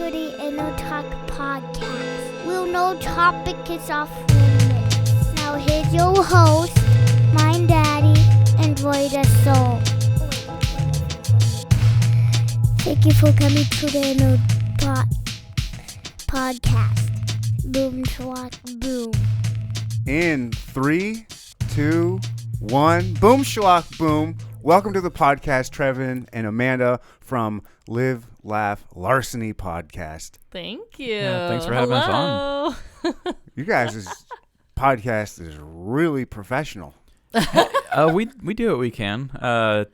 to the Inno Talk podcast. We'll no topic is off limits. Now here's your host, my daddy, and Void of Soul. Thank you for coming to the Inno podcast. Boom, schlock, boom. In 3, 2, 1, boom, schlock, boom. Welcome to the podcast, Treven and Amanda from Live, Laugh, Larceny podcast. Thank you. Yeah, thanks for having us on. You guys' podcast is really professional. We do what we can. I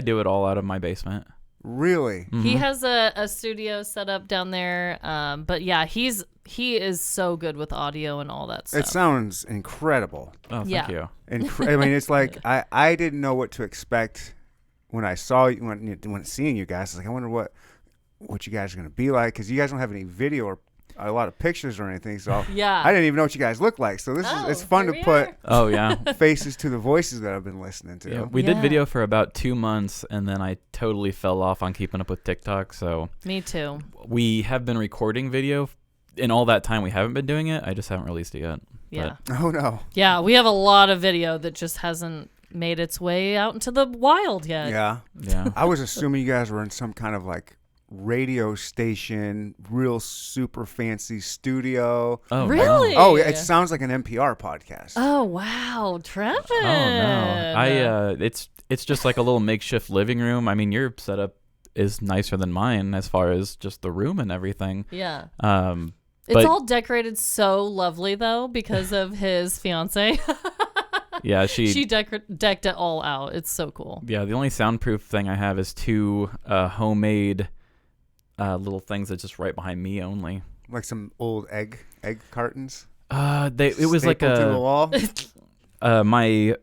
do it all out of my basement. Really? Mm-hmm. He has a studio set up down there. But yeah, he is so good with audio and all that stuff. It sounds incredible. Oh, thank you. I mean, it's like I didn't know what to expect when I saw you, when seeing you guys. I was like, I wonder what you guys are going to be like, because you guys don't have any video or a lot of pictures or anything. So Yeah. I didn't even know what you guys look like. So it's fun to put Oh, yeah. faces to the voices that I've been listening to. Yeah, we did video for about 2 months, and then I totally fell off on keeping up with TikTok. So Me too. we have been recording video. In all that time, we haven't been doing it. I just haven't released it yet. Yeah. Oh, no. Yeah, we have a lot of video that just hasn't made its way out into the wild yet. Yeah. Yeah. I was assuming you guys were in some kind of like radio station, real super fancy studio. Oh, Really? No. Oh, it sounds like an NPR podcast. Oh, wow. Treven. Oh, no. It's just like a little makeshift living room. I mean, your setup is nicer than mine as far as just the room and everything. Yeah. But It's all decorated so lovely, though, because of his fiance. yeah, She decked it all out. It's so cool. Yeah, the only soundproof thing I have is 2 homemade little things that's just right behind me only. Like some old egg cartons. It was like Stapled to the wall. my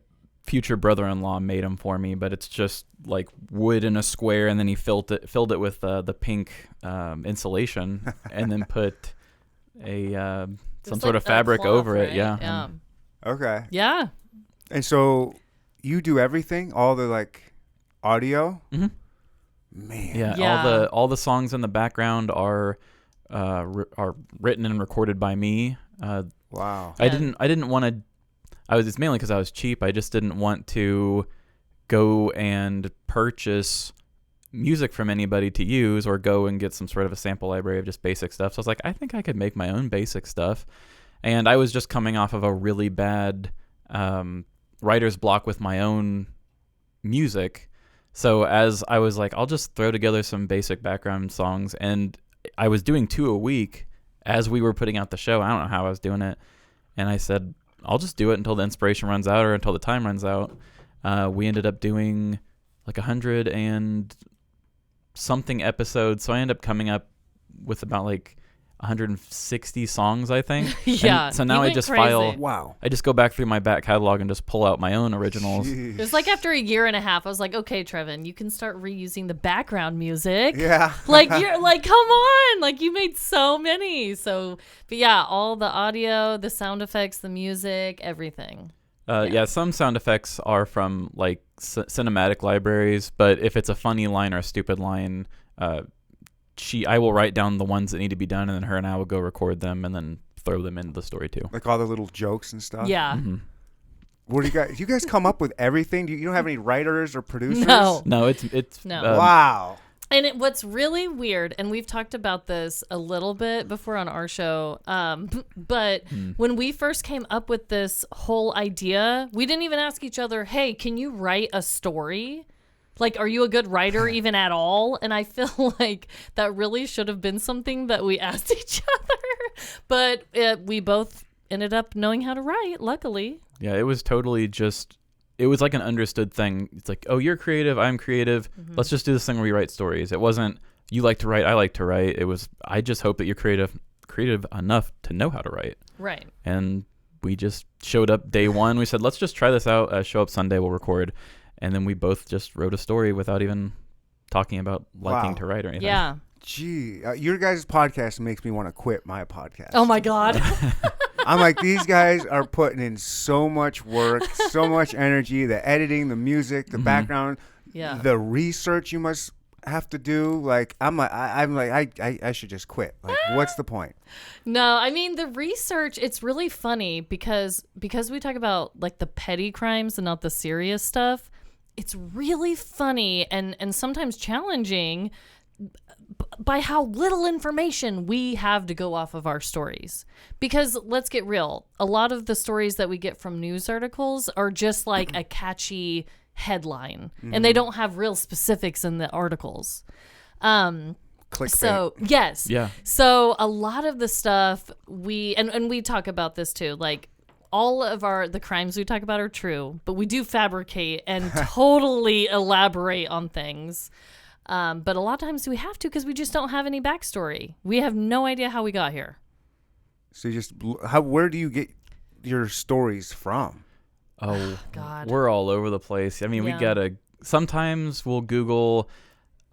future brother-in-law made them for me, but it's just like wood in a square, and then he filled it with the pink insulation, and then put some sort of fabric cloth, over it. right? Yeah. Yeah. Okay. Yeah. And so you do everything, all the like audio? Mm-hmm. Man. Yeah. All the songs in the background are written and recorded by me. Wow. I didn't want to. It's mainly because I was cheap. I just didn't want to go and purchase music from anybody to use, or go and get some sort of a sample library of just basic stuff. So I was like, I think I could make my own basic stuff. And I was just coming off of a really bad writer's block with my own music. So as I was like, I'll just throw together some basic background songs. And I was doing 2 a week as we were putting out the show. I don't know how I was doing it. And I said, I'll just do it until the inspiration runs out, or until the time runs out. We ended up doing like 100 and something episodes. So I ended up coming up with about like 160 songs, I think. Yeah. And so now I just crazy. Wow. I just go back through my back catalog and just pull out my own originals. It was like after a year and a half, I was like, okay, Treven, you can start reusing the background music. Yeah. Like, you're like, come on. Like, you made so many. So, but yeah, all the audio, the sound effects, the music, everything. Yeah, some sound effects are from like cinematic libraries, but if it's a funny line or a stupid line, I will write down the ones that need to be done, and then her and I will go record them and then throw them into the story too. Like all the little jokes and stuff. Yeah. Mm-hmm. What do you guys come up with everything? You don't have any writers or producers? No, it's No. Wow. And what's really weird, and we've talked about this a little bit before on our show, but when we first came up with this whole idea, we didn't even ask each other, hey, can you write a story? Like, are you a good writer even at all? And I feel like that really should have been something that we asked each other. But we both ended up knowing how to write, luckily. Yeah, it was totally just, it was like an understood thing. It's like, oh, you're creative, I'm creative. Mm-hmm. Let's just do this thing where we write stories. It wasn't, you like to write, I like to write. It was, I just hope that you're creative enough to know how to write. Right. And we just showed up day one. We said, let's just try this out. Show up Sunday, we'll record. And then we both just wrote a story without even talking about liking to write or anything. Yeah. Gee, your guys' podcast makes me want to quit my podcast. Oh, my God. I'm like, these guys are putting in so much work, so much energy, the editing, the music, the background, Yeah. the research you must have to do? Like, I'm like, I should just quit. Like, what's the point? No, I mean the research. It's really funny because we talk about like the petty crimes and not the serious stuff. It's really funny and sometimes challenging by how little information we have to go off of our stories. Because let's get real, a lot of the stories that we get from news articles are just like a catchy headline, and they don't have real specifics in the articles. Clickbait. So yes, Yeah. So a lot of the stuff we talk about this too, like all of the crimes we talk about are true, but we do fabricate and totally elaborate on things. But a lot of times we have to because we just don't have any backstory. We have no idea how we got here. So where do you get your stories from? Oh, God. We're all over the place. I mean, Yeah. sometimes we'll Google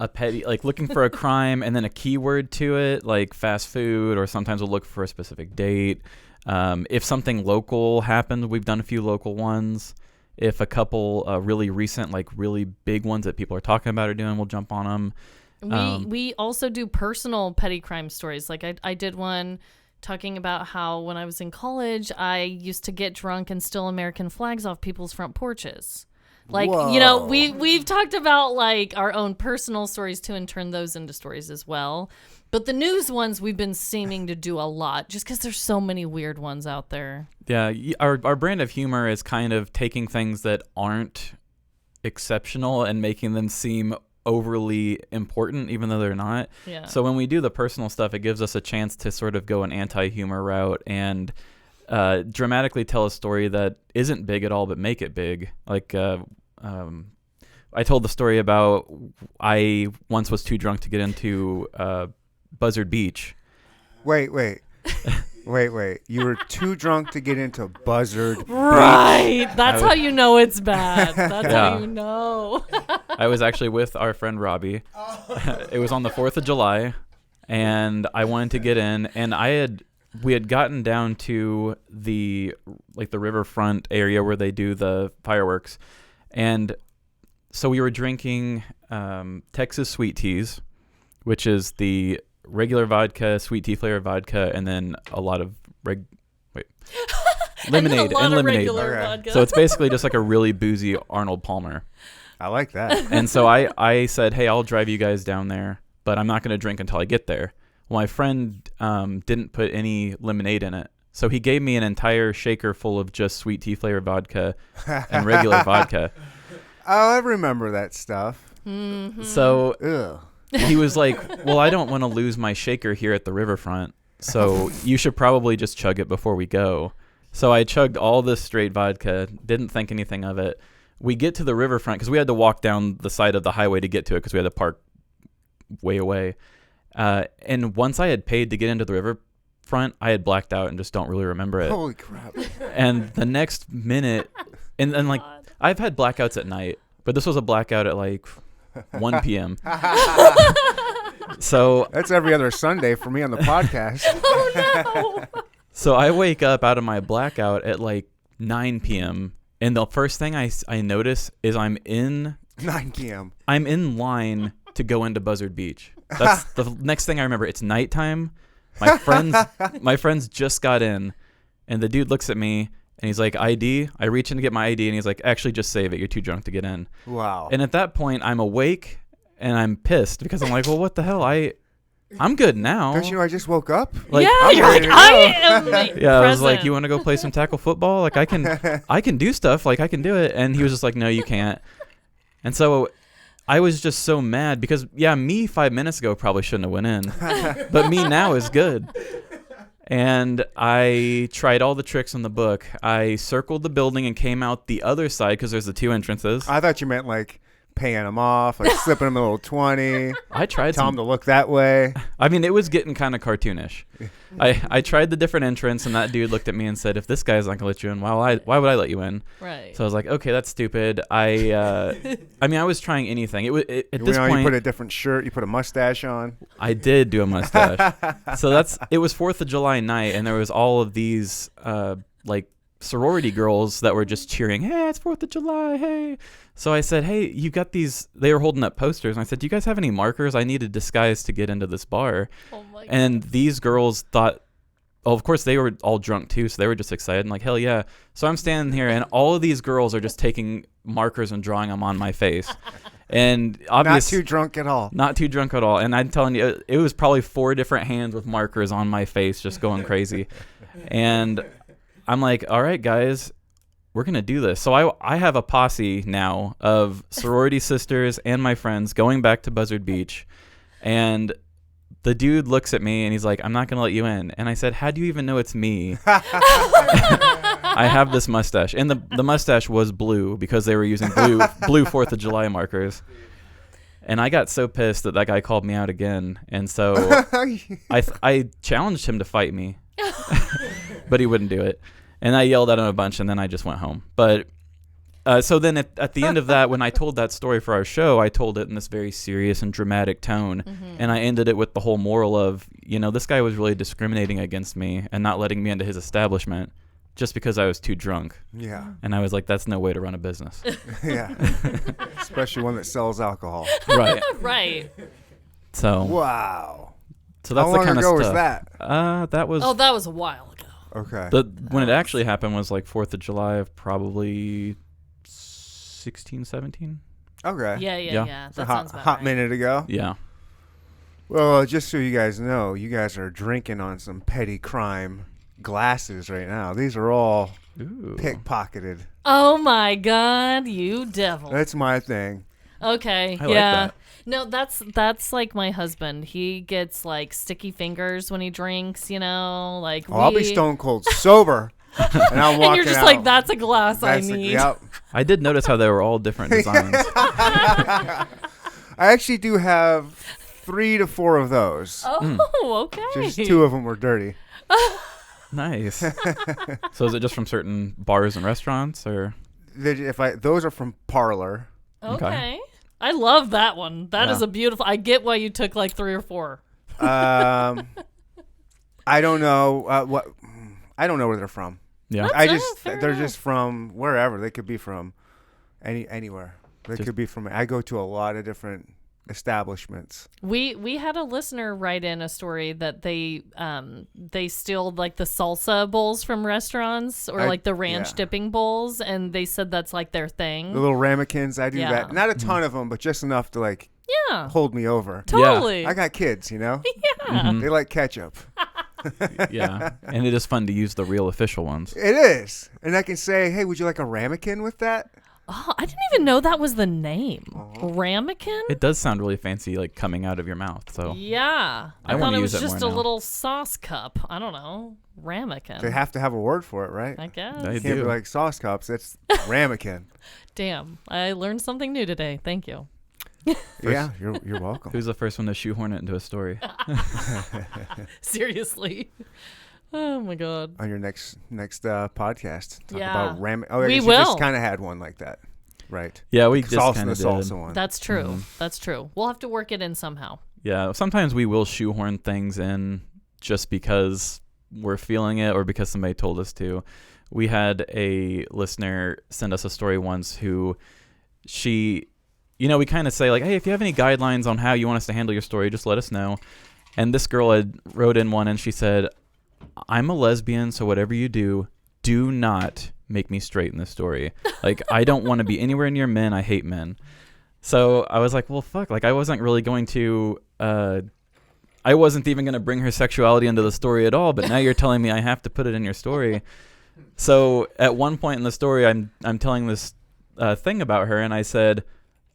a petty, like looking for a crime and then a keyword to it, like fast food, or sometimes we'll look for a specific date. If something local happened, we've done a few local ones. If a couple really recent, like really big ones that people are talking about are doing, we'll jump on them. We also do personal petty crime stories. Like I did one talking about how when I was in college, I used to get drunk and steal American flags off people's front porches. Like, you know, Whoa. we've talked about like our own personal stories too and turn those into stories as well. But the news ones we've been seeming to do a lot just because there's so many weird ones out there. Yeah, our brand of humor is kind of taking things that aren't exceptional and making them seem overly important, even though they're not. Yeah. So when we do the personal stuff, it gives us a chance to sort of go an anti-humor route and dramatically tell a story that isn't big at all, but make it big. Like I told the story about I once was too drunk to get into Buzzard Beach. Wait. You were too drunk to get into Buzzard. Right. That's how you know it's bad. That's Yeah. how you know. I was actually with our friend Robbie. It was on the 4th of July, and I wanted to get in, and we had gotten down to the riverfront area where they do the fireworks, and so we were drinking Texas sweet teas, which is the regular vodka, sweet tea flavored vodka, and then a lot of lemonade and lemonade. Regular Okay. vodka. So it's basically just like a really boozy Arnold Palmer. I like that. And so I said, hey, I'll drive you guys down there, but I'm not going to drink until I get there. Well, my friend didn't put any lemonade in it. So he gave me an entire shaker full of just sweet tea flavored vodka and regular vodka. Oh, I remember that stuff. Mm-hmm. So Ugh. he was like, well, I don't want to lose my shaker here at the riverfront, so you should probably just chug it before we go. So I chugged all this straight vodka, didn't think anything of it. We get to the riverfront because we had to walk down the side of the highway to get to it because we had to park way away. And once I had paid to get into the riverfront, I had blacked out and just don't really remember it. Holy crap. And the next minute, and like I've had blackouts at night, but this was a blackout at like 1 p.m. So That's every other Sunday for me on the podcast. Oh no. So I wake up out of my blackout at like 9 p.m. and the first thing I notice is I'm in 9 p.m. line to go into Buzzard Beach. That's the next thing I remember. It's nighttime. My friends just got in, and the dude looks at me and he's like, ID. I reach in to get my ID, and he's like, actually, just save it. You're too drunk to get in. Wow. And at that point, I'm awake and I'm pissed because I'm like, well, what the hell? I'm good now. Don't you know I just woke up? Like, yeah, I'm you're ready like, to I go. am. yeah, I was like, present. you want to go play some tackle football? Like, I can do stuff. Like, I can do it. And he was just like, no, you can't. And so I was just so mad because, yeah, me 5 minutes ago probably shouldn't have went in. But me now is good. And I tried all the tricks in the book. I circled the building and came out the other side because there's the two entrances. I thought you meant like paying them off, like slipping them a little 20. I tried Tell some. them to look that way. I mean, it was getting kind of cartoonish. I tried the different entrance, and that dude looked at me and said, if this guy's not going to let you in, why would I let you in? Right. So I was like, okay, that's stupid. I mean, I was trying anything. At this You point, put a different shirt, you put a mustache on. I did do a mustache. So it was 4th of July night, and there was all of these like sorority girls that were just cheering, hey, it's 4th of July, hey. So I said, hey, you got these, they were holding up posters, and I said, do you guys have any markers? I need a disguise to get into this bar. Oh my And these girls thought, oh, of course, they were all drunk too, so they were just excited and like, hell yeah. So I'm standing here, and all of these girls are just taking markers and drawing them on my face. And obviously, not too drunk at all. Not too drunk at all. And I'm telling you, it was probably 4 different hands with markers on my face just going crazy. And I'm like, all right, guys, we're going to do this. So I have a posse now of sorority sisters and my friends going back to Buzzard Beach. And the dude looks at me and he's like, I'm not going to let you in. And I said, how do you even know it's me? I have this mustache. And the mustache was blue because they were using blue 4th of July markers. And I got so pissed that guy called me out again. And so I challenged him to fight me. But he wouldn't do it. And I yelled at him a bunch, and then I just went home. But so then at the end of that, when I told that story for our show, I told it in this very serious and dramatic tone. Mm-hmm. And I ended it with the whole moral of, this guy was really discriminating against me and not letting me into his establishment just because I was too drunk. Yeah. And I was like, that's no way to run a business. Yeah. Especially one that sells alcohol. Right. Right. So. Wow. So that's How the long kind ago of was stuff. that? That was a while ago. Okay. When it actually happened was like 4th of July of probably 16, 17. Okay. Yeah. That sounds about hot right. minute ago. Yeah. Well, just so you guys know, you guys are drinking on some petty crime glasses right now. These are all pickpocketed. Oh my God, you devil! That's my thing. Okay. I like that. No, that's like my husband. He gets like sticky fingers when he drinks. Like. I'll be stone cold sober, and I'm walking and you're just out. like, that's a glass I need. Yep. I did notice how they were all different designs. I actually do have 3 to 4 of those. Oh, okay. Just 2 of them were dirty. Nice. So is it just from certain bars and restaurants, or? Those are from Parlor. Okay. I love that one. That is a beautiful. I get why you took like 3 or 4. I don't know what. I don't know where they're from. Yeah. They're just from wherever. They could be from anywhere. They could be from. I go to a lot of different establishments. We had a listener write in a story that they steal like the salsa bowls from restaurants or like the ranch dipping bowls, and they said that's like their thing. The little ramekins, I do that. Not a ton of them, but just enough to like hold me over. Totally. I got kids, Yeah. Mm-hmm. They like ketchup. Yeah. And it is fun to use the real official ones. It is. And I can say, hey, would you like a ramekin with that? Oh, I didn't even know that was the name. Ramekin? It does sound really fancy, like coming out of your mouth. So Yeah. I thought wanna it use was it just more a now. little sauce cup. I don't know. Ramekin. They have to have a word for it, right? I guess. They Can't be do. like sauce cups. It's ramekin. Damn. I learned something new today. Thank you. Yeah, you're welcome. Who's the first one to shoehorn it into a story? Seriously. Oh my God. On your next podcast, talk Yeah. about ramen. Oh, I We guess will. you just kind of had one like that, right? Yeah, we just Salsa kind the of did. salsa one. That's true. That's true. We'll have to work it in somehow. Yeah, sometimes we will shoehorn things in just because we're feeling it or because somebody told us to. We had a listener send us a story once who we kind of say like, hey, if you have any guidelines on how you want us to handle your story, just let us know. And this girl had wrote in one and she said, I'm a lesbian, so whatever you do not make me straight in this story. Like, I don't want to be anywhere near men. I hate men. So I was like, well, fuck. Like, I wasn't really going to, I wasn't even going to bring her sexuality into the story at all. But now you're telling me I have to put it in your story. So at one point in the story, I'm telling this thing about her, and I said,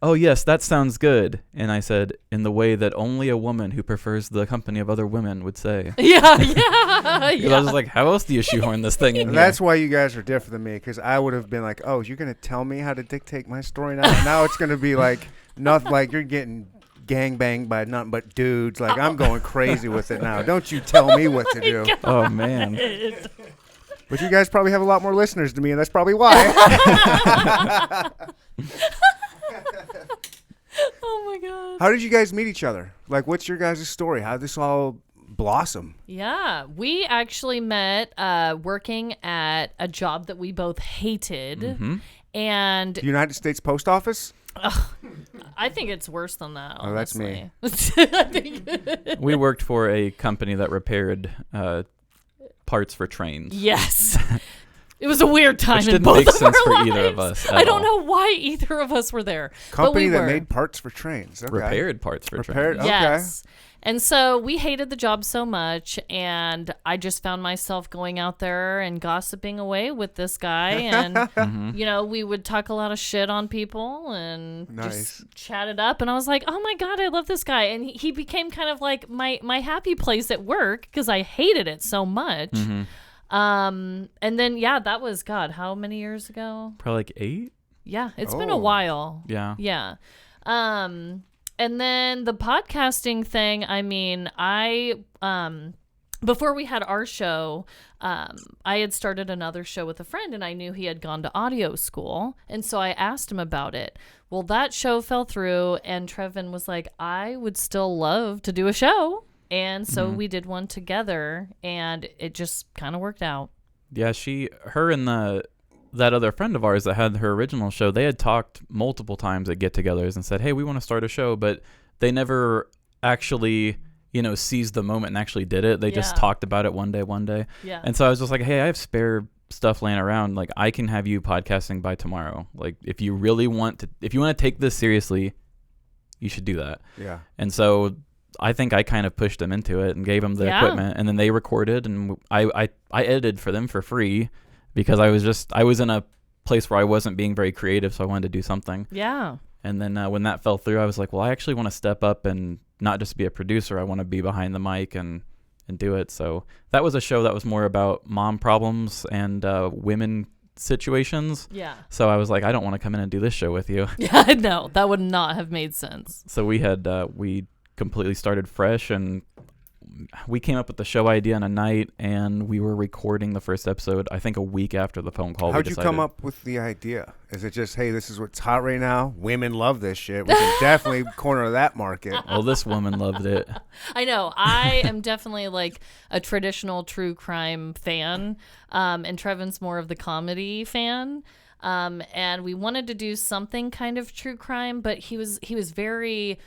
oh, yes, that sounds good. And I said, in the way that only a woman who prefers the company of other women would say. Yeah. I was like, how else do you shoehorn this thing in And here? that's why you guys are different than me, because I would have been like, oh, you're going to tell me how to dictate my story now? Now it's going to be like, nothing, like you're getting gangbanged by nothing but dudes. Like, I'm going crazy with it now. Don't you tell me what to do. Oh, man. But you guys probably have a lot more listeners than me, and that's probably why. Oh my God. How did you guys meet each other? Like, what's your guys' story? How did this all blossom? Yeah, we actually met working at a job that we both hated. Mm-hmm. And The United States Post Office? I think it's worse than that, honestly. Oh, that's me. I think We worked for a company that repaired parts for trains. yes. It was a weird time Which in didn't both make of sense our for lives. either of us at I don't all. know why either of us were there. Company but we that were. made parts for trains. Okay. Repaired parts for Repaired. trains. Okay. Yes. And so we hated the job so much, and I just found myself going out there and gossiping away with this guy. And, Mm-hmm. you know, we would talk a lot of shit on people and Nice. just chat it up. And I was like, oh my God, I love this guy. And he became kind of like my happy place at work because I hated it so much. Mm-hmm. And then, yeah, that was, God, how many years ago? Probably like 8. Yeah, it's been a Oh. while. Yeah. Yeah. And then the podcasting thing, I mean, before we had our show, I had started another show with a friend, and I knew he had gone to audio school. And so I asked him about it. Well, that show fell through, and Treven was like, I would still love to do a show. And so we did one together, and it just kind of worked out. Yeah, her and that other friend of ours that had her original show, they had talked multiple times at get-togethers and said, hey, we want to start a show, but they never actually, seized the moment and actually did it. They just Yeah. talked about it one day. Yeah. And so I was just like, hey, I have spare stuff laying around. Like, I can have you podcasting by tomorrow. Like, if you want to take this seriously, you should do that. Yeah. And so I think I kind of pushed them into it and gave them the Yeah. equipment, and then they recorded, and I edited for them for free because I was in a place where I wasn't being very creative, so I wanted to do something. Yeah. And then when that fell through, I was like, well, I actually want to step up and not just be a producer. I want to be behind the mic and do it. So that was a show that was more about mom problems and women situations. Yeah. So I was like, I don't want to come in and do this show with you. Yeah, no, that would not have made sense. So we completely started fresh, and we came up with the show idea in a night, and we were recording the first episode, I think, a week after the phone call. How'd you come up with the idea? Is it just, hey, this is what's hot right now? Women love this shit. We can definitely corner that market. Well, this woman loved it. I know. I am definitely like a traditional true crime fan, and Treven's more of the comedy fan. And we wanted to do something kind of true crime, but he was very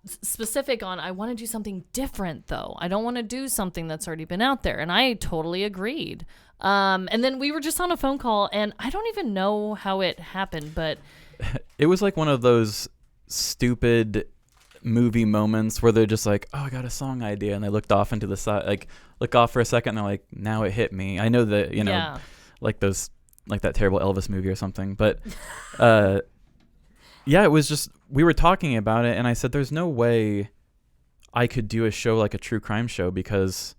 specific on, I want to do something different though. I don't want to do something that's already been out there. And I totally agreed. And then we were just on a phone call, and I don't even know how it happened, but It was like one of those stupid movie moments where they're just like, oh, I got a song idea, and they looked off into the side, like look off for a second, and they're like, now it hit me. I know that, yeah. like that terrible Elvis movie or something, but yeah, it was just, we were talking about it, and I said, there's no way I could do a show like a true crime show because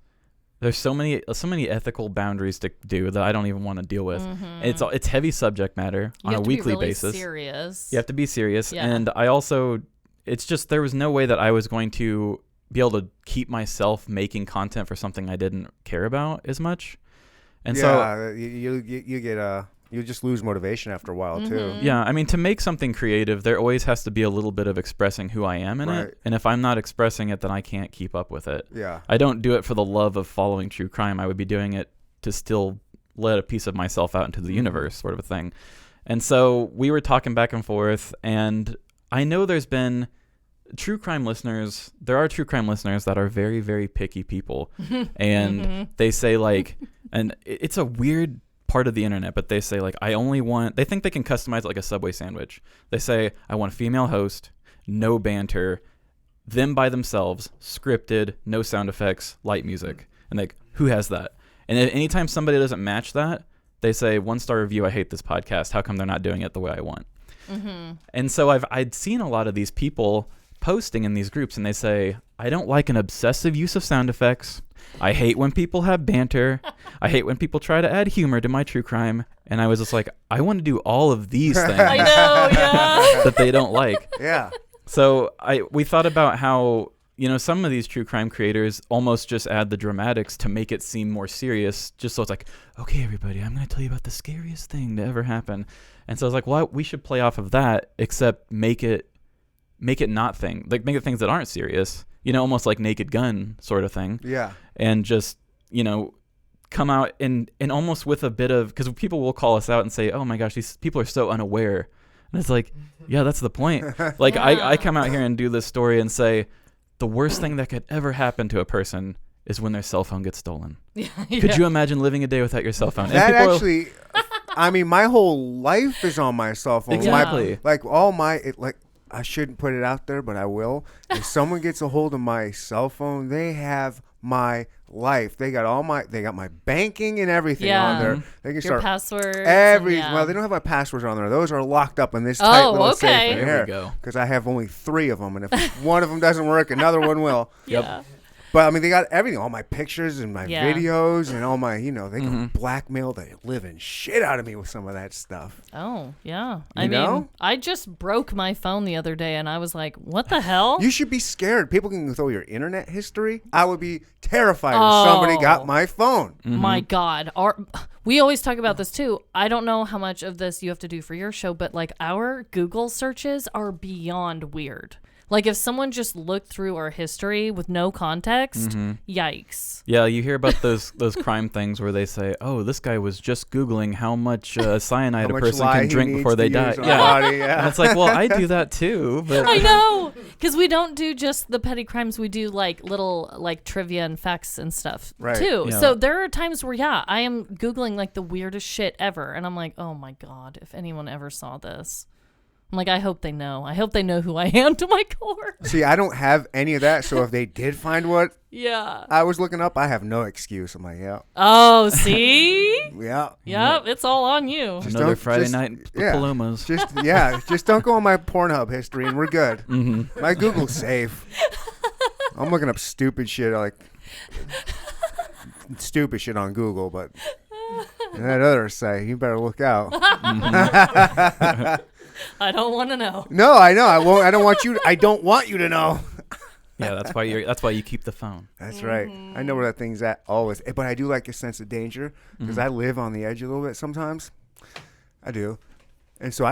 there's so many ethical boundaries to do that I don't even want to deal with. Mm-hmm. It's heavy subject matter on a weekly basis. Serious. You have to be serious. Yeah. And I also, it's just, there was no way that I was going to be able to keep myself making content for something I didn't care about as much. And so, you just lose motivation after a while too. yeah, I mean, to make something creative, there always has to be a little bit of expressing who I am in Right. it. And if I'm not expressing it, then I can't keep up with it. Yeah. I don't do it for the love of following true crime. I would be doing it to still let a piece of myself out into the universe, sort of a thing. And so we were talking back and forth, and I know there's been true crime listeners. There are true crime listeners that are very, very picky people. And they say like, and it's a weird part of the internet, but they say like, they think they can customize it like a Subway sandwich. They say, I want a female host, no banter, them by themselves, scripted, no sound effects, light music. And like, who has that? And anytime somebody doesn't match that, they say, 1-star review, I hate this podcast. How come they're not doing it the way I want? And so I'd seen a lot of these people posting in these groups, and they say, I don't like an obsessive use of sound effects. I hate when people have banter. I hate when people try to add humor to my true crime. And I was just like, I want to do all of these things I know, yeah. that they don't like. Yeah. So we thought about how, some of these true crime creators almost just add the dramatics to make it seem more serious, just so it's like, okay, everybody, I'm going to tell you about the scariest thing to ever happen. And so I was like, well, we should play off of that, except make it not make it things that aren't serious, almost like Naked Gun sort of thing. Yeah. And just, come out and almost with a bit of, because people will call us out and say, oh my gosh, these people are so unaware. And it's like, yeah, that's the point. Like I come out here and do this story and say, the worst thing that could ever happen to a person is when their cell phone gets stolen. Could you imagine living a day without your cell phone? That actually, I mean, my whole life is on my cell phone. Exactly. I shouldn't put it out there, but I will. If someone gets a hold of my cell phone, they have my life. They got my banking and everything on there. They can Your start passwords. Well, they don't have my passwords on there. Those are locked up in this tight little safe in There here. we go. Because I have only 3 of them, and if one of them doesn't work, another one will. Yeah. But I mean, they got everything, all my pictures and my videos and all my, they can blackmail the living shit out of me with some of that stuff. Oh, yeah. You know? Mean, I just broke my phone the other day and I was like, what the hell? You should be scared. People can throw your internet history. I would be terrified if somebody got my phone. My God. We always talk about this too. I don't know how much of this you have to do for your show, but like our Google searches are beyond weird. Like if someone just looked through our history with no context, yikes. Yeah, you hear about those crime things where they say, "Oh, this guy was just Googling how much cyanide a person can drink before they die." And it's like, well, I do that too. But I know, because we don't do just the petty crimes. We do like little like trivia and facts and stuff too. Yeah. So there are times where I am Googling like the weirdest shit ever, and I'm like, oh my God, if anyone ever saw this. I'm like, I hope they know. I hope they know who I am to my core. See, I don't have any of that. So if they did find what I was looking up, I have no excuse. I'm like, yeah. Oh, see? Yeah. Yep, it's all on you. Another Friday night in Palomas. Just don't go on my Pornhub history and we're good. My Google's safe. I'm looking up stupid shit on Google, but that other site, you better look out. I don't want to know. No, I know. I won't. I don't want you to know. Yeah, that's why you keep the phone. That's right. I know where that thing's at always. But I do like a sense of danger because I live on the edge a little bit sometimes. I do. And so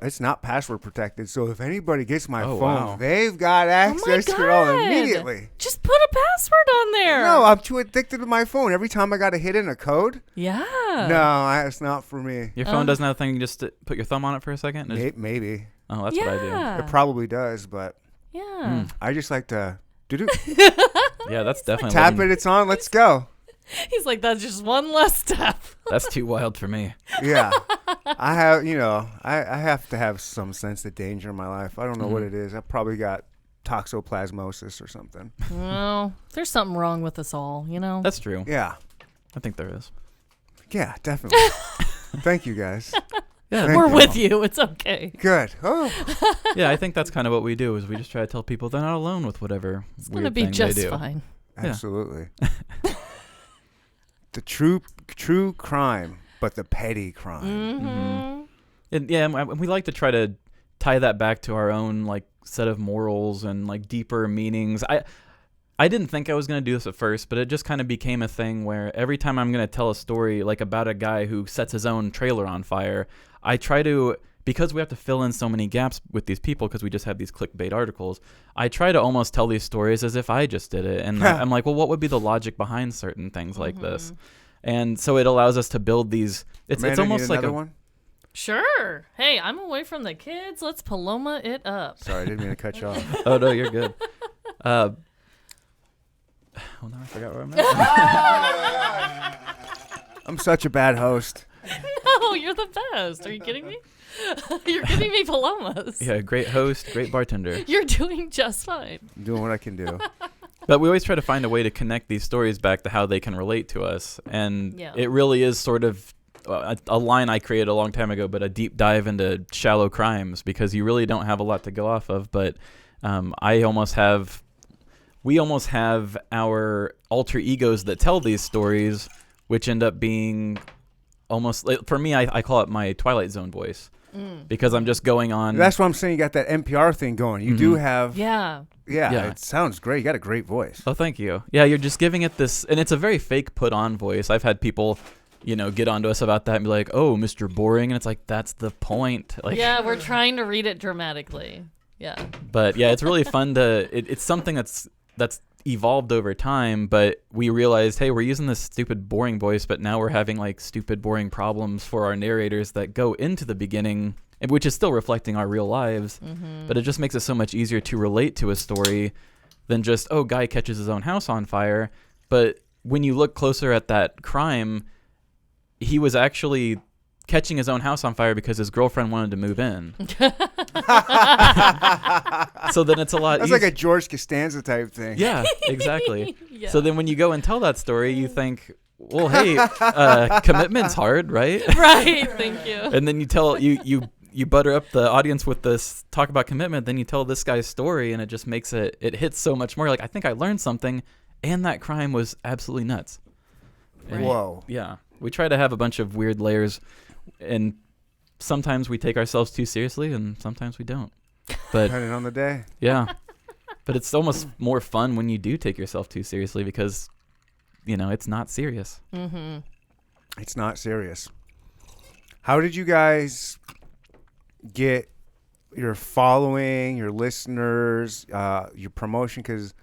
it's not password protected. So if anybody gets my phone, they've got access to it all immediately. Just put a password on there. No, I'm too addicted to my phone. Every time I got to hit in a code. Yeah. No, it's not for me. Your phone doesn't have a thing you just put your thumb on it for a second? Maybe. Oh, that's what I do. It probably does, but I just like to Yeah, that's definitely tap it, it's on, let's go. He's like, that's just one less step. That's too wild for me. Yeah. I have, I have to have some sense of danger in my life. I don't know what it is. I probably got toxoplasmosis or something. Well, there's something wrong with us all, That's true. Yeah. I think there is. Yeah, definitely. Thank you, guys. Yeah, we're with you. It's okay. Good. Oh. Yeah, I think that's kind of what we do is we just try to tell people they're not alone with whatever it's going to be just fine. Absolutely. The true crime, but the petty crime. And we like to try to tie that back to our own like set of morals and like deeper meanings. I didn't think I was going to do this at first, but it just kind of became a thing where every time I'm going to tell a story like about a guy who sets his own trailer on fire, I try to, because we have to fill in so many gaps with these people because we just have these clickbait articles, I try to almost tell these stories as if I just did it. And I'm like, well, what would be the logic behind certain things like this? And so it allows us to build these. It's almost like one. Sure. Hey, I'm away from the kids. Let's Paloma it up. Sorry, I didn't mean to cut you off. Oh, no, you're good. Well, now I forgot where I'm at. I'm such a bad host. No, you're the best. Are you kidding me? You're giving me Palomas. Yeah, great host, great bartender. You're doing just fine. I'm doing what I can do. But we always try to find a way to connect these stories back to how they can relate to us. And it really is sort of a line I created a long time ago, but a deep dive into shallow crimes because you really don't have a lot to go off of. But we almost have our alter egos that tell these stories, which end up being almost, for me, I call it my Twilight Zone voice because I'm just going on. That's what I'm saying. You got that NPR thing going. You do have. Yeah, it sounds great. You got a great voice. Oh, thank you. Yeah, you're just giving it this, and it's a very fake put on voice. I've had people, get onto us about that and be like, oh, Mr. Boring. And it's like, that's the point. Like, yeah, we're trying to read it dramatically. Yeah. But yeah, it's really fun it's something that's that's evolved over time, but we realized, hey, we're using this stupid boring voice, but now we're having like stupid boring problems for our narrators that go into the beginning, which is still reflecting our real lives. But it just makes it so much easier to relate to a story than just, oh, guy catches his own house on fire. But when you look closer at that crime, he was actually catching his own house on fire because his girlfriend wanted to move in. So then it's a lot That's easier. like a George Costanza type thing. Yeah, exactly. Yeah. So then when you go and tell that story, you think, well, hey, commitment's hard, right? Right. Thank you. And then you tell you butter up the audience with this talk about commitment, then you tell this guy's story, and it just makes it hits so much more. Like, I think I learned something, and that crime was absolutely nuts. And Whoa. yeah, we try to have a bunch of weird layers, and sometimes we take ourselves too seriously, and sometimes we don't. But Depending on the day. yeah, but it's almost more fun when you do take yourself too seriously because, it's not serious. It's not serious. How did you guys get your following, your listeners, your promotion? Because,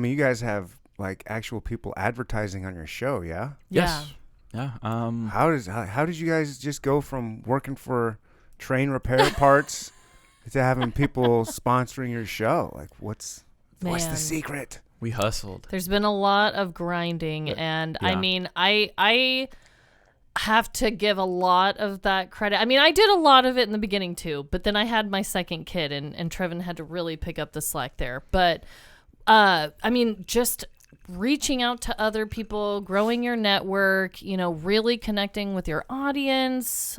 you guys have like actual people advertising on your show, yeah? Yes. Yeah. How did you guys just go from working for train repair parts to having people sponsoring your show? Like, what's the Man. secret? We hustled. There's been a lot of grinding, and yeah. I have to give a lot of that credit. I did a lot of it in the beginning too, but then I had my second kid, and Treven had to really pick up the slack there. But just reaching out to other people, growing your network, really connecting with your audience.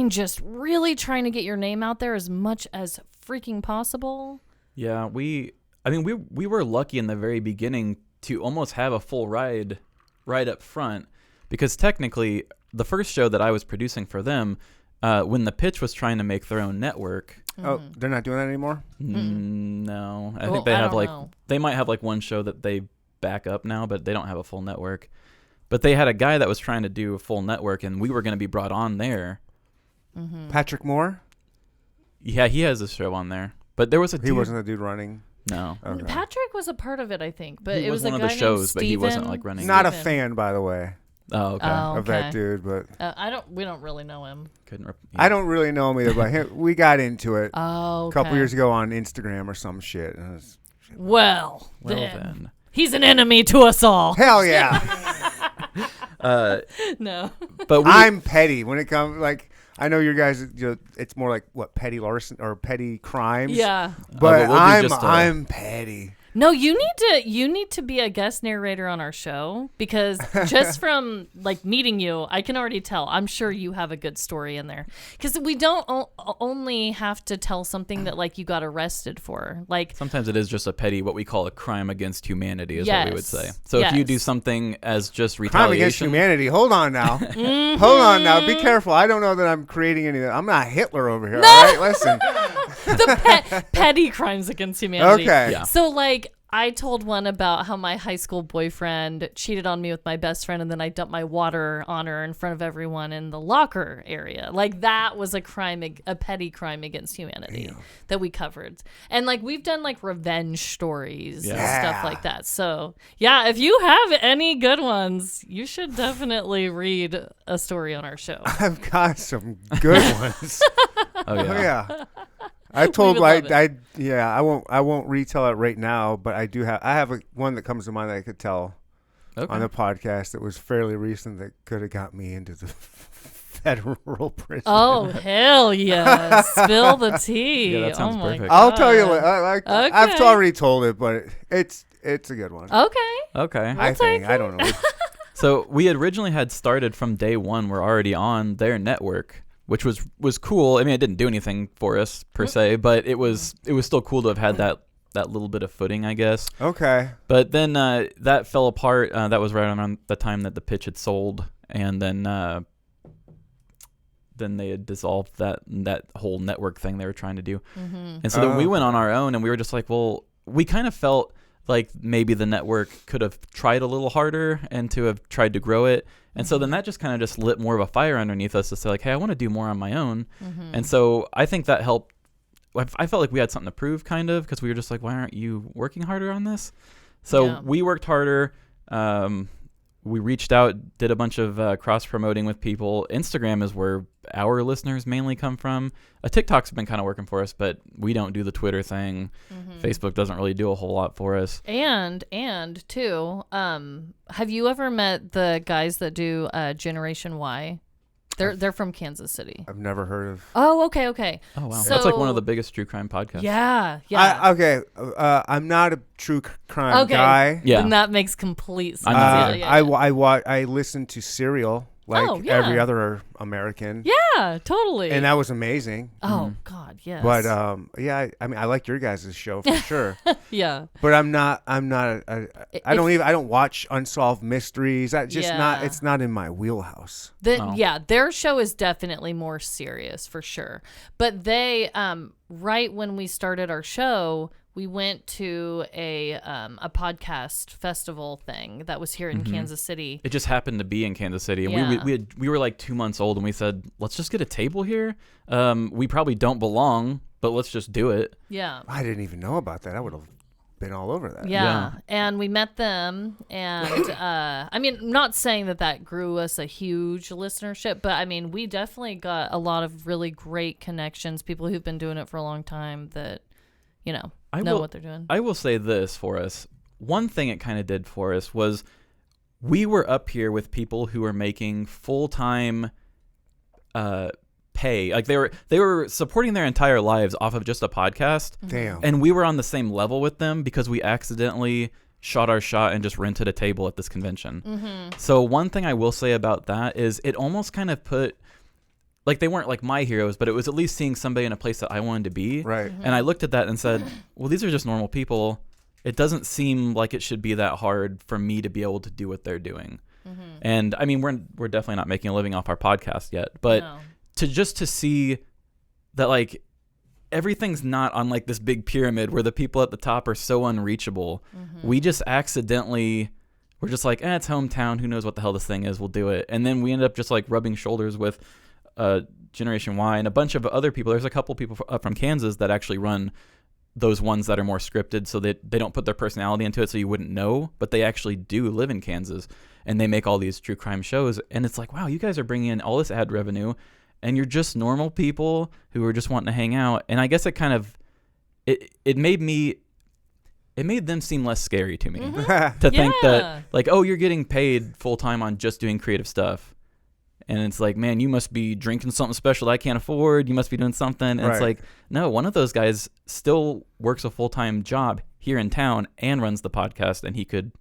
Just really trying to get your name out there as much as freaking possible. Yeah, we were lucky in the very beginning to almost have a full ride right up front, because technically the first show that I was producing for them, when the pitch was trying to make their own network. Oh, they're not doing that anymore? No, I think they have they might have like one show that they back up now, but they don't have a full network. But they had a guy that was trying to do a full network, and we were going to be brought on there. Patrick Moore? Yeah, he has a show on there, but there was a dude. He wasn't the dude running. No. Okay. Patrick was a part of it, I think, but He it was was one a of guy the shows, named but he wasn't Steven. like running. Not a Steven. fan, by the way, Oh, okay. of that dude, but We don't really know him. I don't really know him either. But we got into it Oh, a couple years ago on Instagram or some shit. And it was, Well, Well then. then. He's an enemy to us all. hell yeah! No. But I'm petty when it comes. Like, I know your guys. It's more like what, petty larceny or petty crimes. Yeah. But we'll do just I'm petty. No, you need to be a guest narrator on our show, because just from like meeting you, I can already tell. I'm sure you have a good story in there, because we don't only have to tell something that like you got arrested for. Like, sometimes it is just a petty, what we call a crime against humanity, is Yes. what we would say. So if you do something as just retaliation, Crime against humanity. Hold on now. Hold on now. Be careful. I don't know that I'm creating any. I'm not Hitler over here. All right, listen. the petty crimes against humanity. Okay. Yeah. So like, I told one about how my high school boyfriend cheated on me with my best friend, and then I dumped my water on her in front of everyone in the locker area. Like, that was a crime, a petty crime against humanity that we covered. And like, we've done like revenge stories and stuff like that. So yeah, if you have any good ones, you should definitely read a story on our show. I've got some good ones. Oh yeah. Oh, yeah. I told would love it. I won't retell it right now, but I have one that comes to mind that I could tell on the podcast that was fairly recent that could have got me into the federal prison. Oh, hell yeah. Spill the tea. Yeah, that sounds oh my perfect. God. I'll tell you. I've Okay. already told it, but it's a good one. Okay. I think. take I don't know. So we had originally had started from day one. We're already on their network, which was cool. I mean, it didn't do anything for us per se, but it was still cool to have had that little bit of footing, I guess. Okay. But then that fell apart. That was right around the time that the pitch had sold, and then they had dissolved that whole network thing they were trying to do. And so then we went on our own, and we were just like, well, we kind of felt like maybe the network could have tried a little harder and to have tried to grow it. And so then that just kind of just lit more of a fire underneath us to say like, hey, I want to do more on my own. And so I think that helped I felt like we had something to prove, kind of, because we were just like, why aren't you working harder on this? So we worked harder. We reached out, did a bunch of cross-promoting with people. Instagram is where our listeners mainly come from. TikTok's been kind of working for us, but we don't do the Twitter thing. Facebook doesn't really do a whole lot for us. And too, have you ever met the guys that do Generation Y? They're from Kansas City. I've never heard of. Oh, okay. Oh, wow. So, that's like one of the biggest true crime podcasts. Yeah. I'm not a true crime guy. Yeah. And that makes complete sense. I listen to Serial like every other American. Yeah, totally. And that was amazing. Oh God, yes. But I mean, I like your guys' show for sure. Yeah. But I don't watch Unsolved Mysteries. It's not in my wheelhouse. Yeah, their show is definitely more serious for sure. But they right when we started our show, we went to a podcast festival thing that was here in Kansas City. It just happened to be in Kansas City, and we were like 2 months old, and we said, let's just get a table here. We probably don't belong, but let's just do it. Yeah. I didn't even know about that. I would have been all over that. Yeah. And we met them, and I mean, not saying that grew us a huge listenership, but I mean, we definitely got a lot of really great connections, people who've been doing it for a long time that, know what they're doing. I will say this for us. One thing it kind of did for us was we were up here with people who were making full-time pay. Like they were supporting their entire lives off of just a podcast. Damn. And we were on the same level with them because we accidentally shot our shot and just rented a table at this convention. So one thing I will say about that is it almost kind of put, like, they weren't like my heroes, but it was at least seeing somebody in a place that I wanted to be. Right. And I looked at that and said, well, these are just normal people. It doesn't seem like it should be that hard for me to be able to do what they're doing. And I mean, we're definitely not making a living off our podcast yet, but to see that, like, everything's not on like this big pyramid where the people at the top are so unreachable. We just accidentally, we're just like, it's hometown. Who knows what the hell this thing is? We'll do it. And then we end up just like rubbing shoulders with Generation Y and a bunch of other people. There's a couple people up from Kansas that actually run those ones that are more scripted, so that they don't put their personality into it, so you wouldn't know, but they actually do live in Kansas, and they make all these true crime shows. And it's like, wow, you guys are bringing in all this ad revenue, and you're just normal people who are just wanting to hang out. And I guess it kind of it made them seem less scary to me to think that, like, oh, you're getting paid full time on just doing creative stuff. And it's like, man, you must be drinking something special that I can't afford. You must be doing something. And it's like, no, one of those guys still works a full-time job here in town and runs the podcast. And he could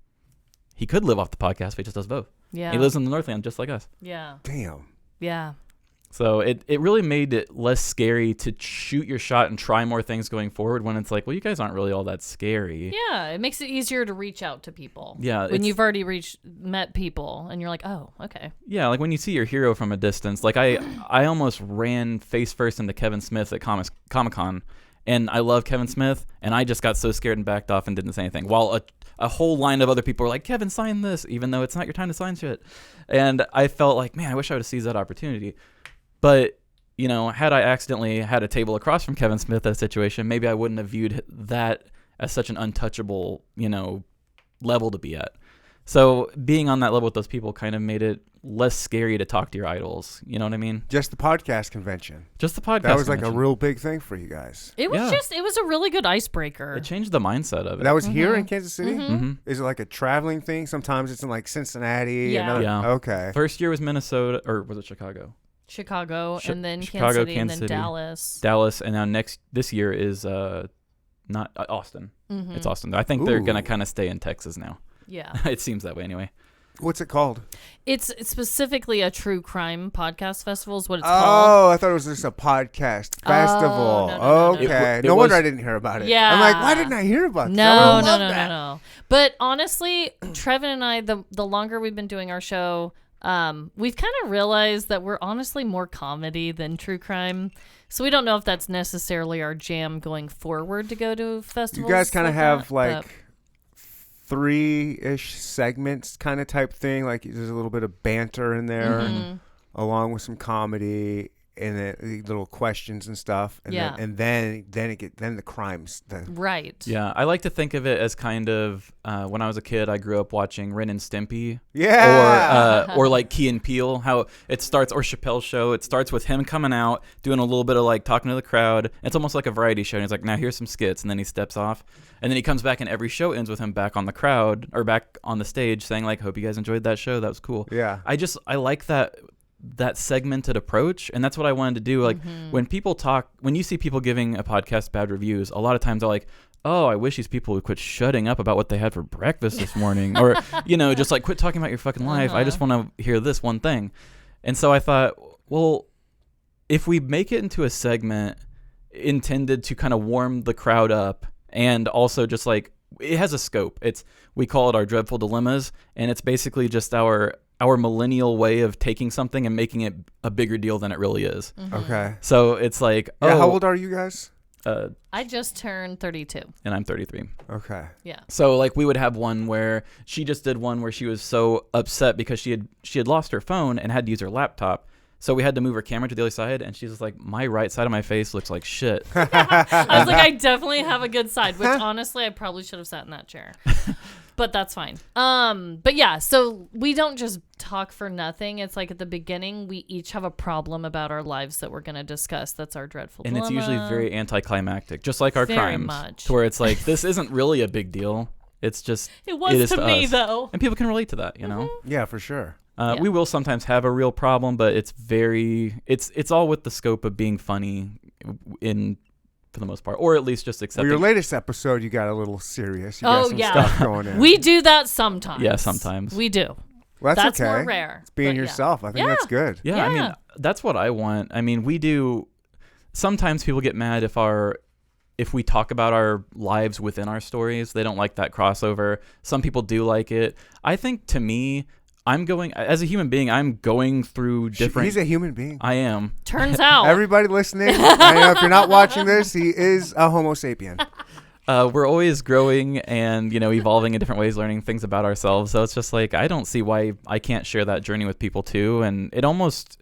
live off the podcast, but he just does both. Yeah. He lives in the Northland just like us. Yeah. Damn. Yeah. So it really made it less scary to shoot your shot and try more things going forward when it's like, well, you guys aren't really all that scary. Yeah, it makes it easier to reach out to people. Yeah. When you've already met people and you're like, oh, okay. Yeah, like when you see your hero from a distance. Like I almost ran face first into Kevin Smith at Comic-Con. And I love Kevin Smith, and I just got so scared and backed off and didn't say anything. While a whole line of other people were like, Kevin, sign this, even though it's not your time to sign shit. And I felt like, man, I wish I would have seized that opportunity. But, you know, had I accidentally had a table across from Kevin Smith that situation, maybe I wouldn't have viewed that as such an untouchable, you know, level to be at. So being on that level with those people kind of made it less scary to talk to your idols. You know what I mean? Just the podcast convention. Just the podcast That was convention. like a real big thing for you guys. It was it was a really good icebreaker. It changed the mindset of it. That was here in Kansas City? Is it like a traveling thing? Sometimes it's in like Cincinnati. Yeah. Okay. First year was Minnesota, or was it Chicago? Chicago, and then Chicago, Kansas City, and then City, Dallas, and now this year is not Austin. It's Austin. I think they're gonna kind of stay in Texas now. Yeah, it seems that way anyway. What's it called? It's specifically a true crime podcast festival is what it's called. Oh, I thought it was just a podcast festival. No. Okay. No wonder I didn't hear about it. Yeah. I'm like, why didn't I hear about this? No. But honestly, Treven and I, the longer we've been doing our show, we've kind of realized that we're honestly more comedy than true crime. So we don't know if that's necessarily our jam going forward to go to festivals. You guys kind of have that, like 3-ish segments kind of type thing. Like there's a little bit of banter in there along with some comedy. and the little questions and stuff, and Yeah. then the crimes. Right. Yeah, I like to think of it as kind of when I was a kid, I grew up watching Ren and Stimpy. Yeah. Or like Key and Peele, how it starts, or Chappelle's Show. It starts with him coming out, doing a little bit of like talking to the crowd. It's almost like a variety show. And he's like, now here's some skits, and then he steps off, and then he comes back, and every show ends with him back on the crowd or back on the stage saying like, hope you guys enjoyed that show. That was cool. Yeah. I like that segmented approach, and that's what I wanted to do. Like when you see people giving a podcast bad reviews, a lot of times they're like, oh, I wish these people would quit shutting up about what they had for breakfast this morning, or just like quit talking about your fucking life. I just want to hear this one thing. And so I thought, well, if we make it into a segment intended to kind of warm the crowd up, and also just like it has a scope. We call it our Dreadful Dilemmas, and it's basically just our millennial way of taking something and making it a bigger deal than it really is. Okay. So it's like, how old are you guys? I just turned 32. And I'm 33. Okay. Yeah. So like we would have one where she just did one where she was so upset because she had lost her phone and had to use her laptop. So we had to move her camera to the other side, and she's just like, my right side of my face looks like shit. I was like, I definitely have a good side, which honestly I probably should have sat in that chair. But that's fine. But yeah, so we don't just talk for nothing. It's like at the beginning, we each have a problem about our lives that we're going to discuss. That's our dreadful And dilemma. it's usually very anticlimactic, just like our Very crimes. much. To where it's like, this isn't really a big deal. It's just, It was is to me, us. though. And people can relate to that, Yeah, for sure. Yeah. We will sometimes have a real problem, but it's all with the scope of being funny for the most part, or at least just accepting. Well, your latest episode, you got a little serious. You Oh, got some yeah. stuff going in. We do that sometimes. Yeah, sometimes. We do. Well, That's okay. more rare. It's being but yeah. yourself. I think that's good. Yeah, I Yeah. mean, that's what I want. I mean, we do. Sometimes people get mad if we talk about our lives within our stories. They don't like that crossover. Some people do like it. I think, to me, as a human being, I'm going through different. He's a human being. I am. Turns out. Everybody listening, I know if you're not watching this, he is a Homo sapien. We're always growing and, evolving in different ways, learning things about ourselves. So it's just like, I don't see why I can't share that journey with people too. And it almost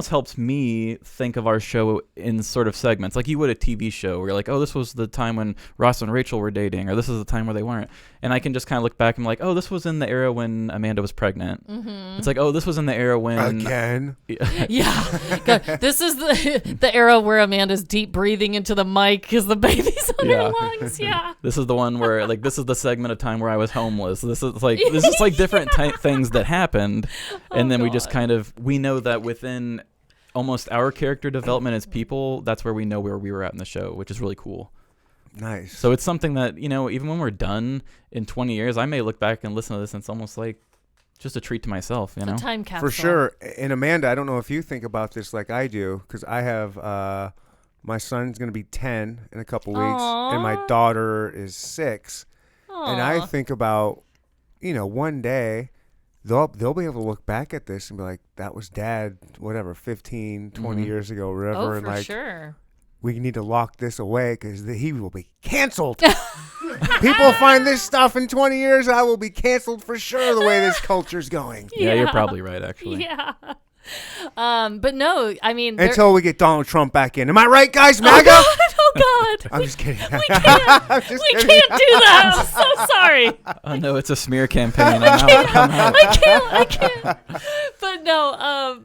helps me think of our show in sort of segments, like you would a TV show where you're like, oh, this was the time when Ross and Rachel were dating, or this is the time where they weren't. And I can just kind of look back and be like, oh, this was in the era when Amanda was pregnant. Mm-hmm. It's like, oh, this was in the era when... Again. Yeah. God, this is the era where Amanda's deep breathing into the mic because the baby's on her lungs. Yeah. This is the one where, like, this is the segment of time where I was homeless. This is like different things that happened. And then we just we know that within almost our character development as people, that's where we know where we were at in the show, which is really cool. Nice. So it's something that, even when we're done in 20 years, I may look back and listen to this, and it's almost like just a treat to myself, It's a time capsule. For sure. And Amanda, I don't know if you think about this like I do, because I have my son's going to be 10 in a couple weeks, and my daughter is 6. Aww. And I think about, one day they'll be able to look back at this and be like, that was Dad, whatever, 15, 20 years ago, or whatever. Oh, and for like, sure. we need to lock this away because he will be canceled. People find this stuff in 20 years, I will be canceled for sure the way this culture's going. Yeah, you're probably right, actually. Yeah. But no, I mean... Until we get Donald Trump back in. Am I right, guys? MAGA? Oh, God. I'm just kidding. We can't do that. I'm so sorry. Oh, no, it's a smear campaign. I can't. But no,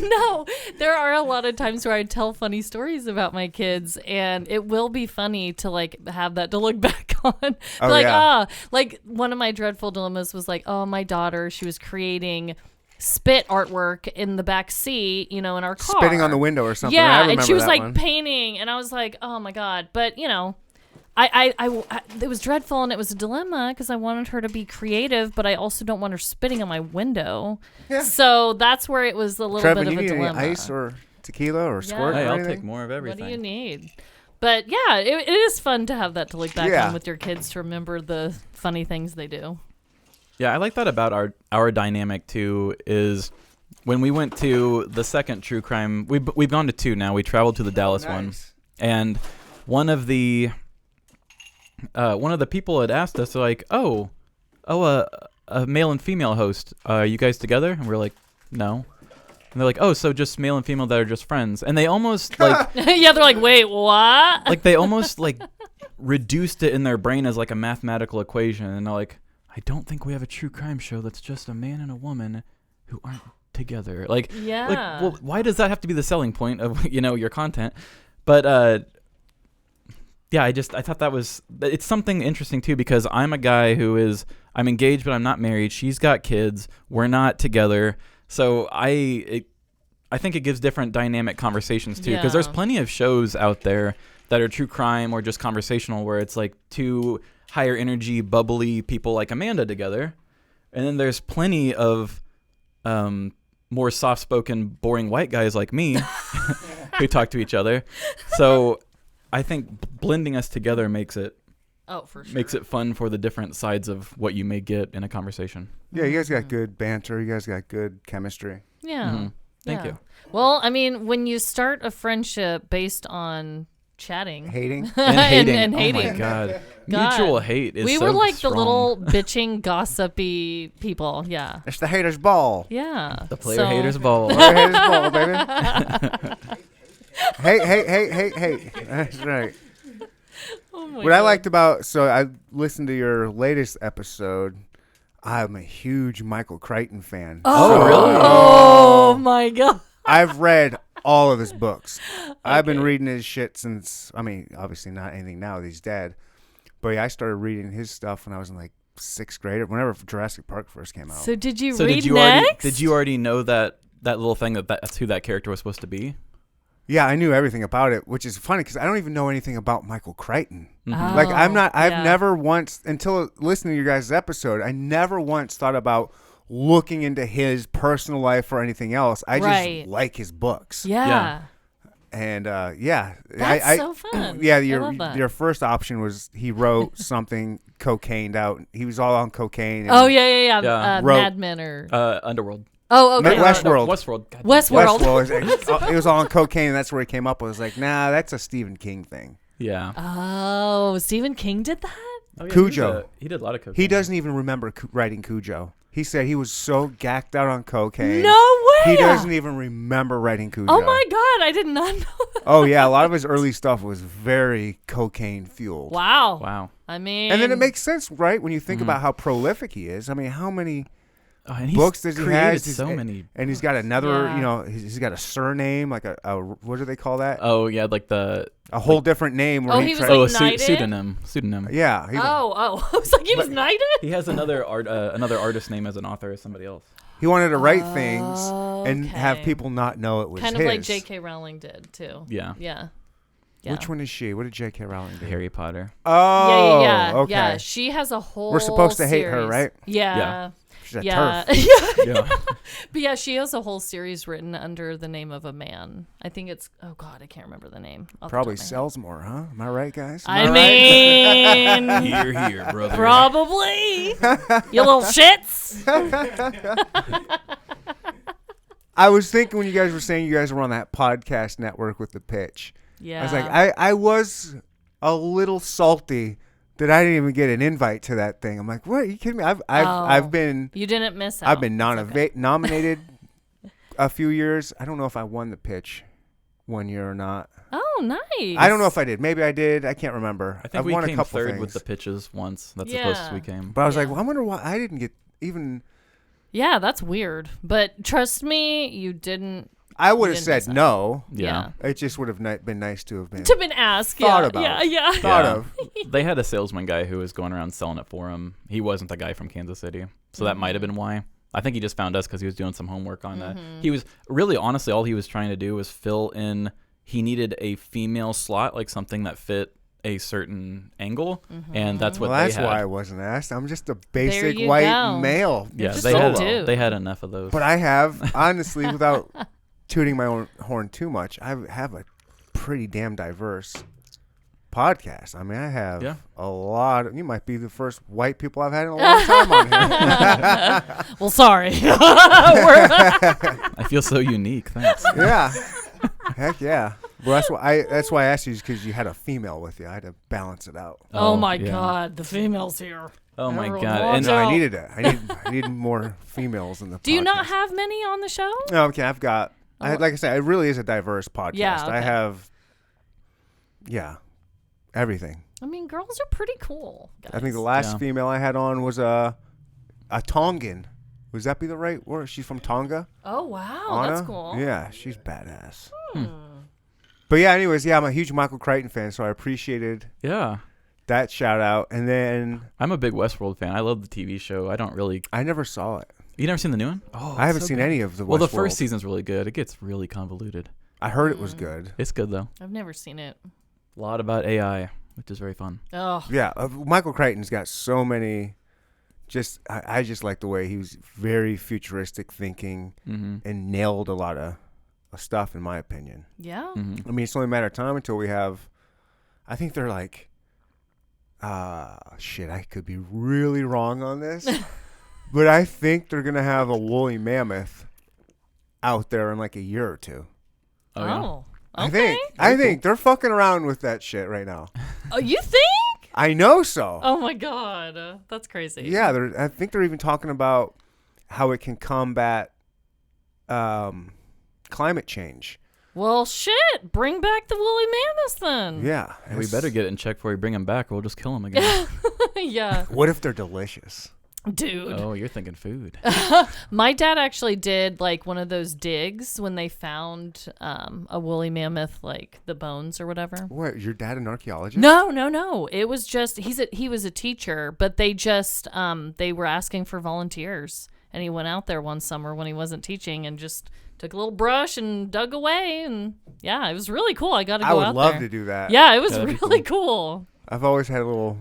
no, there are a lot of times where I tell funny stories about my kids, and it will be funny to like have that to look back on. Oh, like, yeah. Like one of my dreadful dilemmas was like, oh, my daughter, she was creating spit artwork in the back seat, in our car. Spitting on the window or something. Yeah, I remember and she was that like one. painting, and I was like, oh my God. But I it was dreadful, and it was a dilemma because I wanted her to be creative, but I also don't want her spitting on my window. Yeah. So that's where it was a little Treven, bit of you a need dilemma. any ice or tequila or squirt Yeah. Hey, or I'll anything? take more of everything. What do you need? But yeah, it is fun to have that to look back Yeah. on with your kids to remember the funny things they do. Yeah, I like that about our dynamic too. Is when we went to the second true crime, we've gone to 2 now. We traveled to the Dallas one, and one of the people had asked us, like, a male and female host, are you guys together? And we're like, no. And they're like, oh, so just male and female that are just friends. And they almost like Yeah, they're like, wait, what? like they almost like reduced it in their brain as like a mathematical equation. And they're like, I don't think we have a true crime show that's just a man and a woman who aren't together. Like, Yeah. like, well, why does that have to be the selling point of, your content? But yeah, I thought it's something interesting too, because I'm a guy I'm engaged, but I'm not married. She's got kids. We're not together. So I think it gives different dynamic conversations too, because there's plenty of shows out there that are true crime or just conversational where it's like two higher energy, bubbly people like Amanda together. And then there's plenty of more soft-spoken, boring white guys like me who talk to each other. So I think blending us together makes it fun for the different sides of what you may get in a conversation. Yeah, you guys got good banter. You guys got good chemistry. Yeah. Mm-hmm. Thank you. Well, I mean, when you start a friendship based on chatting. Hating? And hating. And hating. Oh my God. God. Mutual hate is We so were like strong. the little bitching, gossipy people. Yeah. It's the haters' ball. Yeah. The player haters ball. Player haters' ball, baby. Hey. That's right. Oh my What God. I liked about, so I listened to your latest episode. I'm a huge Michael Crichton fan. Oh, really? Oh my God. I've read all of his books. I've been reading his shit since, obviously not anything now, he's dead. But yeah, I started reading his stuff when I was in like 6th grade, or whenever Jurassic Park first came out. So did you So read did you next? did you already know that little thing that's who that character was supposed to be? Yeah, I knew everything about it, which is funny because I don't even know anything about Michael Crichton. Mm-hmm. Like I've yeah. never once, until listening to your guys' episode, I never once thought about looking into his personal life or anything else. I Right. just like his books. Yeah. And That's so fun. Yeah, I love that. your first option was he wrote something cocained out. He was all on cocaine. And Oh, yeah. Yeah. Wrote- Mad Men or... Underworld. Oh, okay. Westworld. Westworld. God damn. Westworld. It was all on cocaine, and that's where he came up with. I was like, nah, that's a Stephen King thing. Yeah. Oh, Stephen King did that? Oh, yeah, Cujo. He did a lot of cocaine. He doesn't even remember writing Cujo. He said he was so gacked out on cocaine. No way. He doesn't even remember writing Cujo. Oh my God, I did not know that. Oh yeah, a lot of his early stuff was very cocaine fueled. Wow. Wow. I mean... And then it makes sense, right? When you think about how prolific he is. I mean, how many And he's books does he created have? so many. And he's got another, Yeah. he's got a surname, like a what do they call that? Oh yeah, like the A whole different name. Where Oh, he was tried- like a knighted? pseudonym. yeah. He, Oh. I was like, he was knighted? He has another artist name as an author as somebody else. he wanted to write things and have Okay. people not know it was Kind his. of like J.K. Rowling did, too. Yeah. Yeah. Which one is she? What did J.K. Rowling do? Harry Potter. Oh, Yeah. okay. Yeah, she has a whole We're supposed to hate her, series. right? Yeah. She's a Yeah. turf. Yeah. But yeah, she has a whole series written under the name of a man. I think it's, oh God, I can't remember the name. off the Probably top of my head. sells more, huh? Am I right, guys? Am I right? mean, Here, brother. probably. You little shits. I was thinking when you guys were saying you guys were on that podcast network with the pitch. Yeah. I was like, I was a little salty that I didn't even get an invite to that thing. I'm like, what? Are you kidding me? I've been You didn't miss out. I've been It's okay. nominated a few years. I don't know if I won the pitch one year or not. Oh, nice. I don't know if I did. Maybe I did. I can't remember. I think I've we won a came couple third things. with the pitches once. That's the Yeah. closest we came. But I was like, Yeah. well, I wonder why I didn't get even. Yeah, that's weird. But trust me, you didn't. I would have didn't said miss out. no. Yeah. It just would have been nice to have been To been asked. Thought Yeah. about. Yeah. thought Yeah. of. They had a salesman guy who was going around selling it for him. He wasn't the guy from Kansas City. So that might have been why. I think he just found us because he was doing some homework on He was really, honestly, all he was trying to do was fill in. He needed a female slot, like something that fit a certain angle. And that's what Well, that's they had. why I wasn't asked. I'm just a basic you white go. male. Yeah, just they a had, dude. they had enough of those. But I have, honestly, without tooting my own horn too much, I have a pretty damn diverse podcast. I mean, I have a lot. You might be the first white people I've had in a long time on here. Well, sorry. We're- I feel so unique. Thanks. Yeah. Heck yeah. Well, that's why I asked you, because you had a female with you. I had to balance it out. oh my yeah. God, the females here. Oh my Everyone god! walks And No, out. I needed it. I need more females in the. Do you not podcast. have many on the show? No, okay. I've got. Oh. Like I said, it really is a diverse podcast. Yeah, I okay. have. Yeah, everything. I mean, girls are pretty cool. Guys. I think the last Yeah. female I had on was a Tongan. Would that be the right word? She's from Tonga. Oh wow, Anna? that's cool. Yeah, she's badass. Hmm. But yeah, anyways, yeah, I'm a huge Michael Crichton fan, so I appreciated yeah, that shout out. And then I'm a big Westworld fan. I love the TV show. I don't really. I never saw it. You never seen the new one? Oh, I haven't so seen good. any of the. Well, the Westworld. first season's really good. It gets really convoluted. I heard it was good. It's good though. I've never seen it. A lot about AI, which is very fun. Oh, Yeah, Michael Crichton's got so many. I just like the way he was very futuristic thinking Mm-hmm. and nailed a lot of stuff, in my opinion. yeah. Mm-hmm. I mean, it's only a matter of time until we have. I think they're like. Shit, I could be really wrong on this, but I think they're gonna have a woolly mammoth out there in like a year or two. Oh, yeah. Okay. I think they're fucking around with that shit right now. Oh, you think? I know so. Oh my god, that's crazy. Yeah, I think they're even talking about how it can combat climate change. Well, shit. Bring back the woolly mammoths then. Yeah, We better get it in check before we bring him back, or we'll just kill him again. Yeah, What if they're delicious? dude. Oh, you're thinking food. My dad actually did like one of those digs when they found a woolly mammoth, like the bones or whatever. What? Your dad an archaeologist? No. It was just he was a teacher, but they just they were asking for volunteers, and he went out there one summer when he wasn't teaching and just took a little brush and dug away, and yeah, it was really cool. I got to go I would out love there. to do that. Yeah, it was That'd be really cool. I've always had a little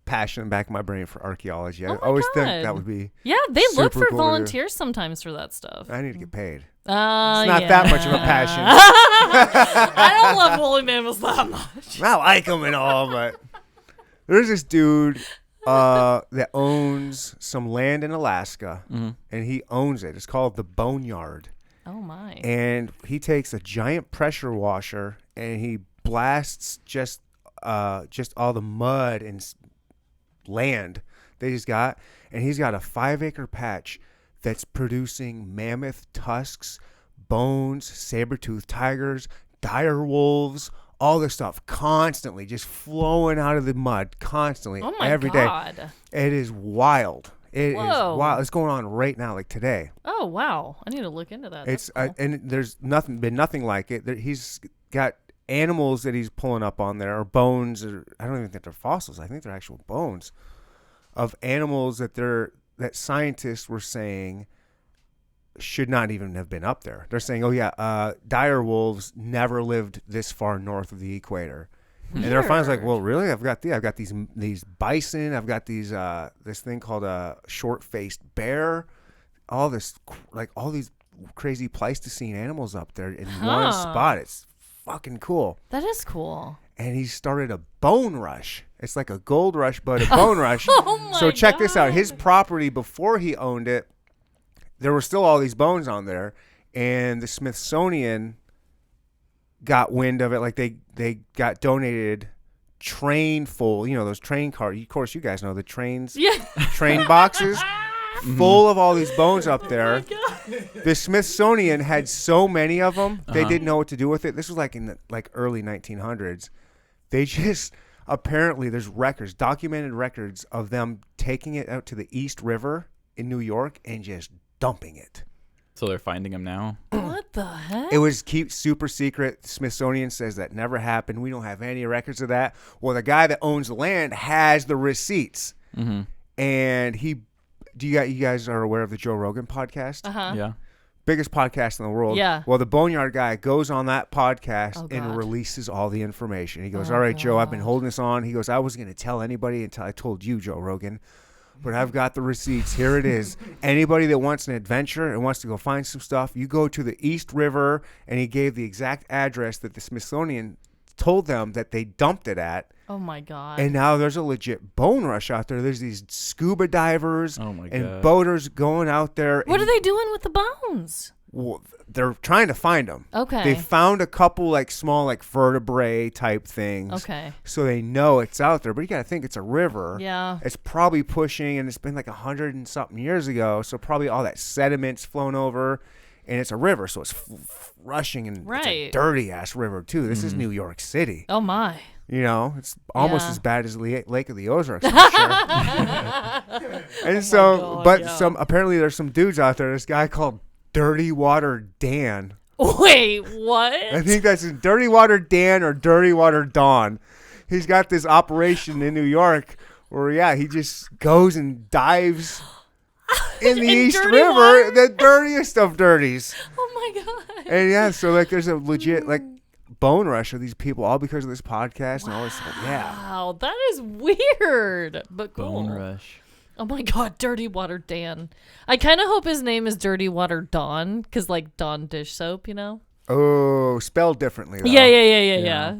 passion in the back of my brain for archaeology. I Oh my always think God. that would be. Yeah, they look Super for cool to do. volunteers sometimes for that stuff. I need to get paid. It's not that much of a passion. I don't love woolly mammoths that much. I like them and all, but there's this dude that owns some land in Alaska, Mm-hmm. and he owns it. It's called the Boneyard. Oh my. And he takes a giant pressure washer and he blasts just all the mud and land they just got, and he's got a 5-acre patch that's producing mammoth tusks, bones, saber-toothed tigers, dire wolves, all this stuff constantly just flowing out of the mud constantly Oh my every day. god. It is wild. It is Whoa. wild. It's going on right now, like today. Oh wow. I need to look into that. It's That's cool. and there's been nothing like it. He's got animals that he's pulling up on there, or bones, or I don't even think they're fossils. I think they're actual bones of animals that scientists were saying should not even have been up there. They're saying, oh yeah, dire wolves never lived this far north of the equator. And they're finally like, well, really? I've got these bison. I've got these this thing called a short-faced bear. All these crazy Pleistocene animals up there in one spot. It's fucking cool. That is cool. And he started a bone rush. It's like a gold rush, but a bone rush. Oh my So check this out. God. His property before he owned it, there were still all these bones on there, and the Smithsonian got wind of it. Like they got donated train full, those train cars. Of course, you guys know the trains, Yeah. train boxes full of all these bones up Oh there. The Smithsonian had so many of them, they didn't know what to do with it. This was like in the early 1900s. They just apparently there's documented records of them taking it out to the East River in New York and just dumping it. So they're finding him now. What the heck? It was kept super secret. The Smithsonian says that never happened. We don't have any records of that. Well, the guy that owns the land has the receipts, Mm-hmm. and you guys are aware of the Joe Rogan podcast? Uh-huh. Yeah. Biggest podcast in the world. Yeah. Well, the Boneyard guy goes on that podcast Oh, and God. releases all the information. He goes, Oh, all right, Joe, I've been God. holding this on. He goes, I wasn't going to tell anybody until I told you, Joe Rogan. But I've got the receipts. Here it is. Anybody that wants an adventure and wants to go find some stuff, you go to the East River, and he gave the exact address that the Smithsonian told them that they dumped it at. Oh my god. And now there's a legit bone rush out there. There's these scuba divers Oh my and God. boaters going out there. What and are they doing with the bones? Well, they're trying to find them. Okay. They found a couple like small like vertebrae type things. Okay. So they know it's out there, but you got to think it's a river. Yeah. It's probably pushing, and it's been like 100 and something years ago. So probably all that sediment's flown over, and it's a river, so it's rushing, and it's a dirty ass river too. This is New York City. Oh my. You know, it's almost as bad as Lake of the Ozarks, I'm sure. And so, apparently there's some dudes out there. This guy called Dirty Water Dan. Wait, what? I think that's Dirty Water Dan or Dirty Water Dawn. He's got this operation in New York where, he just goes and dives in the East River, water? The dirtiest of dirties. Oh my God. And so like there's a legit like bone rush of these people all because of this podcast and all this stuff. Yeah. Wow, that is weird, but cool. Bone rush. Oh my God, Dirty Water Dan. I kind of hope his name is Dirty Water Dawn, because like Dawn dish soap, you know? Oh, spelled differently though. Yeah.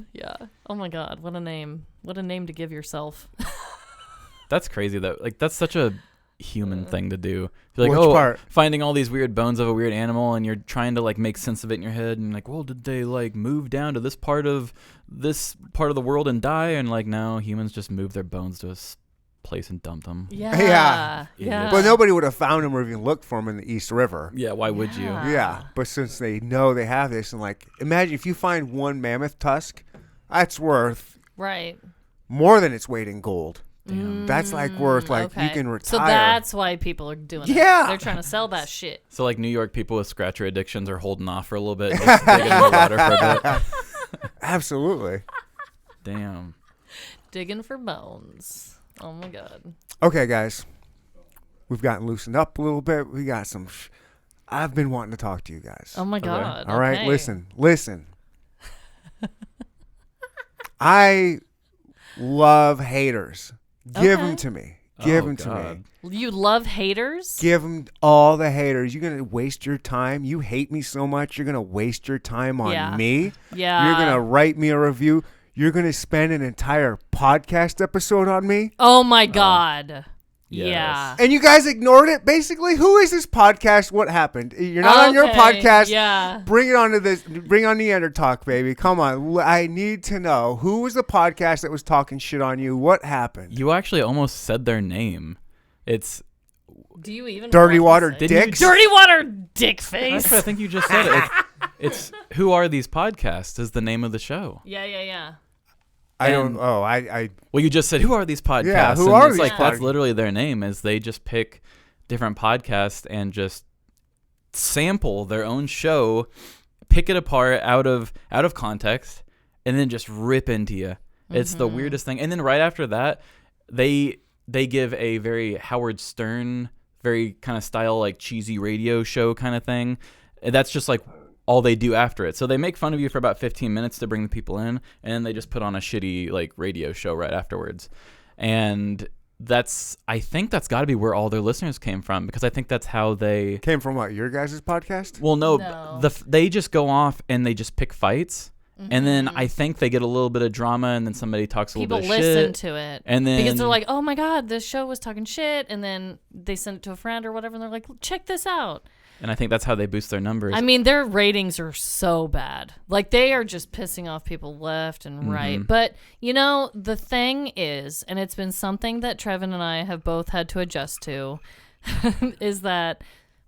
Oh my God, what a name. What a name to give yourself. That's crazy though. Like that's such a human thing to do. You're like, like, part? Finding all these weird bones of a weird animal, and you're trying to like make sense of it in your head, and like, well, did they like move down to this part of the world and die? And like, no, humans just move their bones to a place and dump them. Yeah. But nobody would have found them or even looked for them in the East River. Yeah, why would you? Yeah, but since they know they have this, and like, imagine if you find one mammoth tusk, that's worth more than its weight in gold. Damn. That's like worth you can retire. So that's why people are doing it. Yeah. They're trying to sell that shit. So like New York people with scratcher addictions are holding off for a little bit, just digging in the water for a bit. Absolutely. Damn. Digging for bones. Oh my God. Okay, guys. We've gotten loosened up a little bit. We got some I've been wanting to talk to you guys. Oh my God. All right, listen. I love haters. Give them to me. Give them to me. You love haters? Give them all the haters. You're going to waste your time. You hate me so much. You're going to waste your time on me. Yeah. You're going to write me a review. You're going to spend an entire podcast episode on me. Oh, my God. Yes. Yeah. And you guys ignored it, basically? Who is this podcast? What happened? You're not on your podcast. Yeah. Bring it on to this. Bring on Neander Talk, baby. Come on. I need to know. Who was the podcast that was talking shit on you? What happened? You actually almost said their name. It's Do you even Dirty Water Dicks? Dirty Water Dick Face. That's what I think you just said it. It's Who Are These Podcasts is the name of the show. Yeah. I don't. Oh, I. Well, you just said, who are these podcasts? Yeah, who are these like, that's literally their name, is they just pick different podcasts and just sample their own show, pick it apart out of context, and then just rip into you. Mm-hmm. It's the weirdest thing. And then right after that, they give a very Howard Stern, very kind of style, like cheesy radio show kind of thing. And that's just like all they do after it. So they make fun of you for about 15 minutes to bring the people in, and then they just put on a shitty like radio show right afterwards. And I think that's got to be where all their listeners came from, because I think that's how they came from. What, your guys' podcast? Well, no. They just go off and they just pick fights. Mm-hmm. And then I think they get a little bit of drama, and then somebody talks a little bit of shit. People listen to it. And then, because they're like, oh my God, this show was talking shit. And then they send it to a friend or whatever, and they're like, check this out. And I think that's how they boost their numbers. I mean, their ratings are so bad. Like, they are just pissing off people left and right. But, you know, the thing is, and it's been something that Treven and I have both had to adjust to, is that,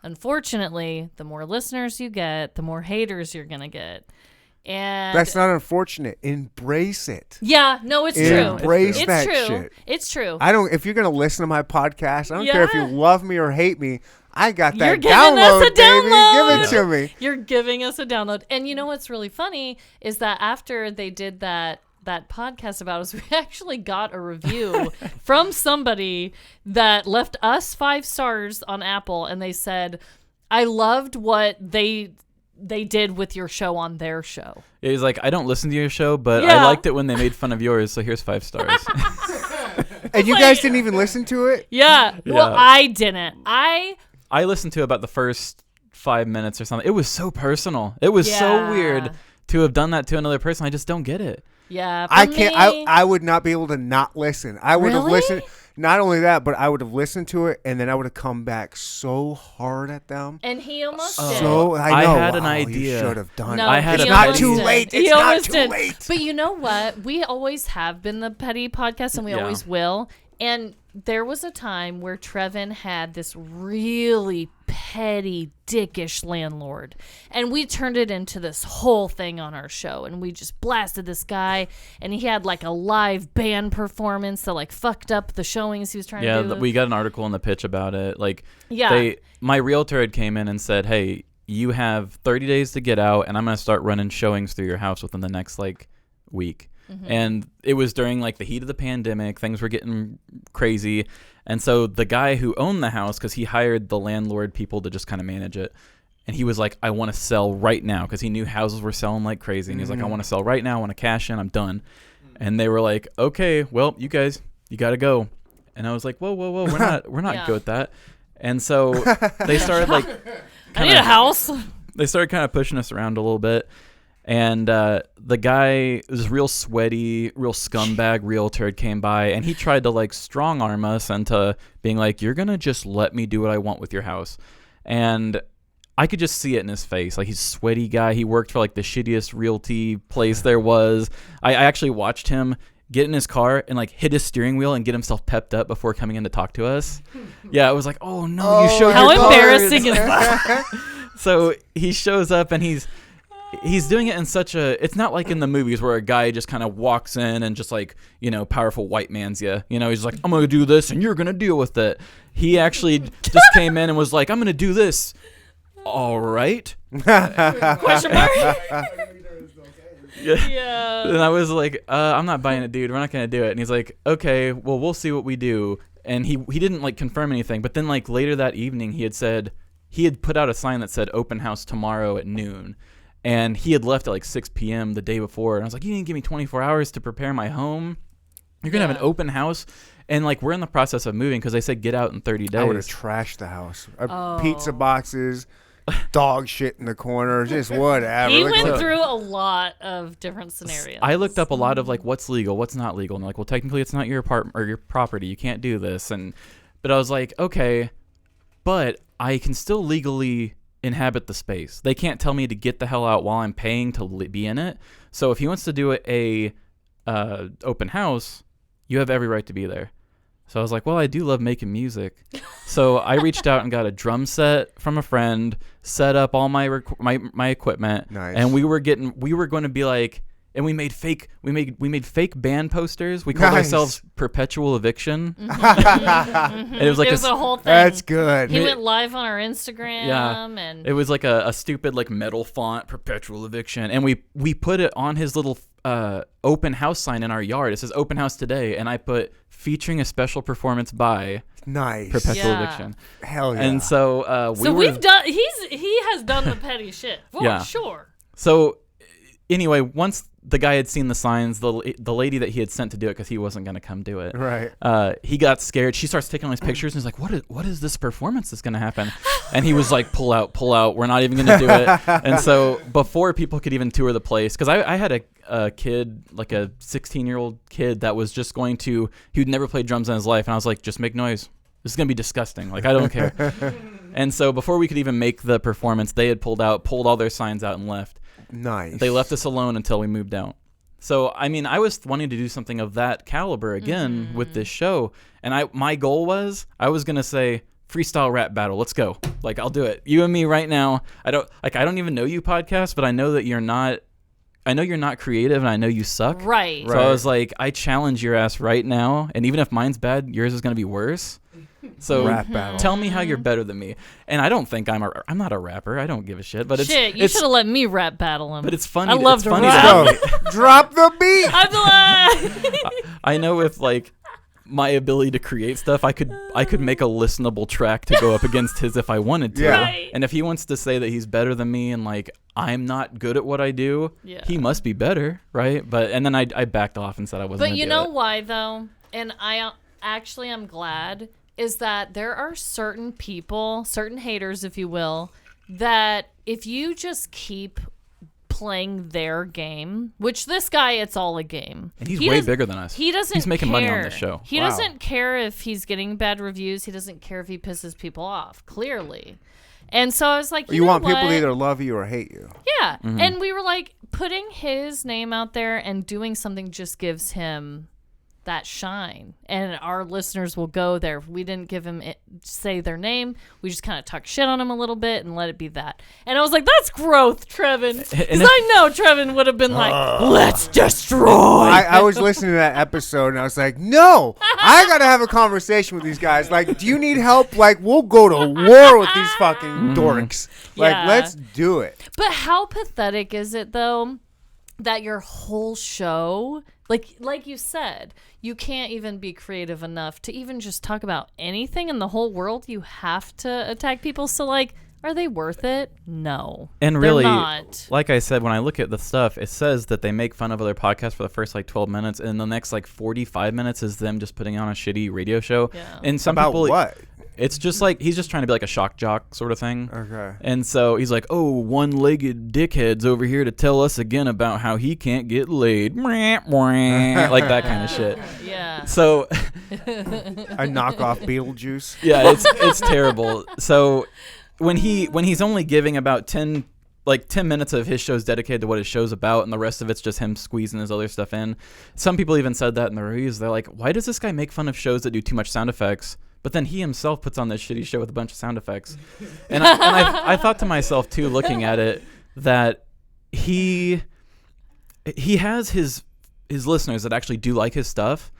unfortunately, the more listeners you get, the more haters you're going to get. And that's not unfortunate. Embrace it. Yeah, no, it's true. Embrace it's that true. shit. It's true. If you're going to listen to my podcast, I don't care if you love me or hate me. I got that You're giving download, us a download. Baby. Give it to me. You're giving us a download. And you know what's really funny is that after they did that podcast about us, we actually got a review from somebody that left us 5 stars on Apple, and they said, I loved what they did with your show on their show. He's like, I don't listen to your show, but I liked it when they made fun of yours, so here's 5 stars. And you guys didn't even listen to it? Yeah. Well, I didn't. I listened to about the first 5 minutes or something. It was so personal. It was so weird to have done that to another person. I just don't get it. Yeah. I can't. I would not be able to not listen. I would have listened. not only that, but I would have listened to it, and then I would have come back so hard at them. And he almost did. So I know. had an Wow, idea. You should have done No, it. I had he a It's not almost too did. late. He It's not almost too did. late. But you know what? We always have been the petty podcast, and we Yeah. always will. And there was a time where Treven had this really petty, dickish landlord. And we turned it into this whole thing on our show. And we just blasted this guy. And he had like a live band performance that like fucked up the showings he was trying to do. We got an article in the pitch about it. Like, Yeah. my realtor had came in and said, hey, you have 30 days to get out, and I'm going to start running showings through your house within the next like week. And it was during like the heat of the pandemic. Things were getting crazy. And so the guy who owned the house, because he hired the landlord people to just kind of manage it, and he was like, I want to sell right now, because he knew houses were selling like crazy. And he's like, I want to sell right now. I want to cash in. I'm done. And they were like, okay, well, you guys, you got to go. And I was like, whoa. We're not Yeah. good with that. And so they started like, I need a house. they started kind of pushing us around a little bit. And the guy, this real sweaty, real scumbag realtor came by, and he tried to like strong arm us into being like, you're going to just let me do what I want with your house. And I could just see it in his face. Like, he's a sweaty guy. He worked for like the shittiest realty place there was. I actually watched him get in his car and like hit his steering wheel and get himself pepped up before coming in to talk to us. Yeah, it was like, oh no, you showed How your cards. embarrassing is that? So he shows up and he's doing it in such a, it's not like in the movies where a guy just kind of walks in and just like, you know, powerful white man's you. You know, he's like, I'm going to do this and you're going to deal with it. He actually just came in and was like, I'm going to do this. All right. Question mark? Yeah. Yeah. And I was like, I'm not buying it, dude. We're not going to do it. And he's like, okay, well, we'll see what we do. And he didn't like confirm anything. But then like later that evening, he had put out a sign that said open house tomorrow at noon. And he had left at like 6 p.m. the day before. And I was like, you didn't give me 24 hours to prepare my home? You're going to have an open house? And like, we're in the process of moving because they said get out in 30 days. I would have trashed the house. Pizza boxes, dog shit in the corner, just whatever. He Like, went look. through a lot of different scenarios. I looked up a lot of like what's legal, what's not legal. And they're like, well, technically it's not your apartment or your property. You can't do this. But I was like, okay, but I can still legally inhabit the space. They can't tell me to get the hell out while I'm paying to be in it. So if he wants to do a open house, you have every right to be there. So I was like, well, I do love making music. So I reached out and got a drum set from a friend, set up all my equipment, Nice. and we were going to be like, and we made fake band posters. We called Nice. ourselves Perpetual Eviction. Mm-hmm. And it was like it was a whole thing. That's good. He went live on our Instagram. Yeah. And It was like a stupid like metal font, Perpetual Eviction, and we put it on his little open house sign in our yard. It says open house today, and I put featuring a special performance by Nice. Perpetual Yeah. Eviction. Hell yeah. And so we've done. He has done the petty shit for Yeah. sure. So anyway, once the guy had seen the signs, the lady that he had sent to do it because he wasn't going to come do it. Right. He got scared. She starts taking all his pictures and he's like, what is this performance that's going to happen? And he was like, pull out. We're not even going to do it. And so before people could even tour the place, because I had a kid, like a 16-year-old kid that was just he'd never played drums in his life. And I was like, just make noise. This is going to be disgusting. Like, I don't care. And so before we could even make the performance, they had pulled all their signs out and left. Nice. They left us alone until we moved out. So, I mean, I was wanting to do something of that caliber again with this show. And my goal was, I was going to say, freestyle rap battle. Let's go. Like, I'll do it. You and me right now. I don't even know you podcast, but I know that you're not creative and I know you suck. Right. So I was like, I challenge your ass right now. And even if mine's bad, yours is going to be worse. So Rap battle. tell me how you're better than me. And I don't think I'm not a rapper. I don't give a shit. But Shit, you should have let me rap battle him. But it's funny. I love it's to funny rap. that Go. Drop the beat. I'm like, I know with like my ability to create stuff, I could make a listenable track to go up against his if I wanted to. Yeah. Right. And if he wants to say that he's better than me and like I'm not good at what I do, Yeah. he must be better, right? And then I backed off and said I wasn't. but gonna you do know it. why though? And I'm glad is that there are certain people, certain haters, if you will, that if you just keep playing their game, which this guy, it's all a game. And he's way bigger than us. He doesn't He's making care. money on this show. He doesn't care if he's getting bad reviews. He doesn't care if he pisses people off, clearly. And so I was like, you know want what? people to either love you or hate you. Yeah. And we were like, putting his name out there and doing something just gives him that shine, and our listeners will go there. We didn't give him say their name. We just kind of talked shit on him a little bit and let it be that. And I was like, that's growth, Treven. Because I know Treven would have been like, let's destroy. I was listening to that episode and I was like, no, I got to have a conversation with these guys. Like, do you need help? Like, we'll go to war with these fucking dorks. Like, Yeah. let's do it. But how pathetic is it, though, that your whole show, like you said, you can't even be creative enough to even just talk about anything in the whole world. You have to attack people. So, like, are they worth it? No. And really, they're not. like I said, when I look at the stuff, it says that they make fun of other podcasts for the first, 12 minutes, and the next, 45 minutes is them just putting on a shitty radio show. Yeah. And some About people... what? It's just like, he's just trying to be like a shock jock sort of thing. Okay. And so he's like, oh, one-legged dickhead's over here to tell us again about how he can't get laid. Like that kind of shit. Yeah. So... A knockoff Beetlejuice. Yeah, it's terrible. So when he's only giving about 10 minutes of his show's dedicated to what his show's about, and the rest of it's just him squeezing his other stuff in. Some people even said that in the reviews. They're like, why does this guy make fun of shows that do too much sound effects? But then he himself puts on this shitty show with a bunch of sound effects. And I thought to myself, too, looking at it, that he has his listeners that actually do like his stuff.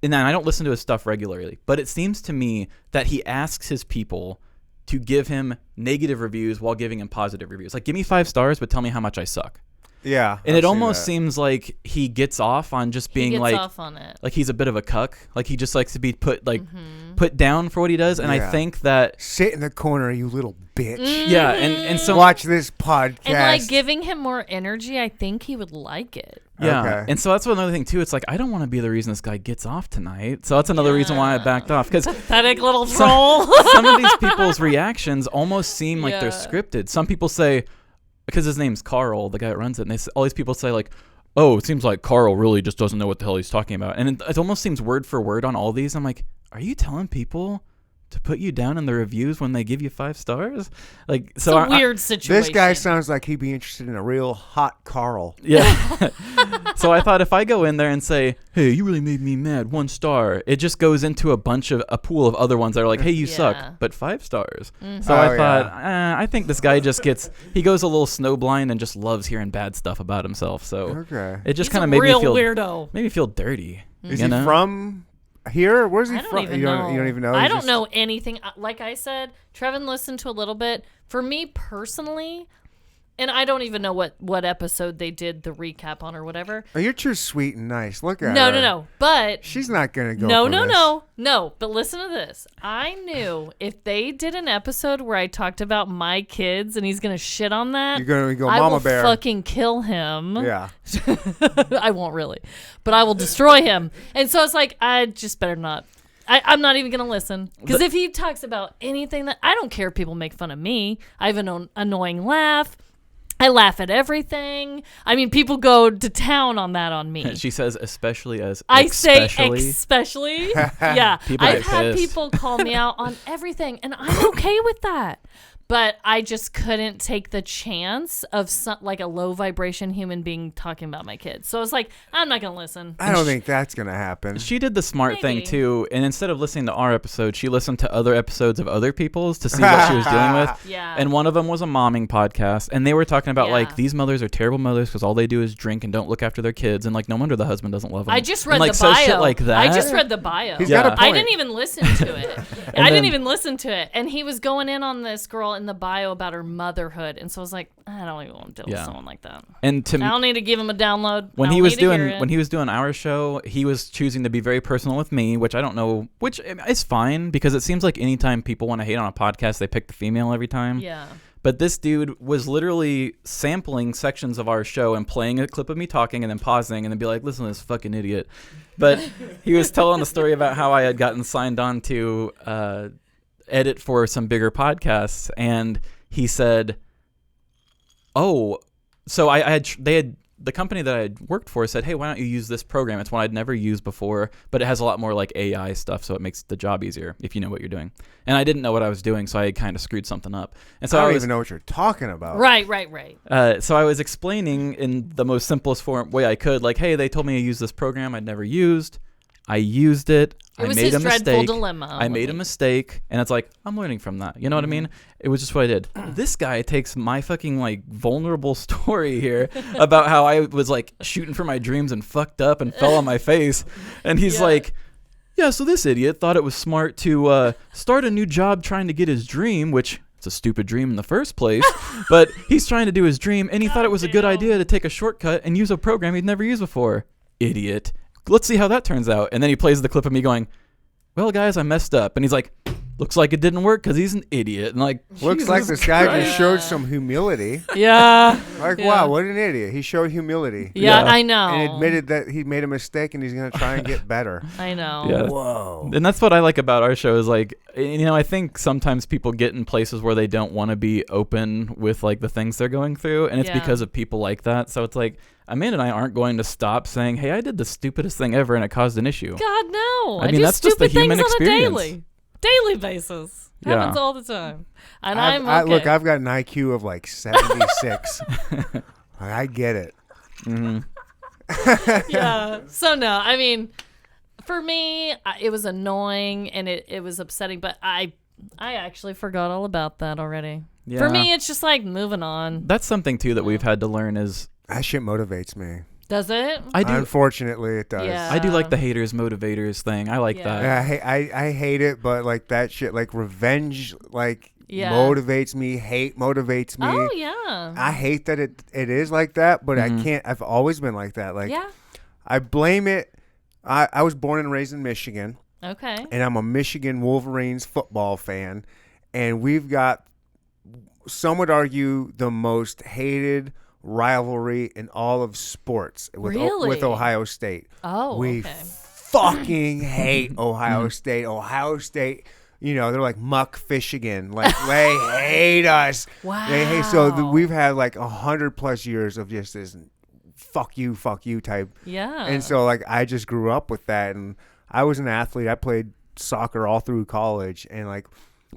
And then I don't listen to his stuff regularly. But it seems to me that he asks his people to give him negative reviews while giving him positive reviews. Like, give me 5 stars, but tell me how much I suck. Yeah. And I've it seen almost that. seems like he gets off on just being he gets like off on it. like he's a bit of a cuck. Like he just likes to be put down for what he does. And I Yeah. think that Sit in the corner, you little bitch. yeah, and so Watch this podcast. And like giving him more energy, I think he would like it. yeah. Okay. And so that's another thing too. It's like, I don't want to be the reason this guy gets off tonight. So that's another reason why I backed off, because Pathetic little troll. some of these people's reactions almost seem like they're Yeah. scripted. Some people say, because his name's Carl, the guy that runs it, and all these people say like, oh, it seems like Carl really just doesn't know what the hell he's talking about. And it almost seems word for word on all these. I'm like, are you telling people to put you down in the reviews when they give you 5 stars? Like, It's so a weird situation. This guy sounds like he'd be interested in a real hot Carl. yeah. So I thought if I go in there and say, hey, you really made me mad, 1 star, it just goes into a pool of other ones that are like, hey, you Yeah. suck, but 5 stars. Mm-hmm. So Oh, I thought, I think this guy just he goes a little snowblind and just loves hearing bad stuff about himself. So Okay. it just He's kind a of made real me feel weirdo. dirty. Is you he know? from here? Where's he I don't from? even you know. You don't even know? I He's don't just- know anything. Like I said, Treven listened to a little bit. For me personally, and I don't even know what episode they did the recap on or whatever. Oh, you're too sweet and nice. Look at No, her. no. But She's not gonna go. no, for no, this. no. But listen to this. I knew if they did an episode where I talked about my kids and he's gonna shit on that, You're gonna go I Mama will Bear. fucking kill him. Yeah. I won't really, but I will destroy him. And so it's like, I just better not. I'm not even going to listen. Because if he talks about anything that, I don't care if people make fun of me. I have an annoying laugh. I laugh at everything. I mean, people go to town on that on me. She says, especially as I say especially. especially. Yeah. People I've get had pissed. people call me out on everything, and I'm okay with that. But I just couldn't take the chance of like a low vibration human being talking about my kids. So I was like, I'm not going to listen. I don't think that's gonna happen. She did the smart thing Maybe. too, and instead of listening to our episode, she listened to other episodes of other people's to see what she was dealing with. Yeah. And one of them was a momming podcast, and they were talking about Yeah. like, these mothers are terrible mothers because all they do is drink and don't look after their kids, and like no wonder the husband doesn't love them. I just And, read like, the says bio. shit like that. I just read the bio. He's Yeah. got a point. I didn't even listen to it. I didn't even listen to it. And he was going in on this girl in the bio about her motherhood. And so I was like, I don't even want to deal with Yeah. someone like that. And to I don't need to give him a download. when I he don't was need to hear doing it. when he was doing our show, he was choosing to be very personal with me, which I don't know, which is fine because it seems like anytime people want to hate on a podcast, they pick the female every time. Yeah. But this dude was literally sampling sections of our show and playing a clip of me talking and then pausing and then be like, listen to this fucking idiot. But he was telling the story about how I had gotten signed on to edit for some bigger podcasts. And he said, oh, so the company that I had worked for said, hey, why don't you use this program? It's one I'd never used before, but it has a lot more like AI stuff, so it makes the job easier if you know what you're doing. And I didn't know what I was doing, so I kind of screwed something up. And so I don't even know what you're talking about. Right. So I was explaining in the most simplest way I could, like, hey, they told me to use this program I'd never used. I used it. It was I made his a dreadful mistake. dilemma. I made a mistake, and it's like, I'm learning from that. You know what I mean? It was just what I did. This guy takes my fucking like vulnerable story here about how I was like shooting for my dreams and fucked up and fell on my face, and he's like, yeah, so this idiot thought it was smart to start a new job trying to get his dream, which it's a stupid dream in the first place, but he's trying to do his dream, and he thought it was a good idea to take a shortcut and use a program he'd never used before. Idiot. Let's see how that turns out. And then he plays the clip of me going, well, guys, I messed up. And he's like, looks like it didn't work because he's an idiot. And like, looks like this guy just showed some humility. Yeah. Like, wow, what an idiot. He showed humility. Yeah, I know. And admitted that he made a mistake and he's going to try and get better. I know. Yeah. Whoa. And that's what I like about our show is like, you know, I think sometimes people get in places where they don't want to be open with like the things they're going through. And it's because of people like that. So it's like, Amanda and I aren't going to stop saying, hey, I did the stupidest thing ever and it caused an issue. God, no. I mean, do that's just the stupid human things experience. on a daily basis. Happens all the time. And I'm okay. Look, I've got an IQ of like 76. I get it. Mm-hmm. Yeah. So, no, I mean, for me, it was annoying and it was upsetting, but I actually forgot all about that already. Yeah. For me, it's just like moving on. That's something, too, that we've had to learn is... That shit motivates me. Does it? I do. Unfortunately, it does. Yeah. I do like the haters, motivators thing. I like that. Yeah, I hate it, but like that shit, like revenge, like motivates me. Hate motivates me. Oh, yeah. I hate that it is like that, but I can't. I've always been like that. Like, I blame it. I was born and raised in Michigan. Okay. And I'm a Michigan Wolverines football fan. And we've got, some would argue, the most hated rivalry in all of sports with Ohio State. Oh, we fucking hate Ohio State. Ohio State, you know, they're like muck Fishigan. Like, they hate us. Wow. They hate, so we've had like 100+ years of just this fuck you type. Yeah. And so like I just grew up with that, and I was an athlete. I played soccer all through college, and like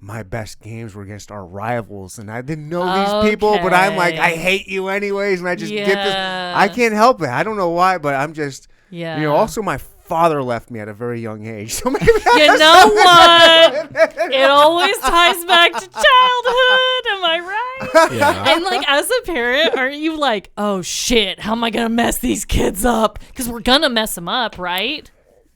my best games were against our rivals, and I didn't know these people, but I'm like, I hate you anyways, and I just get this. I can't help it. I don't know why, but I'm just, you know, also my father left me at a very young age, so maybe you know what? It always ties back to childhood, am I right? Yeah. And like as a parent, aren't you like, oh shit, how am I gonna mess these kids up? Because we're gonna mess them up, right?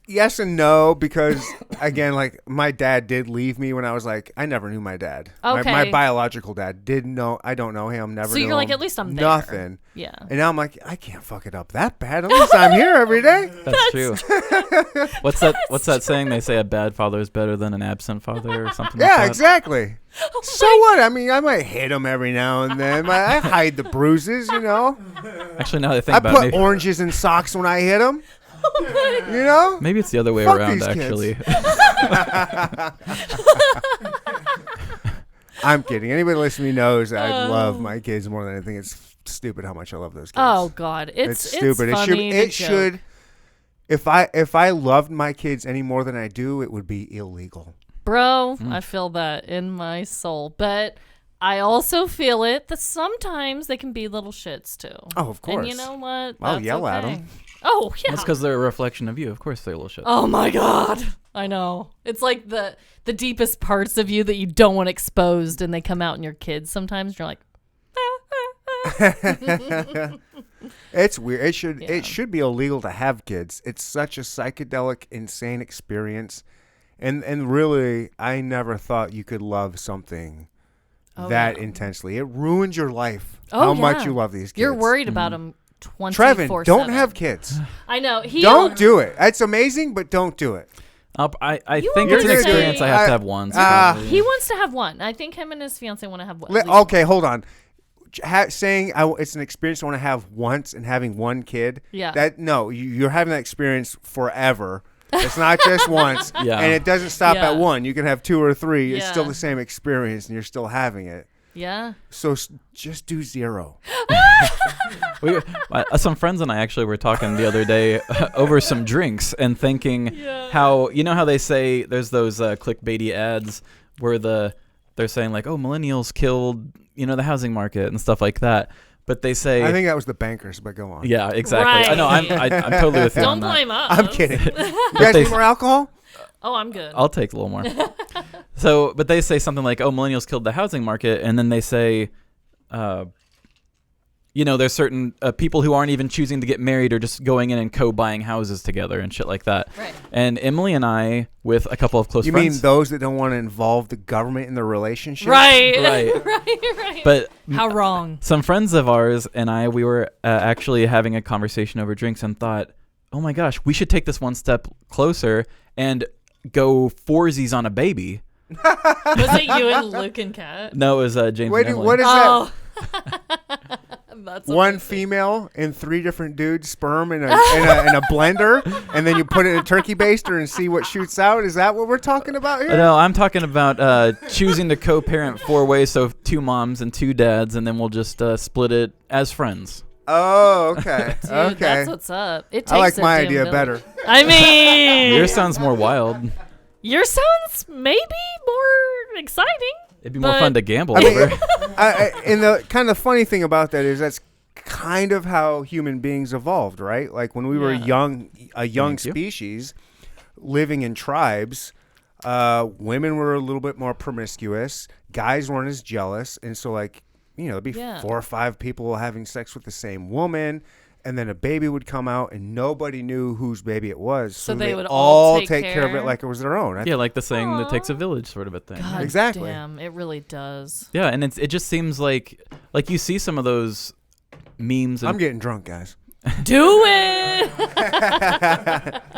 Yes and no, because again, like my dad did leave me when I was like, I never knew my dad. Okay. My biological dad didn't know. I don't know him. Never. So knew you're like, him, at least I'm there. Nothing. Yeah. And now I'm like, I can't fuck it up that bad. At least I'm here every day. That's true. What's that saying? They say a bad father is better than an absent father or something. Yeah, like that. Exactly. So what? I mean, I might hit him every now and then. I hide the bruises, you know. Actually, now that I think about it, I put oranges in socks when I hit him. You know? Maybe it's the other way Fuck around, these actually. I'm kidding. Anybody listening to me knows I love my kids more than anything. It's stupid how much I love those kids. Oh God, it's stupid. It's funny. If I loved my kids any more than I do, it would be illegal. Bro, I feel that in my soul, but I also feel it that sometimes they can be little shits too. Oh, of course. And you know what? I'll yell at them. Oh, yeah. That's because they're a reflection of you. Of course they're little shit. Oh, my God. I know. It's like the deepest parts of you that you don't want exposed, and they come out in your kids sometimes. You're like, It's weird. It should be illegal to have kids. It's such a psychedelic, insane experience. And really, I never thought you could love something that intensely. It ruins your life. How much you love these kids. You're worried about them 24/7. Treven, don't have kids. I know. Don't do it. It's amazing, but don't do it. I think it's an experience I have to have once. He wants to have one. I think him and his fiance want to have one. Okay, hold on. Saying it's an experience I want to have once and having one kid. Yeah. You're having that experience forever. It's not just once. And it doesn't stop at one. You can have 2 or 3. It's still the same experience, and you're still having it. Yeah. So just do 0. Some friends and I actually were talking the other day over some drinks and thinking how they say there's those clickbaity ads where they're saying like, oh, millennials killed the housing market and stuff like that. But they say, I think that was the bankers, but go on. Yeah, exactly. Right. I know. I'm totally with you. Don't on that. blame us. I'm kidding. You guys need more alcohol? Oh, I'm good. I'll take a little more. So, but they say something like, oh, millennials killed the housing market. And then they say, there's certain people who aren't even choosing to get married or just going in and co-buying houses together and shit like that. Right. And Emily and I, with a couple of close You friends. mean those that don't want to involve the government in their relationship? Right. Right. right. But how wrong? some friends of ours and I, we were actually having a conversation over drinks and thought, oh my gosh, we should take this one step closer and go foursies on a baby. Was it you and Luke and Kat? No, it was James Wait, and Emily. what is Oh. that? That's One amazing. female and 3 different dudes' sperm in a blender, and then you put it in a turkey baster and see what shoots out. Is that what we're talking about here? No, I'm talking about choosing to co-parent 4 ways, so 2 moms and 2 dads, and then we'll just split it as friends. Oh, okay. Dude, okay. that's what's up. It takes I like a my damn idea village. better. I mean, Yours sounds more wild. yours sounds maybe more exciting. It'd be more But- fun to gamble I mean, over. and the kind of funny thing about that is that's kind of how human beings evolved, right? Like when we were Yeah. a young Thank you. species living in tribes, women were a little bit more promiscuous. Guys weren't as jealous. And so there'd be 4 or 5 people having sex with the same woman. And then a baby would come out and nobody knew whose baby it was. So they they would all take care of it care? like it was their own. Yeah, like the saying that takes a village sort of a thing. God Exactly. damn, it really does. Yeah, and it just seems like you see some of those memes. And I'm getting drunk, guys. Do it.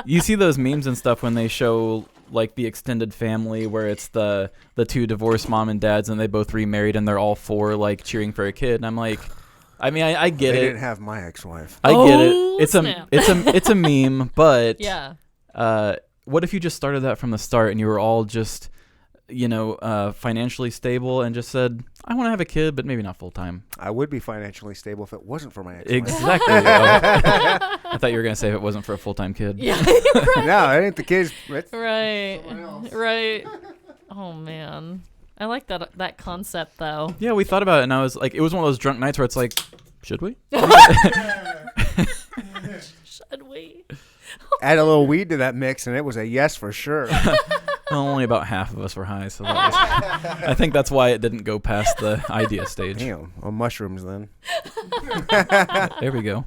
you see those memes and stuff when they show like the extended family where it's the 2 divorced mom and dads and they both remarried and they're all 4 like cheering for a kid. And I'm like, I mean, I get They it. didn't have my ex-wife. I get Oh, it. snap. It's a meme, but Yeah. what if you just started that from the start and you were all just financially stable and just said, I want to have a kid, but maybe not full time. I would be financially stable if it wasn't for my ex-wife. Exactly. I thought you were gonna say if it wasn't for a full time kid. Yeah. No, it ain't the kids. It's Right. someone else. Right. Oh man. I like that concept though. Yeah, we thought about it, and I was like, it was one of those drunk nights where it's like, should we? Should we? Add a little weed to that mix, and it was a yes for sure. Well, only about half of us were high, so that was, I think that's why it didn't go past the idea stage. Damn, on mushrooms then. There we go.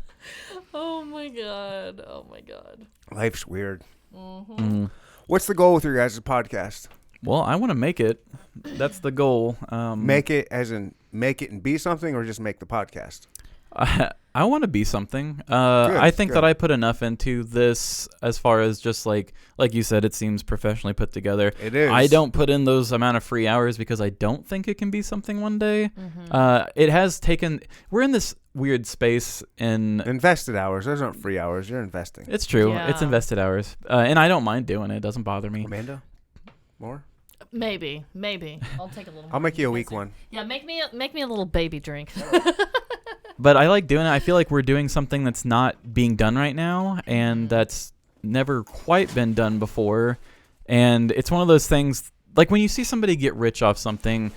Oh my god. Oh my god. Life's weird. Mm. What's the goal with your guys' podcast? Well, I want to make it. That's the goal. Make it as in make it and be something, or just make the podcast? I want to be something. I think good. that I put enough into this as far as just like you said, it seems professionally put together. It is. I don't put in those amount of free hours because I don't think it can be something one day. It has taken. We're in this weird space in. Invested hours. Those aren't free hours. You're investing. It's true. Yeah. It's invested hours, and I don't mind doing it. It doesn't bother me. Amanda, more? Maybe. I'll take a little. I'll make you a weak one. Yeah, make me a little baby drink. But I like doing it. I feel like we're doing something that's not being done right now, and that's never quite been done before. And it's one of those things, like when you see somebody get rich off something,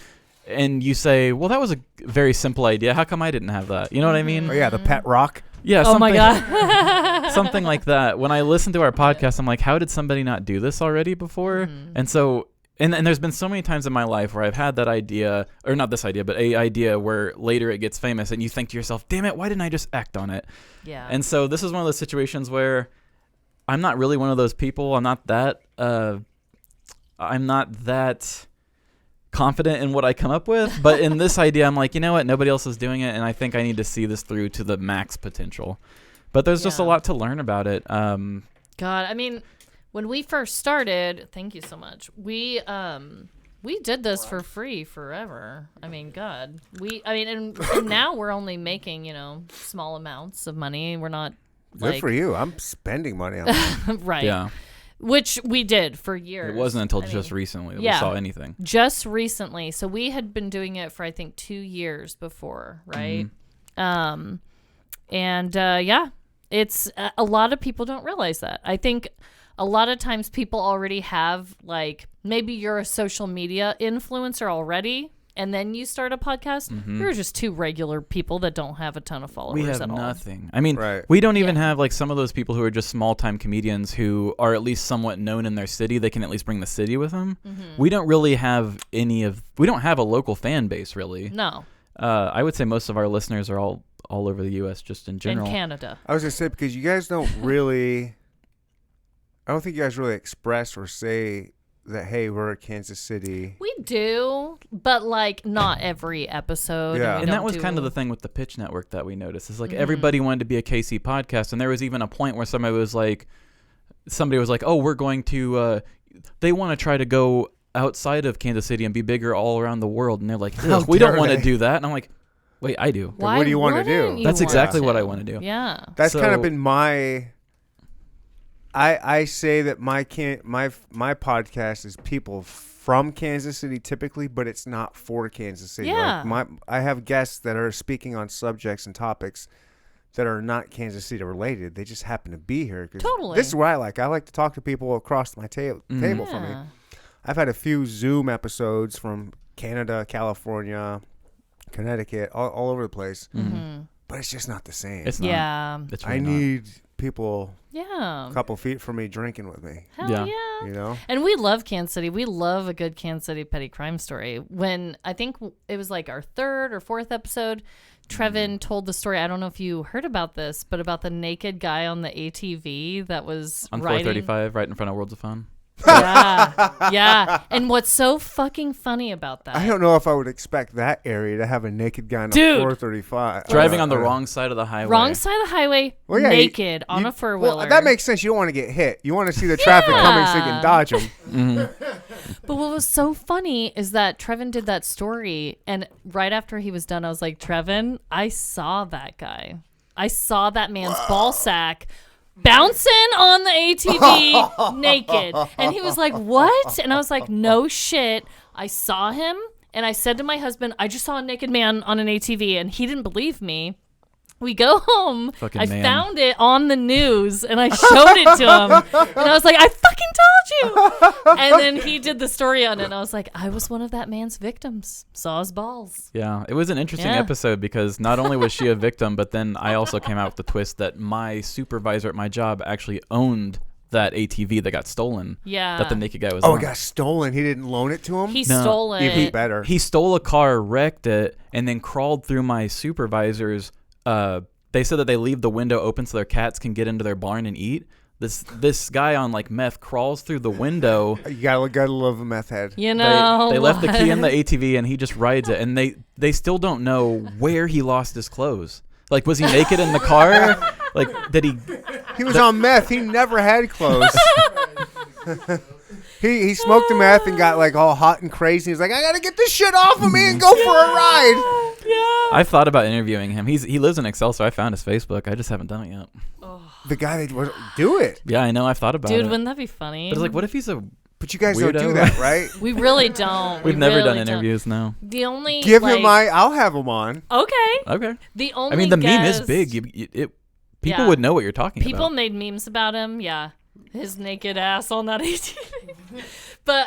and you say, well, that was a very simple idea. How come I didn't have that? You know what I mean? Oh yeah, the pet rock. Yeah. Oh my something- god. something like that. When I listen to our podcast, I'm like, how did somebody not do this already before? And so, and there's been so many times in my life where I've had that idea, or not this idea, but a idea where later it gets famous and you think to yourself, damn it, why didn't I just act on it? Yeah. And so this is one of those situations where I'm not really one of those people. I'm not that confident in what I come up with. But in this idea, I'm like, you know what? Nobody else is doing it. And I think I need to see this through to the max potential. But there's just a Yeah. lot to learn about it. God, I mean, when we first started, thank you so much. We did this for free forever. I mean, God, and now we're only making small amounts of money. We're not Good like for you. I'm spending money on it. right. Yeah. which we did for years. It wasn't until just recently that we saw anything. Just recently. So we had been doing it for, I think, 2 years before, right? It's a lot of people don't realize that. I think a lot of times people already have, like, maybe you're a social media influencer already, and then you start a podcast. You're just two regular people that don't have a ton of followers We have at all. nothing. I mean, we don't even have, like, some of those people who are just small-time comedians who are at least somewhat known in their city. They can at least bring the city with them. We don't really have we don't have a local fan base, really. No. I would say most of our listeners are all over the U.S. just in general. In Canada. I was going to say, because you guys don't really, I don't think you guys really express or say that, hey, we're Kansas City. We do, but, like, not every episode. Yeah. And that was kind of the thing with the Pitch Network that we noticed. Is like everybody wanted to be a KC podcast, and there was even a point where somebody was like, oh, we're going to, they want to try to go outside of Kansas City and be bigger all around the world. And they're like, we don't want to do that. And I'm like, wait, I do. What do you want to do? That's exactly what I want to do. Yeah. That's kind of been my... I say that my podcast is people from Kansas City typically, but it's not for Kansas City. Yeah. Like I have guests that are speaking on subjects and topics that are not Kansas City related. They just happen to be here. Totally. This is what I like. I like to talk to people across my table from me. I've had a few Zoom episodes from Canada, California, Connecticut, all over the place. But it's just not the same. It's not. Yeah. It's really I need people a couple feet from me drinking with me. Hell yeah. You know? And we love Kansas City. We love a good Kansas City petty crime story. When I think it was like our 3rd or 4th episode, Treven told the story. I don't know if you heard about this, but about the naked guy on the ATV that was on riding 435 right in front of Worlds of Fun. Yeah. And what's so fucking funny about that? I don't know if I would expect that area to have a naked guy on Dude. 435. Driving on the wrong side of the highway. Wrong side of the highway, Well, yeah, naked on a four-wheeler. Well, that makes sense. You don't want to get hit. You want to see the traffic coming so you can dodge them. But what was so funny is that Treven did that story, and right after he was done, I was like, Treven, I saw that guy. I saw that man's ball sack bouncing on the ATV naked. And he was like, what? And I was like, no shit. I saw him, and I said to my husband, I just saw a naked man on an ATV, and he didn't believe me. We go home. Fucking I man. found it on the news, and I showed it to him. And I was like, I fucking told you. And then he did the story on it, and I was like, I was one of that man's victims. Saw his balls. Yeah, it was an interesting episode because not only was she a victim, but then I also came out with the twist that my supervisor at my job actually owned that ATV that got stolen. Yeah. That the naked guy was Oh, on. it got stolen. He didn't loan it to him? He stole it. Even better. He stole a car, wrecked it, and then crawled through my supervisor's. They said that they leave the window open so their cats can get into their barn and eat. This guy on like meth crawls through the window. You gotta love a meth head. You know, they left the key in the ATV and he just rides it. And they still don't know where he lost his clothes. Like, was he naked in the car? Like, did he? He was on meth. He never had clothes. He smoked the meth and got like all hot and crazy. He's like, I gotta get this shit off of me and go for a ride. I thought about interviewing him. He lives in Excel, so I found his Facebook. I just haven't done it yet. The guy that was do it. Yeah, I know. I've thought about it. Dude, wouldn't that be funny? But it's like, what if he's a But you guys weirdo? don't do that, right? We really don't. We've We never really done don't. interviews, no. The only Give like, him I'll have him on. Okay. Okay. The only I mean, the meme is guest- big. People Yeah. would know what you're talking People about. made memes about him. Yeah, his naked ass on that ATV. But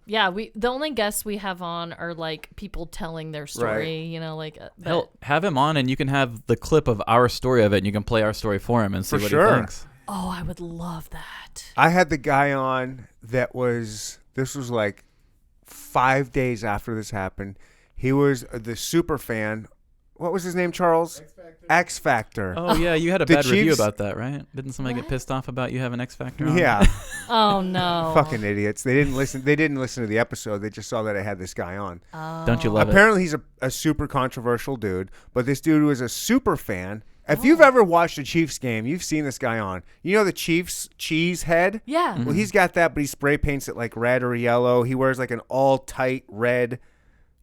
yeah, the only guests we have on are like people telling their story. Right. You know, like Hell, have him on, and you can have the clip of our story of it, and you can play our story for him and see For what sure. he thinks. Oh, I would love that. I had the guy on that was this was like 5 days after this happened. He was the super fan. What was his name, Charles? X Factor. Oh yeah, you had a The bad review Chiefs- about that, right? Didn't somebody get pissed off about you having X Factor on? Yeah. Oh no. Fucking idiots. They didn't listen to the episode. They just saw that I had this guy on. Don't you love it? Apparently he's a super controversial dude, but this dude was a super fan. If you've ever watched a Chiefs game, you've seen this guy on. You know the Chiefs cheese head? Yeah. Well, he's got that, but he spray paints it like red or yellow. He wears like an all tight red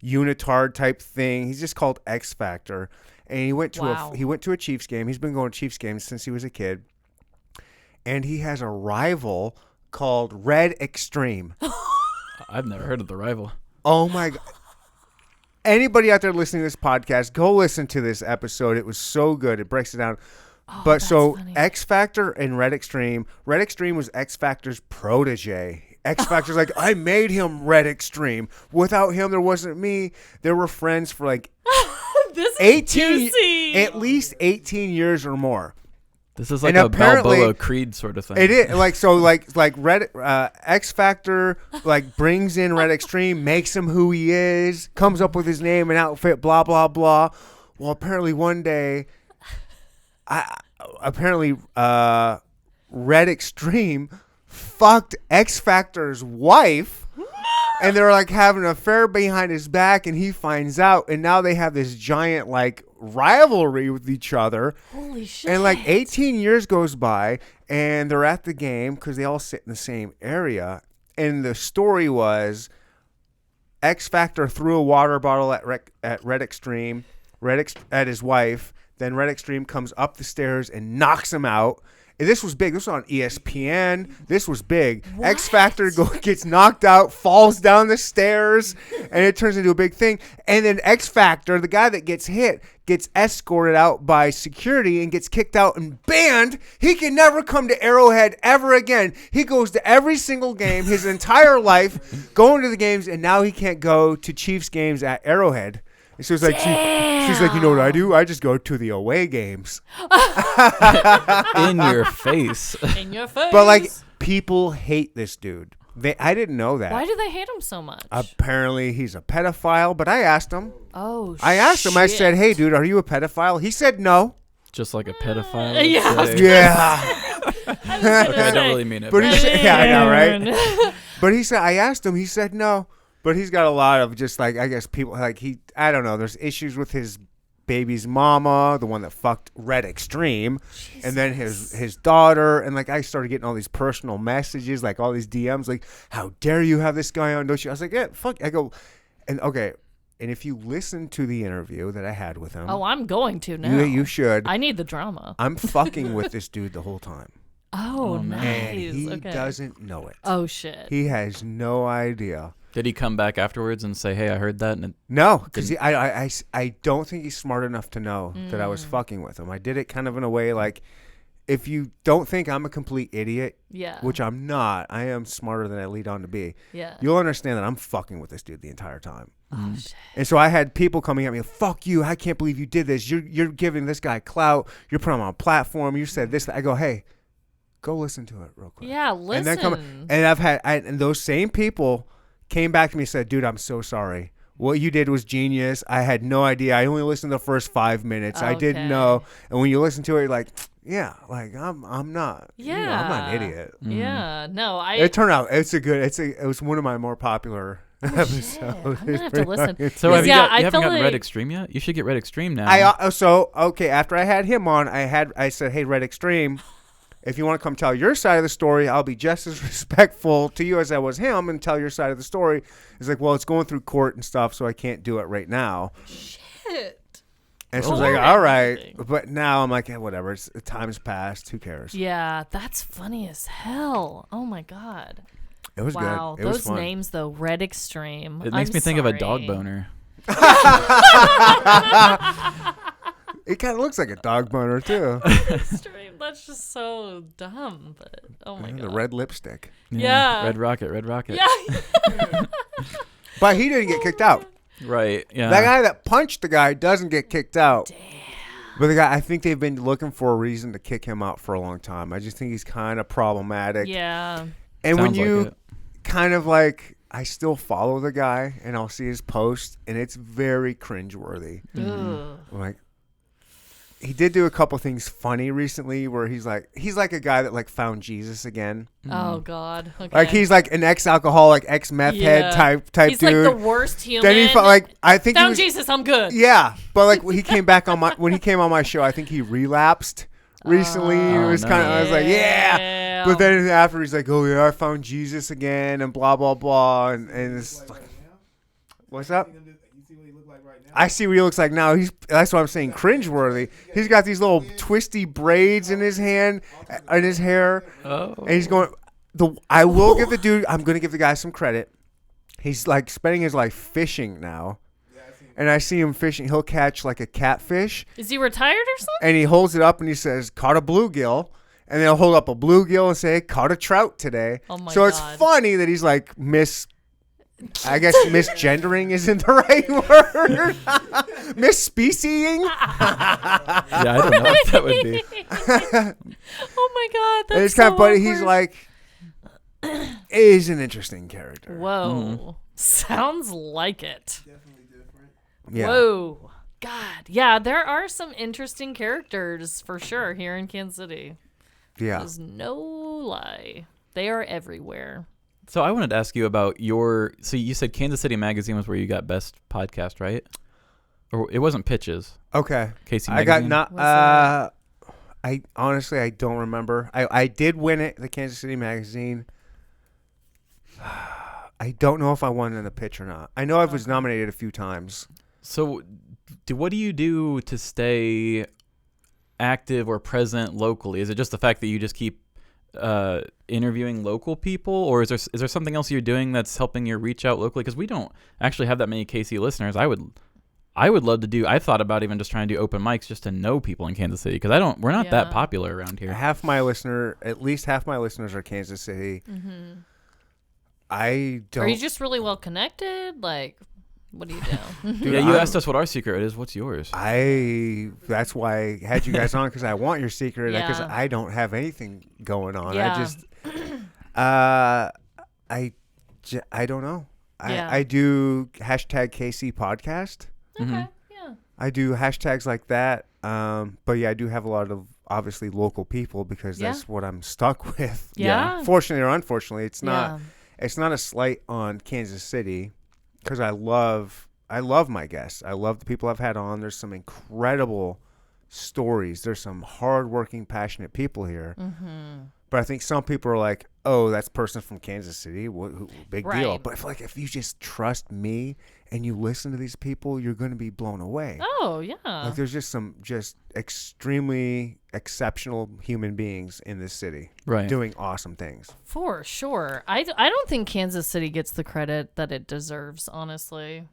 unitard type thing. He's just called X Factor. And he went to a Chiefs game. He's been going to Chiefs games since he was a kid. And he has a rival called Red Extreme. I've never heard of the rival. Oh my God. Anybody out there listening to this podcast, go listen to this episode. It was so good. It breaks it down. Oh, But that's so funny. X Factor and Red Extreme was X Factor's protege. X Factor's like, I made him Red Extreme. Without him, there wasn't me. They were friends for like This is 18, juicy. at least 18 years or more. This is like And a apparently- Balboa Creed sort of thing. It is like Red X Factor like brings in Red Extreme, makes him who he is, comes up with his name and outfit, blah blah blah. Well, apparently one day, Red Extreme fucked X Factor's wife, and they're like having an affair behind his back, and he finds out, and now they have this giant like rivalry with each other. Holy shit. And like 18 years goes by, and they're at the game because they all sit in the same area. And the story was X Factor threw a water bottle at Red Extreme, at his wife. Then Red Extreme comes up the stairs and knocks him out. And this was big. This was on ESPN. This was big. What? X Factor gets knocked out, falls down the stairs, and it turns into a big thing. And then X Factor, the guy that gets hit, gets escorted out by security and gets kicked out and banned. He can never come to Arrowhead ever again. He goes to every single game his entire life, going to the games, and now he can't go to Chiefs games at Arrowhead. And so it's like she's like, you know what I do? I just go to the away games. In your face. In your face. But like people hate this dude. I didn't know that. Why do they hate him so much? Apparently he's a pedophile, but I asked him. Oh, I asked him. I shit. said, "Hey, dude, are you a pedophile?" He said no. Just like a pedophile. would Yeah. say. Yeah. Okay, I don't really mean it. But but- he said, yeah, I know, right? But he said, I asked him. He said no. But he's got a lot of just like, I guess people like I don't know. There's issues with his baby's mama, the one that fucked Red Extreme, and then his daughter. And like I started getting all these personal messages, like all these DMs, like, how dare you have this guy on? Don't you? I was like, yeah, fuck. I go, and okay. And if you listen to the interview that I had with him, Oh, I'm going to now. you should. I need the drama. I'm fucking with this dude the whole time. Oh, nice. And he okay. doesn't know it. Oh, shit. He has no idea. Did he come back afterwards and say, "Hey, I heard that"? And No, because I don't think he's smart enough to know that I was fucking with him. I did it kind of in a way like, if you don't think I'm a complete idiot, Yeah. which I'm not, I am smarter than I lead on to be. Yeah. You'll understand that I'm fucking with this dude the entire time. Oh, shit. And so I had people coming at me, "Fuck you! I can't believe you did this. You're giving this guy clout. You're putting him on a platform. You said this." I go, "Hey, go listen to it real quick." Yeah, listen. And then and those same people came back to me and said, "Dude, I'm so sorry. What you did was genius. I had no idea. I only listened to the first 5 minutes. I didn't Okay. know." And when you listen to it, you're like, "Yeah, like I'm not. Yeah. You know, I'm not an idiot." Yeah. No, It turned out it was one of my more popular episodes. I'm gonna have to listen. so have you, Yeah, got, I you haven't feel gotten Red like- Extreme yet? You should get Red Extreme now. After I had him on, I said, "Hey, Red Extreme, if you want to come tell your side of the story, I'll be just as respectful to you as I was him and tell your side of the story." He's like, "Well, it's going through court and stuff, so I can't do it right now." Shit. And so I was like, "All right." But now I'm like, whatever. Time's passed. Who cares? Yeah, that's funny as hell. Oh my god. It was Wow, good. It was those fun. names though, Red Extreme. It makes I'm me think of a dog sorry. boner. It kind of looks like a dog boner too. Extreme. That's just so dumb. But oh my The god. red lipstick. Yeah. Red Rocket, Red Rocket. Yeah. But he didn't get kicked out. Right. Yeah. That guy that punched the guy doesn't get kicked out. Damn. But the guy, I think they've been looking for a reason to kick him out for a long time. I just think he's kind of problematic. Yeah. And when Sounds like you it. kind of like, I still follow the guy and I'll see his post and it's very cringeworthy. Ugh. I'm like, he did do a couple things funny recently where he's like a guy that like found Jesus again. Oh god. Okay. Like he's like an ex-alcoholic, ex-meth head type He's dude. like the worst human. Then he felt like, I think he found was, Jesus. I'm good. yeah, but like when he came back on when he came on my show, I think he relapsed recently. It was no. kind of, I was like, yeah. But then after he's like, "Oh yeah, I found Jesus again," and blah blah blah, and it's like, what's up? I see what he looks like now. That's what I'm saying, cringeworthy. He's got these little twisty braids in his hand, in his hair, Oh. and he's going. I will give the dude. I'm gonna give the guy some credit. He's like spending his life fishing now. And I see him fishing. He'll catch like a catfish. Is he retired or something? And he holds it up and he says, caught a bluegill. And then he'll hold up a bluegill and say, caught a trout today. Oh my so God. it's funny that he's like I guess misgendering isn't the right word. Misspecieing. Yeah, I don't know what that would be. Oh my God. That's And it's kind so of funny. awkward. He's like, is an interesting character. Whoa. Sounds like it. Yeah. Whoa. God. Yeah, there are some interesting characters for sure here in Kansas City. Yeah. There's no lie. They are everywhere. So I wanted to ask you about so you said Kansas City Magazine was where you got best podcast, right? Or it wasn't Pitches. Okay. Casey I got Magazine? I honestly, I don't remember. I did win it, the Kansas City Magazine. I don't know if I won in the pitch or not. I know I was nominated a few times. So what do you do to stay active or present locally? Is it just the fact that you just keep interviewing local people, or is there something else you're doing that's helping you reach out locally? Because we don't actually have that many KC listeners. I would love to do. I thought about even just trying to do open mics just to know people in Kansas City, because we're not that popular around here. At least half my listeners are Kansas City. Mm-hmm. I don't. Are you just really well connected? Like, what do you do? Dude, Yeah, you asked us what our secret is. What's yours? That's why I had you guys on, because I want your secret, because Yeah. I don't have anything going on. Yeah. I just, I don't know. Yeah. I do hashtag KC podcast. Okay. Mhm. Yeah. I do hashtags like that. But yeah, I do have a lot of obviously local people, because that's what I'm stuck with. Yeah. Fortunately or unfortunately, it's not. Yeah. It's not a slight on Kansas City, because I love my guests. I love the people I've had on. There's some incredible stories. There's some hardworking, passionate people here. Mm-hmm. But I think some people are like, "Oh, that's a person from Kansas City. Big deal." Right. But I feel like if you just trust me and you listen to these people, you're going to be blown away. Oh yeah. Like there's just some extremely exceptional human beings in this city, Right. doing awesome things. For sure. I don't think Kansas City gets the credit that it deserves, honestly.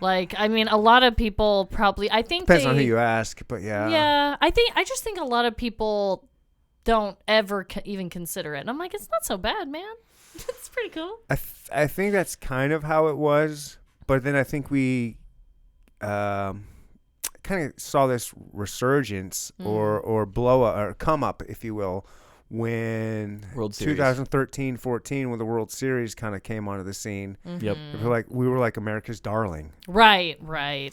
Like, I mean, a lot of people probably, I think Depends on who you ask, but yeah. Yeah. I just think a lot of people don't ever even consider it. And I'm like, it's not so bad, man. It's pretty cool. I think that's kind of how it was, but then I think we kind of saw this resurgence or blow up or come up, if you will, when World Series. 2013-14, when the World Series kind of came onto the scene. Yep. We were like America's darling. Right.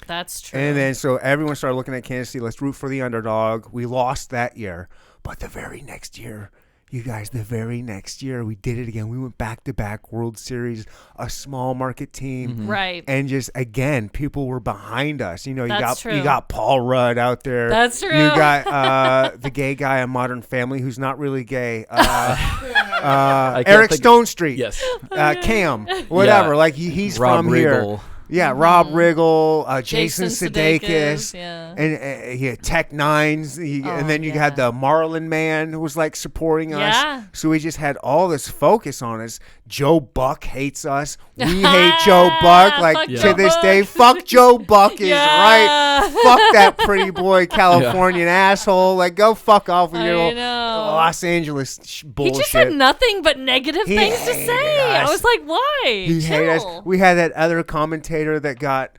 That's true. And then so everyone started looking at Kansas City. Let's root for the underdog. We lost that year, but the very next year, you guys, we did it again. We went back-to-back World Series, a small market team. Mm-hmm. Right. And just, again, people were behind us. You know, That's you true. got Paul Rudd out there. That's true. You got the gay guy on Modern Family who's not really gay. can't Eric think- Stone Street. Yes. Cam. Whatever. Yeah. Like, he's Rob from Riggle. here. Yeah, Rob Riggle, Jason Sudeikis, Sudeikis, yeah. and he had Tech Nines, and then you had the Marlin Man who was like supporting us. Yeah. So we just had all this focus on us. Joe Buck hates us. We hate Joe Buck. Like Fuck to Joe this Buck. day, fuck Joe Buck is Yeah. right. Fuck that pretty boy Californian asshole. Like go fuck off with your I little know. Los Angeles He bullshit. just had nothing but negative He things to hated say. us. I was like, why? He hated us. Chill. We had that other commentator that got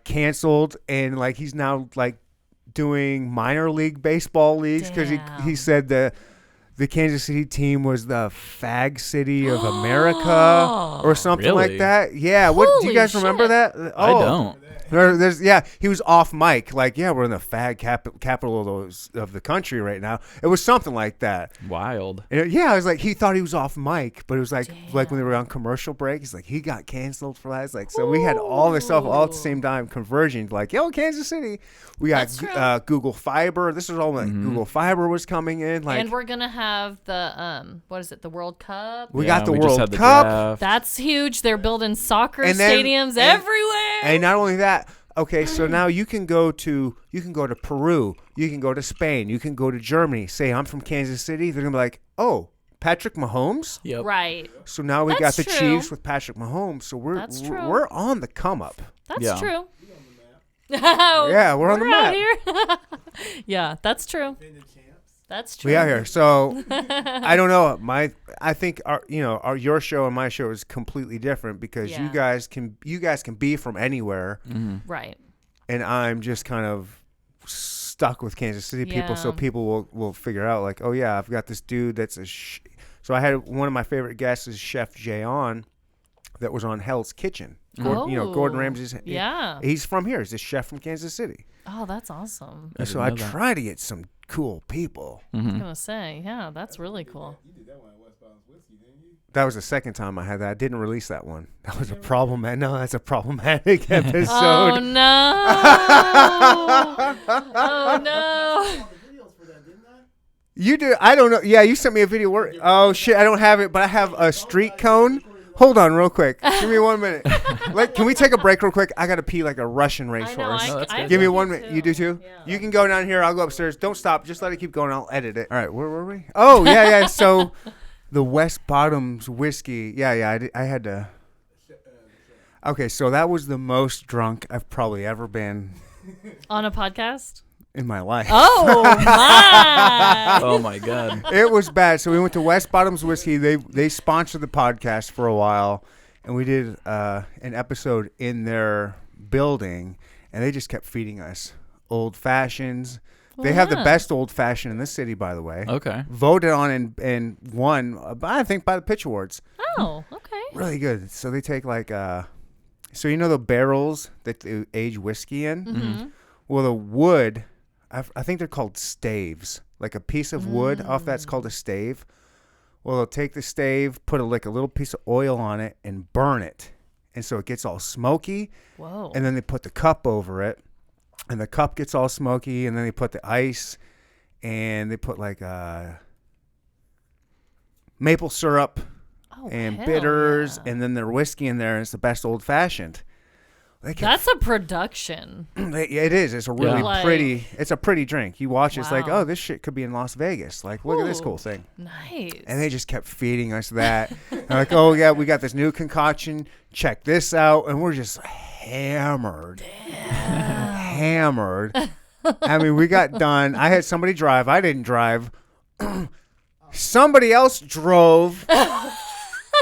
canceled, and like he's now like doing minor league baseball leagues because he Damn. said the Kansas City team was the fag city of America or something like Really? that. Yeah. What do you Holy guys remember shit. that? I don't. He was off mic. Like, yeah, we're in the fag capital of the country right now. It was something like that. Wild. And I was like, he thought he was off mic, but it was like when they were on commercial break, he's like, he got canceled for that. It's like, so we had all this stuff all at the same time converging. Like, yo, Kansas City. We got That's true. Google Fiber. This was all when Google Fiber was coming in. Like, And we're gonna have the what is it? The World Cup. we got the we just World had the Cup. draft. That's huge. They're building soccer And then- stadiums and- everywhere. And not only that, okay, so now you can go to Peru, you can go to Spain, you can go to Germany. Say I'm from Kansas City, they're gonna be like, oh, Patrick Mahomes. Yep. Right. So now we That's got the true. Chiefs with Patrick Mahomes. So That's true. we're on the come up. That's Yeah. true. Yeah, we're on the out map. here. Yeah, that's true. That's true. We out here. So I don't know. I think your show and my show is completely different because Yeah. you guys can be from anywhere, Right. and I'm just kind of stuck with Kansas City people. So Yeah. people will figure out like, oh yeah, I've got this dude that's So I had one of my favorite guests is Chef Jay on, that was on Hell's Kitchen. Gordon Ramsay's. Yeah. He's from here. He's a chef from Kansas City. Oh, that's awesome. So I try to get some cool people. I was gonna say, yeah, that's really cool. You did that one at West Bottoms Whiskey, didn't you? That was the second time I had that. I didn't release that one. That was a problem. No, that's a problematic episode. Oh no! Oh no! You do? I don't know. Yeah, you sent me a video. Oh shit, I don't have it, but I have a street cone. Hold on, real quick. Give me 1 minute. Can we take a break real quick? I gotta pee like a Russian racehorse. that's good. Give me do 1 minute. too. You do too? Yeah. You can go down here. I'll go upstairs. Don't stop. Just let it keep going. I'll edit it. All right, where were we? Oh, yeah. So the West Bottoms whiskey. Yeah. I had to. Okay, so that was the most drunk I've probably ever been On a podcast? in my life. Oh my! Oh my God. It was bad. So we went to West Bottoms Whiskey. They sponsored the podcast for a while, and we did an episode in their building, and they just kept feeding us old fashions. They have the yeah. best old fashioned in this city, by the way. Okay. Voted on and won, I think, by the Pitch Awards. Oh, okay. Really good. So they take like, so you know the barrels that they age whiskey in? Mm-hmm. Well, the wood, I think they're called staves. Like a piece of wood off that's called a stave. Well, they'll take the stave, put a little piece of oil on it, and burn it. And so it gets all smoky. Whoa. And then they put the cup over it. And the cup gets all smoky. And then they put the ice. And they put like maple syrup and hell bitters. yeah. And then their whiskey in there. And it's the best old fashioned. That's a production. It is. It's a really Yeah. pretty. It's a pretty drink. You watch, it's like, Wow. oh, this shit could be in Las Vegas. Like, look at this Ooh. cool thing. Nice. And they just kept feeding us that. They're like, oh yeah, we got this new concoction. Check this out, and we're just hammered. Hammered. I mean, we got done. I had somebody drive. I didn't drive. Somebody else drove.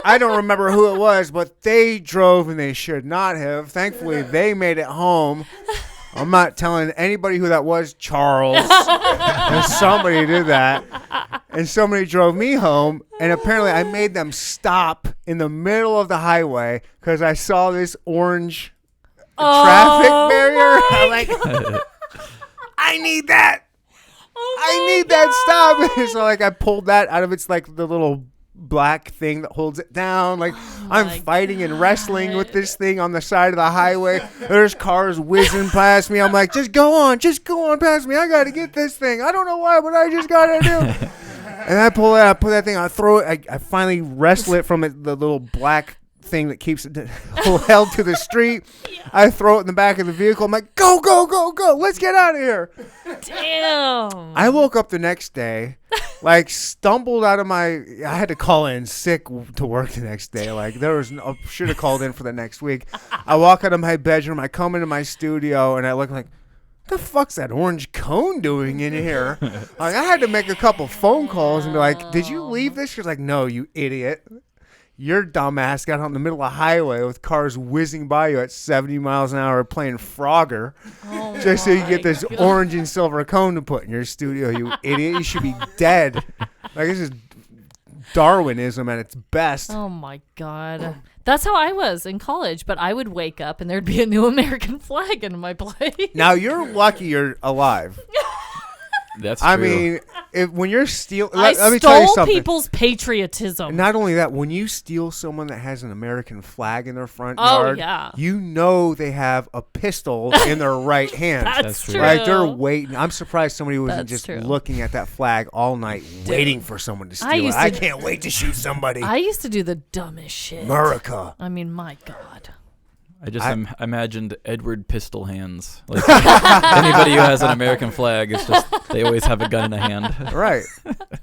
I don't remember who it was, but they drove and they should not have. Thankfully, they made it home. I'm not telling anybody who that was, Charles. And somebody did that. And somebody drove me home. And apparently I made them stop in the middle of the highway because I saw this orange traffic barrier. I'm like, I need that. I need that stop. So like I pulled that out of its like the little black thing that holds it down. Like I'm fighting and wrestling with this thing on the side of the highway. There's cars whizzing past me. I'm like, just go on past me. I gotta get this thing. I don't know why, but I just gotta do. And I pull it out, put that thing on, throw it. I finally wrestle it from the little black thing that keeps it held to the street. I throw it in the back of the vehicle. I'm like, go, let's get out of here. Damn. I woke up the next day, like stumbled out of I had to call in sick to work the next day. Like should have called in for the next week. I walk out of my bedroom, I come into my studio, and I look like, the fuck's that orange cone doing in here? Like I had to make a couple phone calls and be like, did you leave this? She's like, no, you idiot. Your dumbass got on the middle of the highway with cars whizzing by you at 70 miles an hour playing Frogger just so you get this orange and silver cone to put in your studio, you idiot. You should be dead. Like, this is Darwinism at its best. Oh my God. That's how I was in college, but I would wake up and there'd be a new American flag in my plate. Now, you're lucky you're alive. That's true. I mean, when you're stealing... I let me tell you stole something. people's patriotism. Not only that, when you steal someone that has an American flag in their front Oh, yard, yeah. you know they have a pistol in their right hand. That's true. true. Like, they're waiting. I'm surprised somebody wasn't That's just true. looking at that flag all night, waiting for someone to steal I it. used I to- can't wait to shoot somebody. I used to do the dumbest shit. America. I mean, my God. I just imagined Edward Pistol Hands. Like anybody who has an American flag, it's just they always have a gun in a hand. Right.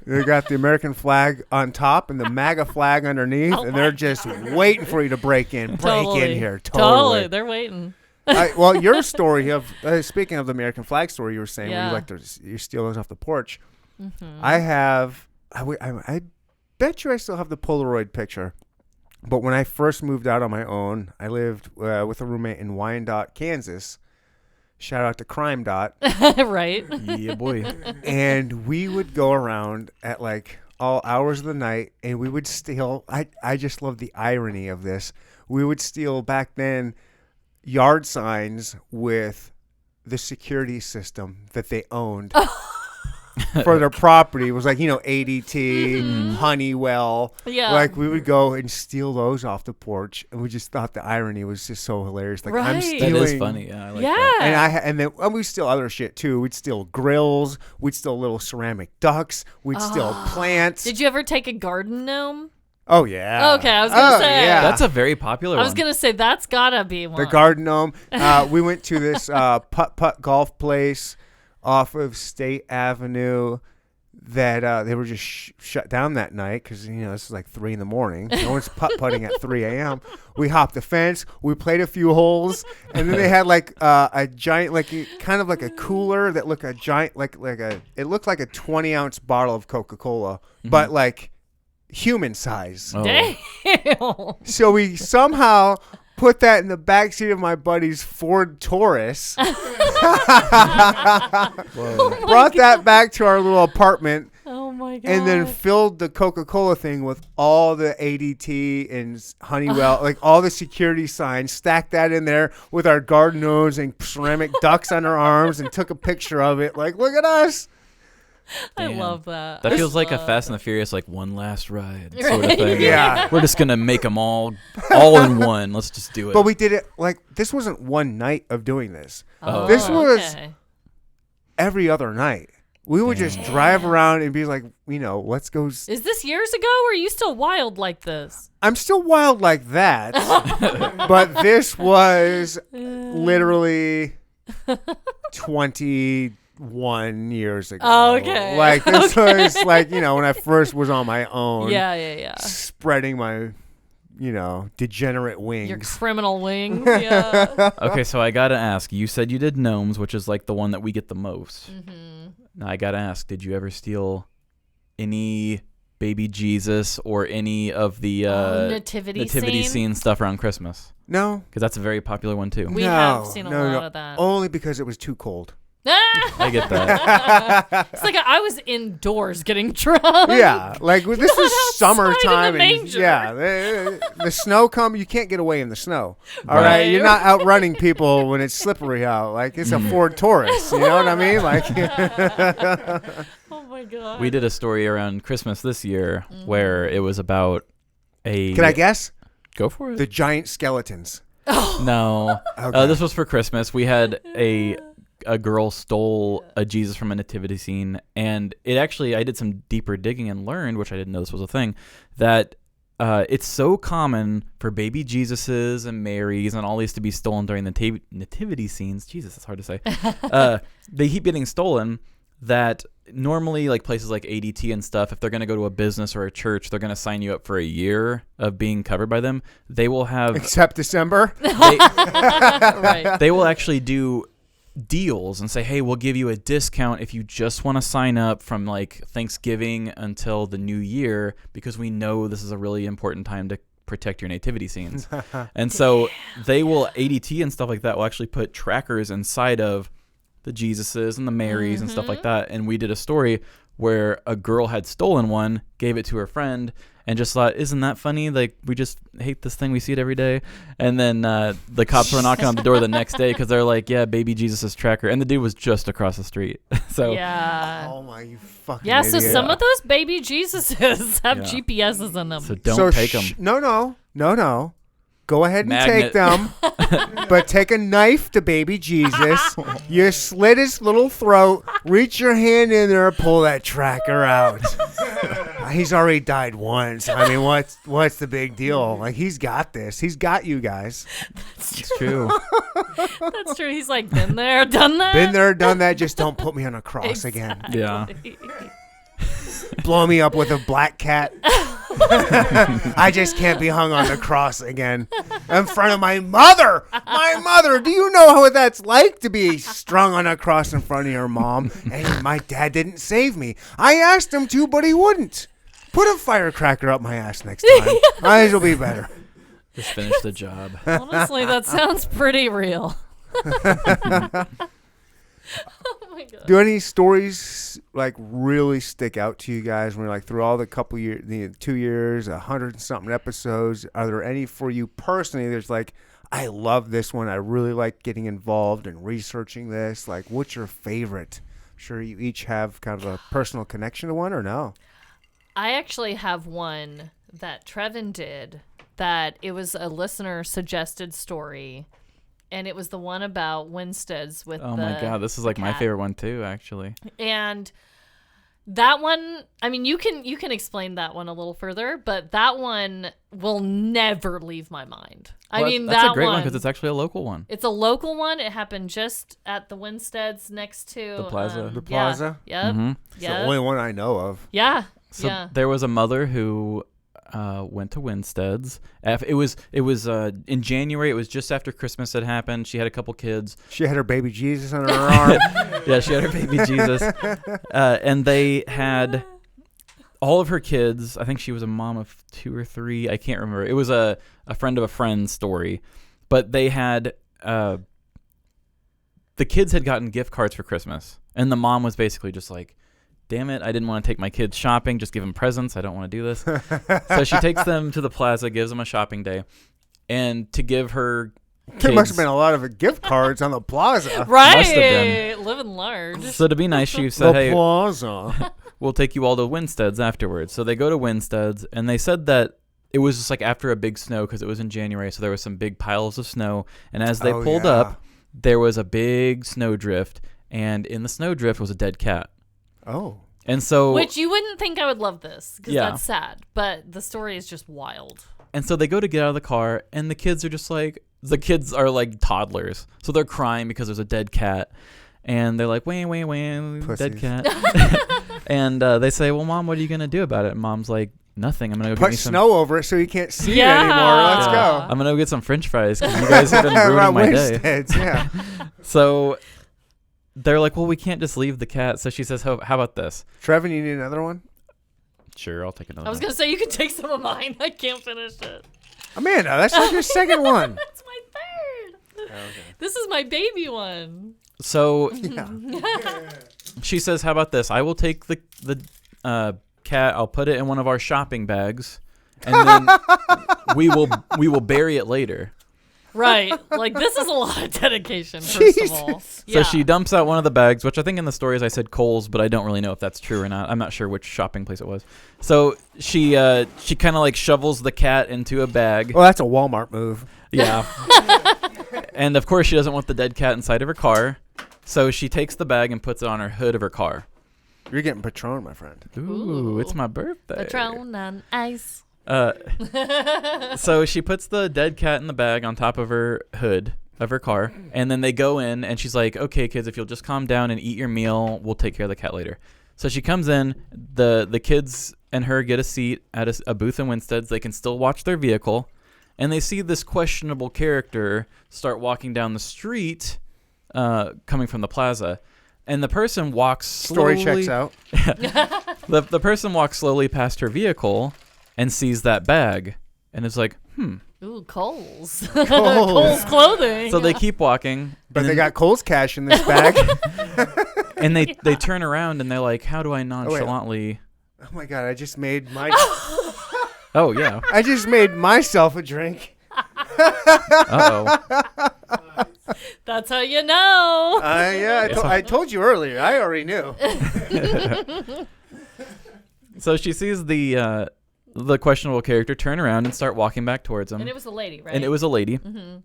They got the American flag on top and the MAGA flag underneath, and they're just waiting for you to break in. Break in here. Totally. They're waiting. Well, your story of speaking of the American flag story, you were saying where Yeah. you like to you steal those off the porch. Mm-hmm. I bet you I still have the Polaroid picture. But when I first moved out on my own, I lived with a roommate in Wyandotte, Kansas. Shout out to Crime Dot. Right. Yeah, boy. And we would go around at like all hours of the night, and we would steal. I just love the irony of this. We would steal back then yard signs with the security system that they owned. For their property. It was like, ADT, Honeywell. Yeah. Like we would go and steal those off the porch, and we just thought the irony was just so hilarious. Like I'm Right. stealing. That is funny. Yeah, I like Yeah. that. And then we steal other shit too. We'd steal grills. We'd steal little ceramic ducks. We'd steal plants. Did you ever take a garden gnome? Oh yeah. Okay, I was gonna say. Yeah. That's a very popular I one. was gonna say that's gotta be one. The garden gnome. We went to this putt golf place off of State Avenue that they were just shut down that night because this is like 3 a.m. No one's putt-putting at 3 a.m. We hopped the fence. We played a few holes, and then they had like a giant, kind of like a cooler that looked a giant, it looked like a 20-ounce bottle of Coca-Cola, but like human size. Oh. Damn. So we somehow put that in the backseat of my buddy's Ford Taurus. Brought that back to our little apartment. Oh my god. And then filled the Coca-Cola thing with all the ADT and Honeywell, like all the security signs, stacked that in there with our garden gnomes and ceramic ducks on our arms, and took a picture of it. Like, look at us. I Damn. love that. That I feels like a love Fast and the Furious, like one last ride sort of thing. Yeah. We're just gonna make them all in one. Let's just do it. But we did it like this wasn't one night of doing this. Oh, This was okay. every other night. We would just drive around and be like, let's go. Is this years ago, or are you still wild like this? I'm still wild like that, but this was literally 21 years ago. Oh, okay. Like this was like, when I first was on my own. Yeah. Spreading my, degenerate wings. Your criminal wings. Yeah. Okay, so I gotta ask. You said you did gnomes, which is like the one that we get the most. Mm-hmm. Now I gotta ask. Did you ever steal any baby Jesus or any of the nativity scene? scene stuff around Christmas? No. Because that's a very popular one too. We have seen a lot of that. Only because it was too cold. I get that. It's like I was indoors getting drunk. Yeah, like this Not was outside summertime, in the and manger. yeah, the snow come. You can't get away in the snow. All Right. right, you're not outrunning people when it's slippery out. Like it's a Ford Taurus. You know what I mean? Like, Oh my god. We did a story around Christmas this year where it was about a. can I guess? Go for it. The giant skeletons. No. Okay. This was for Christmas. We had a girl stole a Jesus from a nativity scene, and it actually, I did some deeper digging and learned, which I didn't know this was a thing, that it's so common for baby Jesuses and Marys and all these to be stolen during the nativity scenes. Jesus, that's hard to say. They keep getting stolen that normally like places like ADT and stuff, if they're going to go to a business or a church, they're going to sign you up for a year of being covered by them. They will have... Except December. Right. They will actually do deals and say, hey, we'll give you a discount if you just want to sign up from like Thanksgiving until the new year, because we know this is a really important time to protect your nativity scenes. And so they will, ADT and stuff like that will actually put trackers inside of the Jesuses and the Marys and stuff like that. And we did a story where a girl had stolen one, gave it to her friend, and just thought, isn't that funny? Like, we just hate this thing. We see it every day. And then the cops were knocking on the door the next day because they're like, yeah, baby Jesus' tracker. And the dude was just across the street. So Yeah. Oh my, you fucking Yeah, so idiot. some of those baby Jesuses have Yeah. GPSs in them. so don't take them. No. Go ahead and Magnet. take them, but take a knife to baby Jesus. You slit his little throat, reach your hand in there, pull that tracker out. He's already died once. I mean, what's the big deal? Like, he's got this. He's got you guys. It's true. That's true. He's like, been there, done that. Been there, done that. Just don't put me on a cross again. Yeah. Blow me up with a black cat. I just can't be hung on the cross again in front of my mother. My mother. Do you know what that's like to be strung on a cross in front of your mom? And my dad didn't save me. I asked him to, but he wouldn't. Put a firecracker up my ass next time. Eyes will be better. Just finish the job. Honestly, that sounds pretty real. Oh my god. Do any stories like really stick out to you guys when you're like through all the couple years, the 2 years, 100 and something episodes? Are there any for you personally? There's like, I love this one. I really like getting involved and researching this. Like, what's your favorite? I'm sure you each have kind of a personal connection to one, or no? I actually have one that Treven did. That it was a listener suggested story. And it was the one about Winstead's with my God, this is like my favorite one too, actually. And that one, I mean, you can explain that one a little further, but that one will never leave my mind. Well, I mean, that's a great one because it's actually a local one. It's a local one. It happened just at the Winstead's next to the plaza. The plaza? Yeah. Yep. Mm-hmm. It's the only one I know of. Yeah. So there was a mother who went to Winstead's. It was in January. It was just after Christmas had happened. She had a couple kids. She had her baby Jesus under her arm. Yeah, she had her baby Jesus. And they had all of her kids. I think she was a mom of 2 or 3. I can't remember. It was a friend of a friend's story. But they had the kids had gotten gift cards for Christmas. And the mom was basically just like, damn it, I didn't want to take my kids shopping. Just give them presents. I don't want to do this. So she takes them to the plaza, gives them a shopping day. And to give her kids, there must have been a lot of gift cards on the plaza. Right. Must have been. Living large. So to be nice, she said, The hey, plaza. we'll take you all to Winstead's afterwards. So they go to Winstead's, and they said that it was just like after a big snow because it was in January. So there was some big piles of snow. And as they pulled up, there was a big snowdrift. And in the snowdrift was a dead cat. Oh. And so, which you wouldn't think I would love this because Yeah. that's sad, but the story is just wild. and so they go to get out of the car, and the kids are like toddlers. So they're crying because there's a dead cat. And they're like, wah, dead cat. And they say, well, Mom, what are you going to do about it? And Mom's like, nothing. I'm going to go Put get me some snow over it so you can't see Yeah. it anymore. Let's go. I'm going to go get some French fries because you guys have been ruining my day. Winstead's, yeah. So they're like, well, we can't just leave the cat. So she says, how about this? Trevin, you need another one? Sure, I'll take another I was one. going to say, you can take some of mine. I can't finish it. Amanda, that's like your second one. That's my third. Okay. This is my baby one. So Yeah. she says, how about this? I will take the cat. I'll put it in one of our shopping bags, and then we will bury it later. Right. Like, this is a lot of dedication, first of all. So she dumps out one of the bags, which I think in the stories I said Kohl's, but I don't really know if that's true or not. I'm not sure which shopping place it was. So she kind of like shovels the cat into a bag. Well, that's a Walmart move. Yeah. And of course she doesn't want the dead cat inside of her car. So she takes the bag and puts it on her hood of her car. You're getting Patron, my friend. Ooh, it's my birthday. Patron on ice. So she puts the dead cat in the bag on top of her hood of her car, and then they go in, and she's like, okay, kids, if you'll just calm down and eat your meal, we'll take care of the cat later. So she comes in, the kids and her get a seat at a booth in Winstead's. They can still watch their vehicle, and they see this questionable character start walking down the street coming from the plaza. And the person walks slowly. Story checks out. The person walks slowly past her vehicle and sees that bag and is like, Ooh, Kohl's. Kohl's. Kohl's clothing. So they keep walking. But and they then- got Kohl's cash in this bag. And they turn around and they're like, how do I nonchalantly... Oh my God, I just made Oh, yeah. I just made myself a drink. Uh-oh. That's how you know. Yeah, I told you earlier. I already knew. So she sees the questionable character turn around and start walking back towards him. And it was a lady, right? And it was a lady. Mm-hmm.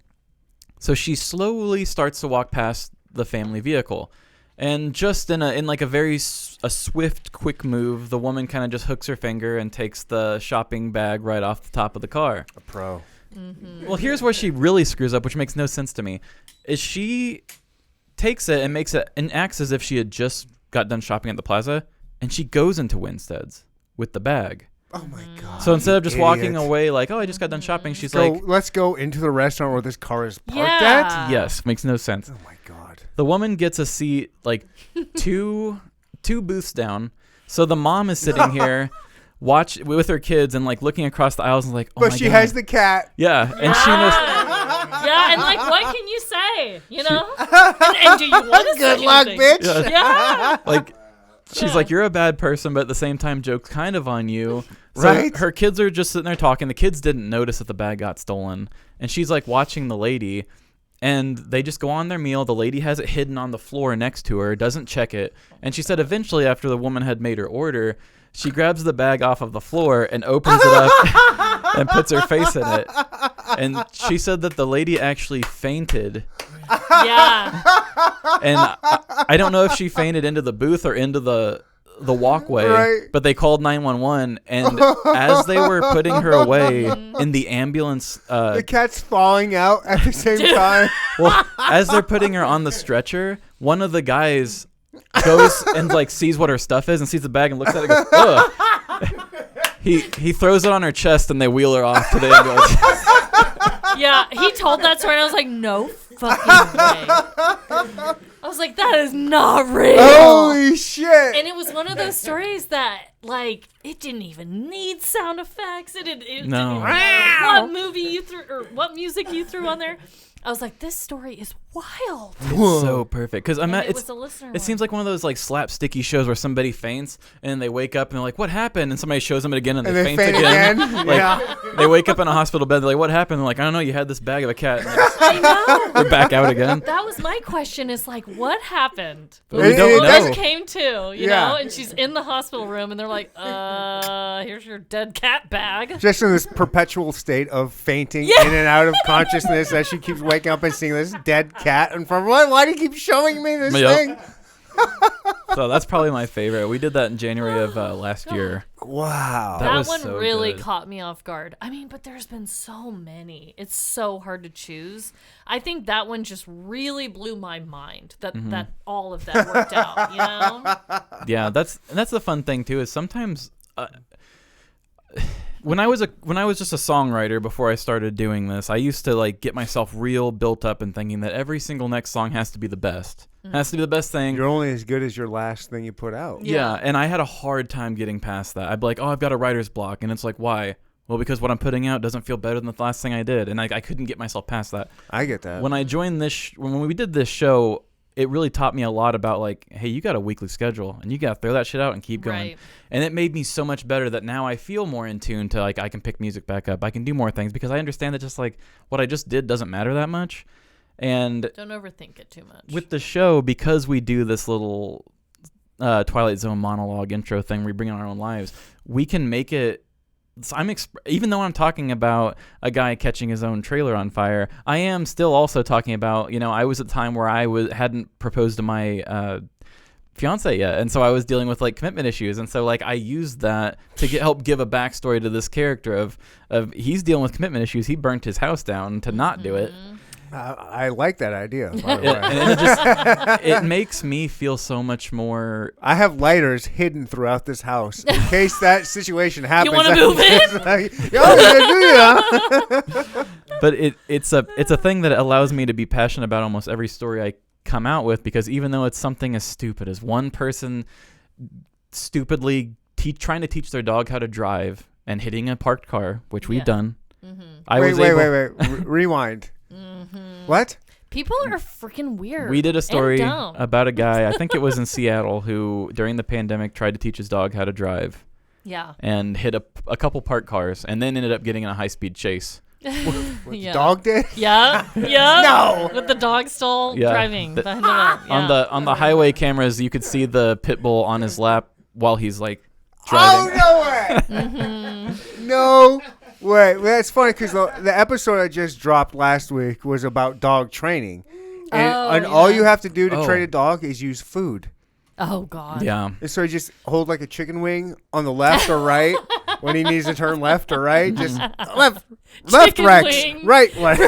So she slowly starts to walk past the family vehicle. And just in like a very a swift, quick move, the woman kind of just hooks her finger and takes the shopping bag right off the top of the car. A pro. Mm-hmm. Well, here's where she really screws up, which makes no sense to me. Is she takes it and makes it and acts as if she had just got done shopping at the plaza, and she goes into Winstead's with the bag. Oh my god! So instead of just Idiot. walking away like, oh, I just got done shopping, she's So like, let's go into the restaurant where this car is parked Yeah. at. yes, makes no sense. Oh my god! The woman gets a seat like two booths down. So the mom is sitting here with her kids and like looking across the aisles and like, oh But my she God. has the cat. Yeah, and she knows. Yeah, and like, what can you say? You know? And do you want to say Good luck, anything? bitch. Yeah. Like, she's like, you're a bad person, but at the same time, joke's kind of on you. So Right? her kids are just sitting there talking. The kids didn't notice that the bag got stolen. And she's like watching the lady, and they just go on their meal. The lady has it hidden on the floor next to her, doesn't check it. And she said eventually, after the woman had made her order, she grabs the bag off of the floor and opens it up and puts her face in it. And she said that the lady actually fainted. Yeah. And I don't know if she fainted into the booth or into the walkway, Right. but they called 911, and as they were putting her away in the ambulance, The cat's falling out at the same time. well, as they're putting her on the stretcher, one of the guys goes and like sees what her stuff is and sees the bag and looks at it and goes, ugh. He throws it on her chest and they wheel her off to the ambulance. Yeah, he told that story and I was like, no fucking way. I was like, that is not real. Holy shit! And it was one of those stories that, like, it didn't even need sound effects. It didn't No. what movie you threw or what music you threw on there. I was like, this story is wild. It's so perfect because And it it's was a listener it seems like one of those like slapsticky shows where somebody faints and they wake up and they're like, what happened? And somebody shows them it again and they faint again. Like, yeah. they wake up in a hospital bed. They're like, what happened? They're like, I don't know. You had this bag of a cat. And I know. they're back out again. That was my question is like, what happened? But we It don't doesn't- know. Came to, you Yeah. know, and she's in the hospital room and they're like, here's your dead cat bag. Just in this perpetual state of fainting Yeah. in and out of consciousness as she keeps waking up and seeing this dead cat in front of her. Why do you keep showing me this Yep. thing? So that's probably my favorite. We did that in January of last year. Wow. That That was one so really good. caught me off guard. I mean, but there's been so many. It's so hard to choose. I think that one just really blew my mind that all of that worked out, you know? Yeah, that's the fun thing too. Is sometimes when I was just a songwriter before I started doing this, I used to like get myself real built up and thinking that every single next song has to be the best. Has to be the best thing. You're only as good as your last thing you put out. Yeah, and I had a hard time getting past that. I'd be like, oh, I've got a writer's block. And it's like, why? Well, because what I'm putting out doesn't feel better than the last thing I did. And I couldn't get myself past that. I get that. When I joined this, when we did this show, it really taught me a lot about like, hey, you got a weekly schedule and you got to throw that shit out and keep going. Right. And it made me so much better that now I feel more in tune to like, I can pick music back up. I can do more things because I understand that just like what I just did doesn't matter that much. And Don't overthink it too much. with the show, because we do this little Twilight Zone monologue intro thing, we bring in our own lives, we can make it. So even though I'm talking about a guy catching his own trailer on fire, I am still also talking about, you know, I was at a time where I hadn't proposed to my fiance yet, and so I was dealing with like commitment issues, and so like I used that to help give a backstory to this character of he's dealing with commitment issues. He burnt his house down to not do it. I like that idea, by the way. And it makes me feel so much more. I have lighters hidden throughout this house in case that situation happens. wanna move in? It's like, yeah. But it's a thing that allows me to be passionate about almost every story I come out with, because even though it's something as stupid as one person stupidly trying to teach their dog how to drive and hitting a parked car, which we've done. Wait. Rewind. What? People are freaking weird. We did a story and dumb. about a guy, I think it was in Seattle, who during the pandemic tried to teach his dog how to drive Yeah. and hit a couple parked cars and then ended up getting in a high-speed chase. What Yeah. the dog did? Yeah. Yeah. No. With the dog still Yeah. driving The- behind the wheel. Yeah. On the highway cameras, you could see the pit bull on his lap while he's like driving. Oh, no way. No way. Well, that's funny because the episode I just dropped last week was about dog training. And all you have to do to train a dog is use food. Oh God. Yeah. And so you just hold like a chicken wing on the left or right when he needs to turn left or right. Just left Chicken Rex, wing. right Rex.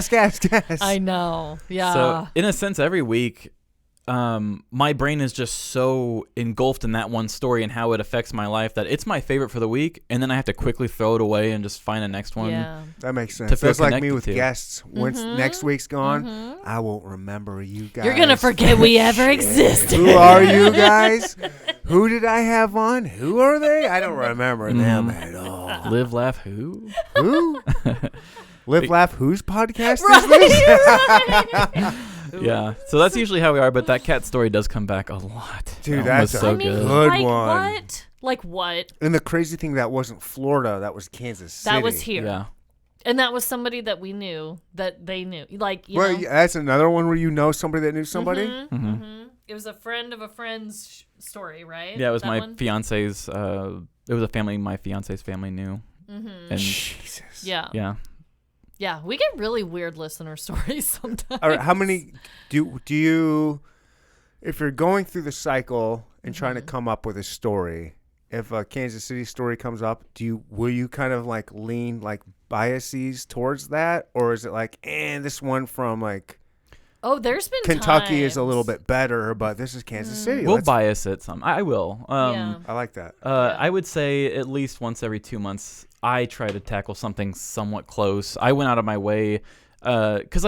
Gas. I know. Yeah. So in a sense, every week, my brain is just so engulfed in that one story and how it affects my life that it's my favorite for the week, and then I have to quickly throw it away and just find a next one. Yeah. That makes sense. To feel That's like me connected with to. guests. Once next week's gone, I won't remember you guys. You're gonna forget we ever existed. Who are you guys? Who did I have on? Who are they? I don't remember them at all. Live, laugh, who? Who? Live, laugh. Whose podcast is this? Yeah. So that's usually how we are, but that cat story does come back a lot. Dude, That one that's was a so I mean, good. good like one. what? Like what? And the crazy thing, that wasn't Florida. That was Kansas City. That was here. Yeah. And that was somebody that we knew, that they knew. Like, you Well, know. yeah, that's another one where you know somebody that knew somebody. It was a friend of a friend's story, right? Yeah, it was That my one? fiance's. It was a family my fiance's family knew. And Jesus. Yeah. yeah, We get really weird listener stories sometimes. All right, how many do you, if you're going through the cycle and trying to come up with a story, if a Kansas City story comes up, will you kind of like lean like biases towards that, or is it like, this one from like Oh, there's been Kentucky is a times. little bit better, but this is Kansas City. we'll Let's- bias it some. I will. Yeah. I like that. I would say at least once every 2 months, I try to tackle something somewhat close. I went out of my way, because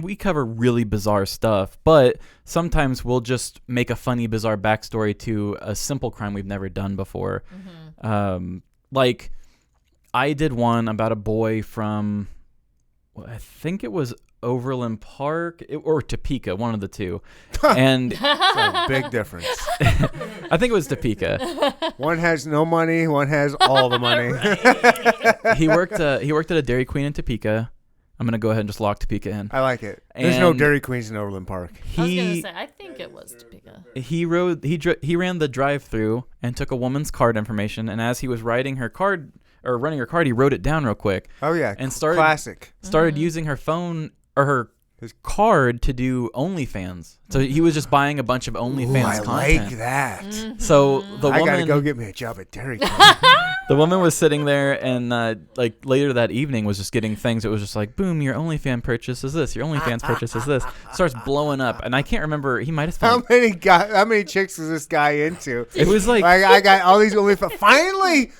we cover really bizarre stuff, but sometimes we'll just make a funny, bizarre backstory to a simple crime we've never done before. Like, I did one about a boy from, I think it was Overland Park or Topeka, one of the two, and It's a big difference. I think it was Topeka. One has no money, one has all the money. He worked at a Dairy Queen in Topeka. I'm gonna go ahead and just lock Topeka in. I like it. There's no And Dairy Queens in Overland Park. I was gonna say, I think it was Topeka. He ran the drive-through and took a woman's card information, and as he was running her card, he wrote it down real quick. Oh yeah, And started classic. started using her phone or her card to do OnlyFans. So he was just buying a bunch of OnlyFans I content. like that. So the I gotta woman, go get me a job at Dairy Queen. the woman was sitting there, and like later that evening was just getting things. It was just like, boom, your OnlyFans purchase is this. Your OnlyFans purchase is this. Starts blowing up, and I can't remember. He might have How spent. many chicks was this guy into? It was like I got all these OnlyFans. Finally,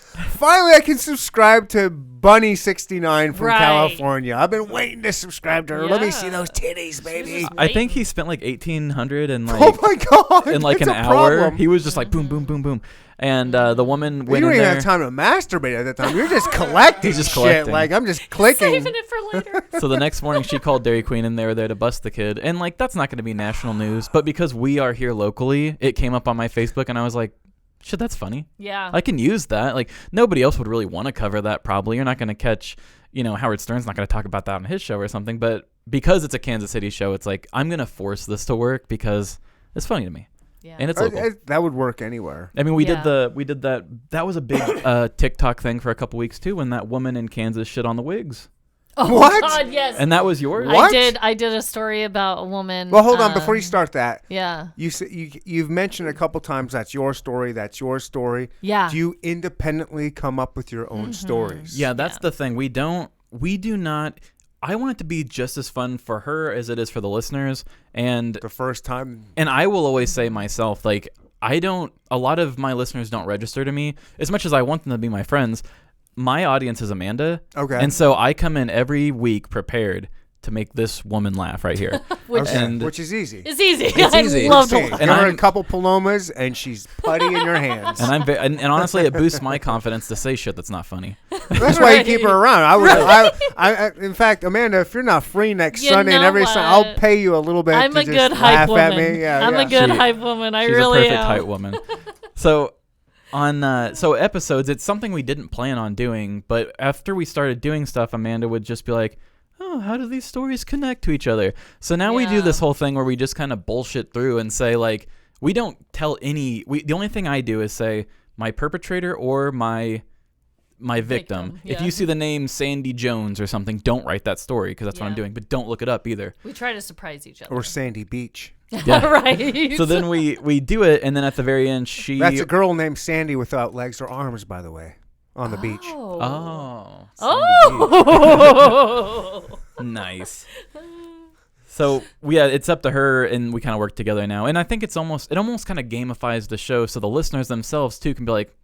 I can subscribe to Bunny69 from Right. California. I've been waiting to subscribe to her. Let me see Yeah. those titties, baby. just I think he spent like $1,800 and like Oh my god! in like it's an a hour. problem. He was just like boom, boom, boom, boom, and the woman You went don't in even there. have time to masturbate at that time. You're just collecting He's just shit. collecting. Like I'm just clicking. Saving it for later. So the next morning she called Dairy Queen and they were there to bust the kid. And like that's not going to be national news, but because we are here locally, it came up on my Facebook and I was like, shit, that's funny. Yeah. I can use that. Like nobody else would really want to cover that probably. You're not going to catch, Howard Stern's not going to talk about that on his show or something, but because it's a Kansas City show, it's like I'm going to force this to work because it's funny to me. Yeah. And it's local. That would work anywhere. I mean, we Yeah. did that. That was a big TikTok thing for a couple weeks too, when that woman in Kansas shit on the wigs. Oh What? God, yes. And that was yours? What? I did a story about a woman. Well, hold on. Before you start that, Yeah. you've mentioned a couple times that's your story. That's your story. Yeah. Do you independently come up with your own stories? Yeah, that's the thing. We do not. I want it to be just as fun for her as it is for the listeners. And The first time. I will always say myself, like, a lot of my listeners don't register to me as much as I want them to be my friends. My audience is Amanda. Okay. And so I come in every week prepared to make this woman laugh right here. Which, Okay, and- which is easy. It's easy. It's I easy. love to See, laugh. give her a I'm- couple palomas and she's putty in your hands. And and honestly, it boosts my confidence to say shit that's not funny. That's why you keep her around. In fact, Amanda, if you're not free next You Sunday and know every Sunday, I'll what? pay you a little bit. I'm to a just good hype laugh at woman. me. Yeah, I'm yeah. a good She- hype woman. I She's really a perfect am. height woman. So on so episodes, it's something we didn't plan on doing, but after we started doing stuff, Amanda would just be like, oh, how do these stories connect to each other? So now we do Yeah. this whole thing where we just kind of bullshit through and say, like, we don't tell the only thing I do is say my perpetrator or my my victim. Yeah. If you see the name Sandy Jones or something, don't write that story because that's what I'm Yeah. doing. But don't look it up either. We try to surprise each other. Or Sandy Beach. Yeah. Right. So then we do it, and then at the very end, That's a girl named Sandy without legs or arms, by the way, on the beach. Oh. Oh. Nice. So it's up to her, and we kind of work together now. And I think it almost kind of gamifies the show, so the listeners themselves too can be like,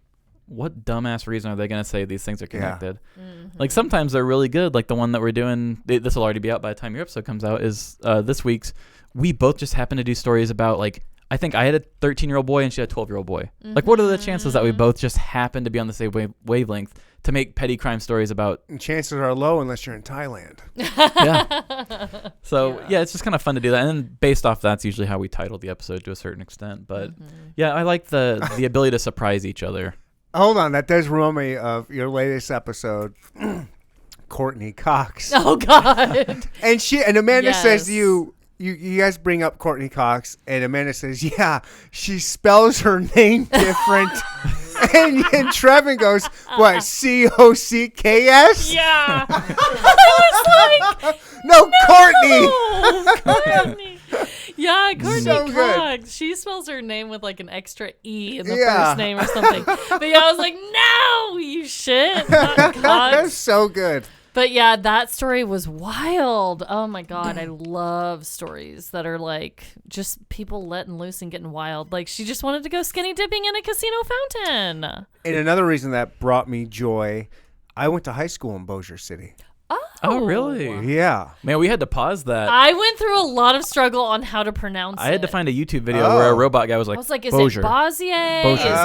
what dumbass reason are they going to say these things are connected? Yeah. Mm-hmm. Like sometimes they're really good. Like the one that we're doing, this will already be out by the time your episode comes out, is this week's. We both just happen to do stories about, like, I think I had a 13-year-old boy and she had a 12-year-old boy. Mm-hmm. Like, what are the chances that we both just happen to be on the same wavelength to make petty crime stories about? And chances are low unless you're in Thailand. Yeah. So, yeah, it's just kind of fun to do that. And then based off that's usually how we title the episode to a certain extent. But, yeah, I like the ability to surprise each other. Hold on. That does remind me of your latest episode, Courtney Cox. Oh God. And Amanda says to Yes. you guys bring up Courtney Cox, and Amanda says, yeah, she spells her name different. and Treven goes, what, Cocks? Yeah. I was like, No, Courtney. Courtney. Yeah, Courtney So good. Cox. She spells her name with like an extra E in the Yeah. first name or something. But yeah, I was like, no, you shit. Not That's Cox. so good. But yeah, that story was wild. Oh my God. I love stories that are like just people letting loose and getting wild. Like she just wanted to go skinny dipping in a casino fountain. And another reason that brought me joy, I went to high school in Bossier City. Oh, really? Yeah. Man, we had to pause that. I went through a lot of struggle on how to pronounce it. I had to find a YouTube video where a robot guy was like, I was like, is Bossier. it Bossier? Bossier. Is it?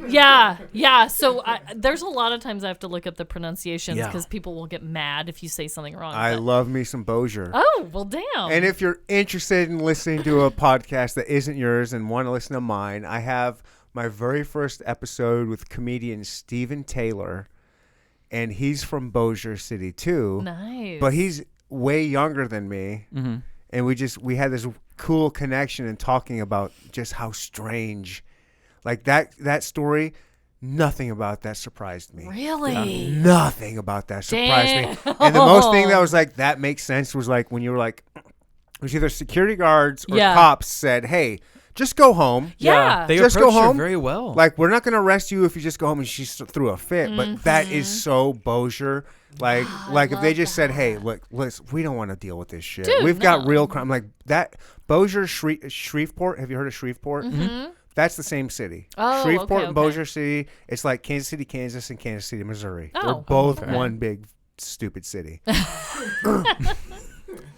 Oh. Yeah. So there's a lot of times I have to look up the pronunciations Yeah. because people will get mad if you say something wrong. I but- love me some Bossier. Oh, well, damn. And if you're interested in listening to a podcast that isn't yours and want to listen to mine, I have my very first episode with comedian Steven Taylor, and he's from Bossier City too. Nice. But he's way younger than me, Mm-hmm. and we had this cool connection and talking about just how strange, like that story. Nothing about that surprised me. Really? Nothing about that surprised me. Damn. And the most thing that was like, that makes sense was like when you were like, it was either security guards or Yeah. cops said, hey, just go home. Yeah. They Just approached go her home. very well. Like, we're not going to arrest you if you just go home, and she threw a fit. But that is Mm-hmm. so Bossier. Like if they just said, hey, look, we don't want to deal with this shit. Dude, We've got no. real crime. Like that, Bossier, Shreveport. Have you heard of Shreveport? Mm-hmm. That's the same city. Oh, Shreveport okay, and Bossier City. It's like Kansas City, Kansas, and Kansas City, Missouri. Oh, They're both okay. one big stupid city.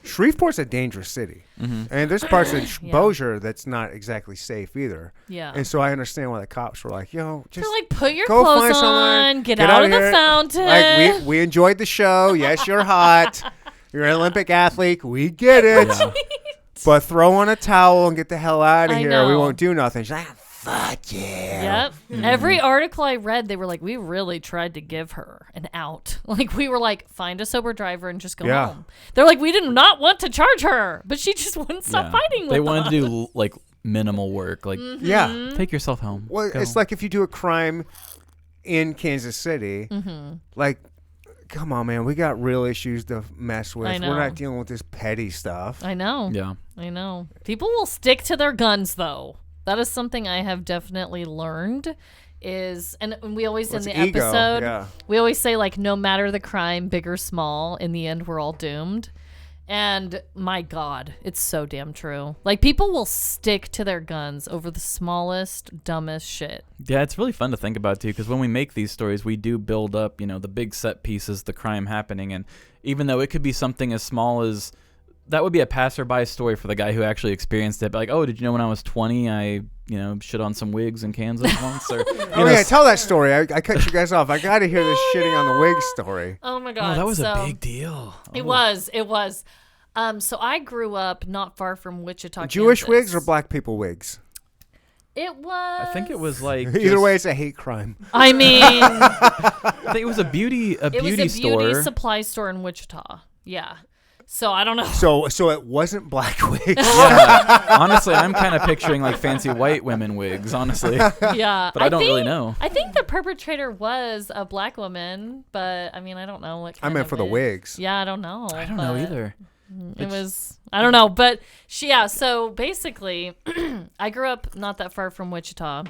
Shreveport's a dangerous city, and there's parts of Yeah. Bossier that's not exactly safe either. Yeah. And so I understand why the cops were like, "Yo, just They're like, put your go clothes find someone, on, get out of the here." fountain. Like we enjoyed the show. Yes, you're hot. You're an Olympic athlete. We get it. Yeah. But throw on a towel and get the hell out of I here. We know. won't do nothing. She's like, fuck yeah. Yep. Every article I read, they were like, we really tried to give her an out. Like, we were like, find a sober driver and just go Yeah. home. They're like, we did not want to charge her, but she just wouldn't stop Yeah. fighting with They wanted us. to do like minimal work. Like, Yeah. take yourself home. Well, Go. it's like if you do a crime in Kansas City, like, come on, man, we got real issues to mess with. I We're know. not dealing with this petty stuff. I know. Yeah. I know. People will stick to their guns, though. That is something I have definitely learned. And we always Well, in it's the ego, episode, yeah. we always say like, no matter the crime, big or small, in the end we're all doomed. And my God, it's so damn true. Like people will stick to their guns over the smallest, dumbest shit. Yeah, it's really fun to think about too, because when we make these stories, we do build up, the big set pieces, the crime happening, and even though it could be something as small as that would be a passerby story for the guy who actually experienced it. But like, oh, did you know when I was 20, I shit on some wigs in Kansas once? Or Oh, yeah, tell that story. I cut you guys off. I got to hear this shitting on the wig story. Oh my God. oh, that was so, a big deal. It Oh. was. So I grew up not far from Wichita, Jewish Kansas. wigs or black people wigs? It was. I think it was like Either way, it's a hate crime. I mean, I think it was a beauty it was a beauty store. supply store in Wichita. Yeah. So I don't know. So it wasn't black wigs. Yeah. Honestly, I'm kind of picturing like fancy white women wigs, honestly. Yeah. But I don't really know. I think the perpetrator was a black woman, but I mean, I don't know what I kind meant of for the wig. wigs. Yeah, I don't know. I don't know either. It was, I don't know. But so basically, I grew up not that far from Wichita.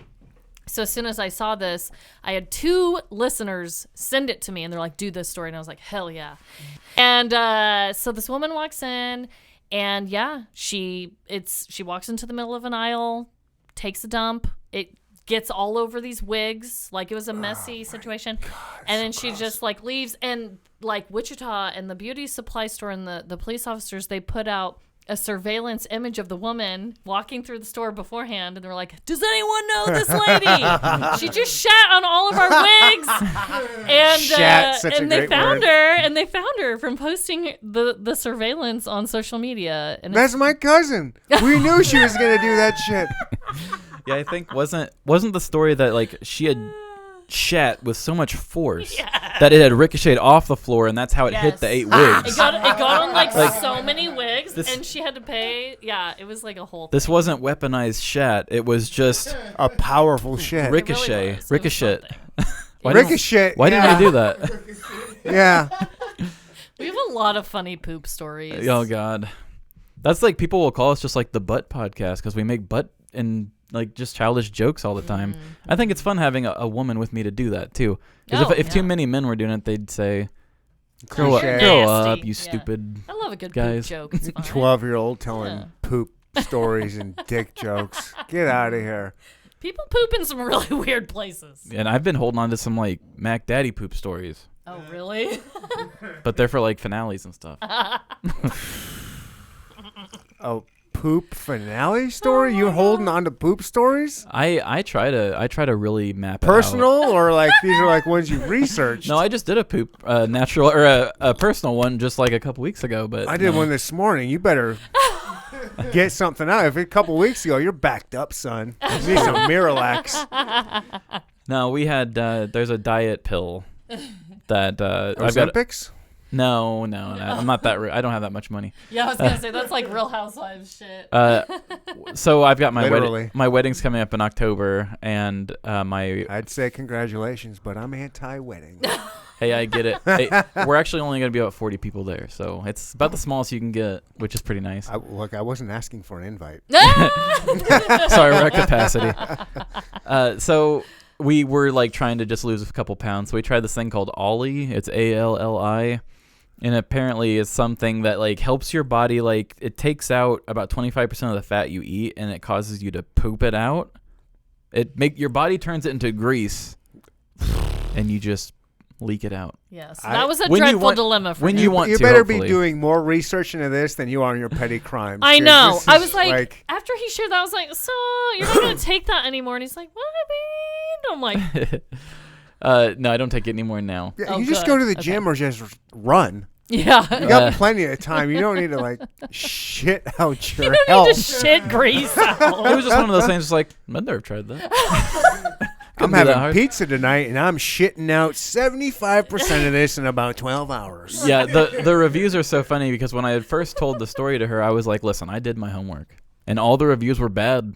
So as soon as I saw this, I had 2 listeners send it to me, and they're like, do this story. And I was like, hell yeah. And so this woman walks in, and yeah, she walks into the middle of an aisle, takes a dump. It gets all over these wigs. Like, it was a messy situation. And then she just like leaves. And like Wichita and the beauty supply store and the police officers, they put out a surveillance image of the woman walking through the store beforehand, and they were like, does anyone know this lady? She just shat on all of our wigs. And Shat, such a and they great found word. her, and they found her from posting the surveillance on social media. And That's my cousin. We knew she was gonna do that shit. Yeah, I think wasn't the story that like she had shat with so much force that it had ricocheted off the floor, and that's how it hit the 8 wigs. It got on like so many wigs, and she had to pay. Yeah, it was like a whole thing. This wasn't weaponized shat. It was just A powerful shit. ricochet. was. It was Ricochet. something. Ricochet. Why didn't I do that? Yeah. We have a lot of funny poop stories. Oh God, that's like people will call us just like the butt podcast because we make butt and like just childish jokes all the time. I think it's fun having a woman with me to do that too. Because if too many men were doing it, they'd say, "Grow up, Cliche. grow Nasty. up, you Yeah. stupid." I love a good Guys. poop joke. It's fine. 12-year-old telling Yeah. poop stories and dick jokes. Get out of here. People poop in some really weird places. And I've been holding on to some like Mac Daddy poop stories, Oh, really? but they're for like finales and stuff. A poop finale story? You're holding on to poop stories? I try to really map Personal it out. or like these are like ones you've researched? No, I just did a poop natural or a personal one just like a couple weeks ago. But I did no. one this morning. You better get something out. If a couple weeks ago, you're backed up, son. You need some Miralax. No, we had there's a diet pill that I've got. Ozempics? No, I'm not that. I don't have that much money. Yeah, I was gonna say that's like Real Housewives shit. So I've got my Literally. my wedding's coming up in October, and my I'd say congratulations, but I'm anti-wedding. hey, I get it. Hey, we're actually only gonna be about 40 people there, so it's about the smallest you can get, which is pretty nice. Look, I wasn't asking for an invite. Sorry, we're at capacity. So we were like trying to just lose a couple pounds. So we tried this thing called Ollie. It's ALLI. And apparently it's something that like helps your body, like it takes out about 25% of the fat you eat, and it causes you to poop it out. Your body turns it into grease, and you just leak it out. Yes, that was a when you dreadful want- dilemma for when me. you want You to, better hopefully. be doing more research into this than you are on your petty crimes. I dude. know. This I is was like, after he shared that, I was like, so you're not gonna take that anymore? And he's like, what? I'm like, No, I don't take it anymore now. yeah, Oh, you just good. go to the Okay. gym or just run. yeah. You got plenty of time. You don't need to like shit out your You don't health. need to shit grease It out. was just one of those things. Just like I've never tried that. I'm be that having hard. pizza tonight, and I'm shitting out 75% of this in about 12 hours. Yeah, the reviews are so funny because when I had first told the story to her, I was like, listen, I did my homework. And all the reviews were bad,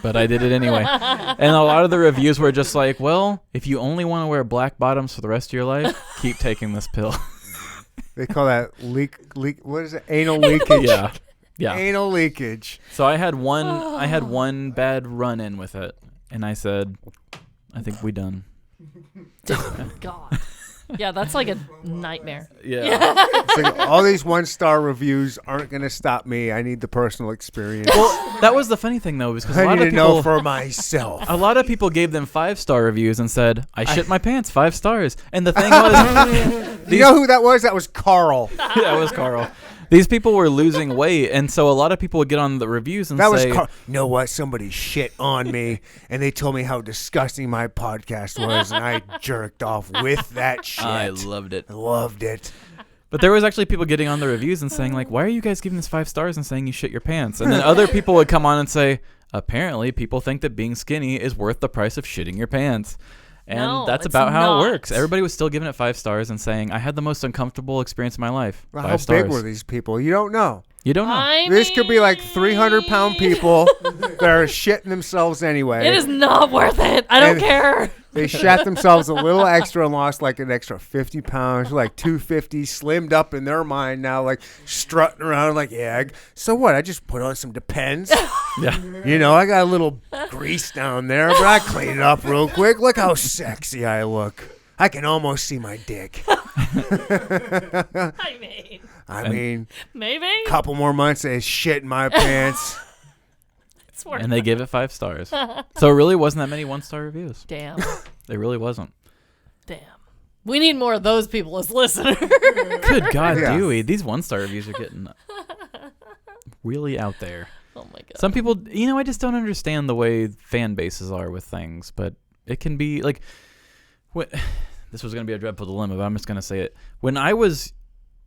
but I did it anyway. And a lot of the reviews were just like, well, if you only want to wear black bottoms for the rest of your life, keep taking this pill. They call that leak. What is it? Anal leakage. Yeah. Anal leakage. So I had one bad run-in with it, and I said, I think we done. God. Yeah, that's like a nightmare. Yeah. It's like, all these 1-star reviews aren't going to stop me. I need the personal experience. Well, that was the funny thing, though, because a I lot need of to know people... for myself. A lot of people gave them 5-star reviews and said, I shit my pants, 5 stars. And the thing was... You know who that was? That was Carl. That was Carl. These people were losing weight, and so a lot of people would get on the reviews and That was say... Carl. You know what? Somebody shit on me, and they told me how disgusting my podcast was, and I jerked off with that shit. I loved it. I loved it. But there was actually people getting on the reviews and saying, like, why are you guys giving this 5 stars and saying you shit your pants? And then other people would come on and say, apparently people think that being skinny is worth the price of shitting your pants. And No, that's it's about how not. it works. Everybody was still giving it 5 stars and saying, I had the most uncomfortable experience of my life. Well, 5 how stars. big were these people? You don't know. You don't know. This could be like 300-pound people that are shitting themselves anyway. It is not worth it. I don't And- care. They shat themselves a little extra and lost like an extra 50 pounds, like 250, slimmed up in their mind now, like strutting around like, yeah, so what? I just put on some Depends. Yeah. You know, I got a little grease down there, but I clean it up real quick. Look how sexy I look. I can almost see my dick. I mean, Maybe. a couple more months of shit in my pants. It's worth And they gave it 5 stars. So it really wasn't that many 1-star reviews. Damn. It really wasn't. Damn. We need more of those people as listeners. Good God, Yeah. Dewey. These 1-star reviews are getting really out there. Oh my god. Some people, I just don't understand the way fan bases are with things, but it can be like, this was going to be a dreadful dilemma, but I'm just going to say it. When I was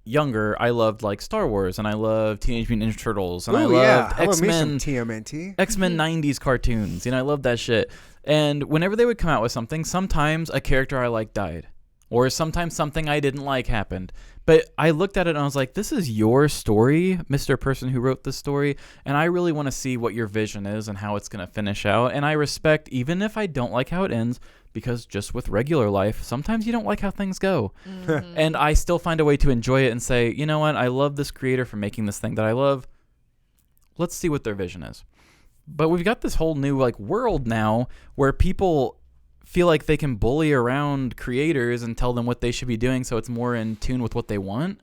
younger, I loved like Star Wars, and I loved Teenage Mutant Ninja Turtles, and I loved I love me some X-Men, TMNT. X-Men 90s cartoons. I loved that shit. And whenever they would come out with something, sometimes a character I liked died, or sometimes something I didn't like happened. But I looked at it and I was like, this is your story, Mr. Person who wrote this story, and I really want to see what your vision is and how it's going to finish out. And I respect, even if I don't like how it ends, because just with regular life, sometimes you don't like how things go. Mm-hmm. And I still find a way to enjoy it and say, you know what, I love this creator for making this thing that I love. Let's see what their vision is. But we've got this whole new world now where people feel like they can bully around creators and tell them what they should be doing so it's more in tune with what they want.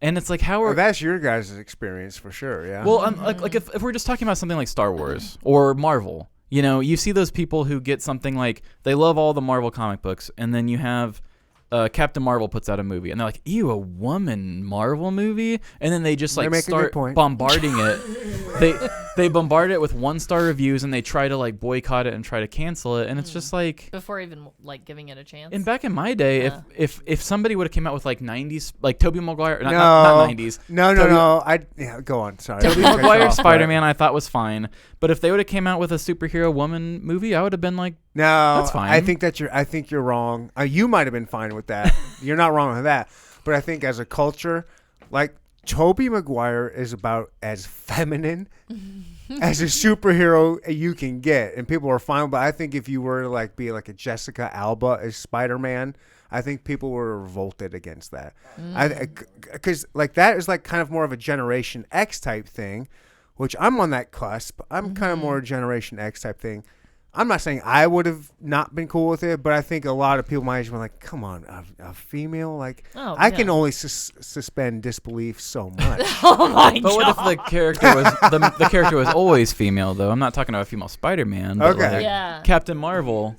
And it's like, how are... That's your guys' experience for sure, yeah. Well, like if we're just talking about something like Star Wars or Marvel, you see those people who get something like, they love all the Marvel comic books, and then you have Captain Marvel puts out a movie, and they're like, ew, a woman Marvel movie? And then they just start bombarding it. They bombard it with 1-star reviews, and they try to boycott it and try to cancel it, and it's just like... Before even giving it a chance. And back in my day, Yeah. if somebody would have came out with 90s, like Tobey Maguire, no, not 90s. No. Go on. Sorry. Tobey Cut you Maguire off, Spider-Man I thought was fine, but if they would have came out with a superhero woman movie, I would have been like, No, that's fine. I think you're wrong. You might have been fine with that. You're not wrong with that. But I think as a culture, Tobey Maguire is about as feminine as a superhero you can get, and people are fine. But I think if you were to be like a Jessica Alba as Spider-Man, I think people were revolted against that. Because that is kind of more of a Generation X type thing, which I'm on that cusp. I'm kind of more a Generation X type thing. I'm not saying I would have not been cool with it, but I think a lot of people my age were like, come on, a female? I can only suspend disbelief so much. Oh my but what if god. the character was the character was always female though? I'm not talking about a female Spider-Man, but Okay. Yeah. Captain Marvel.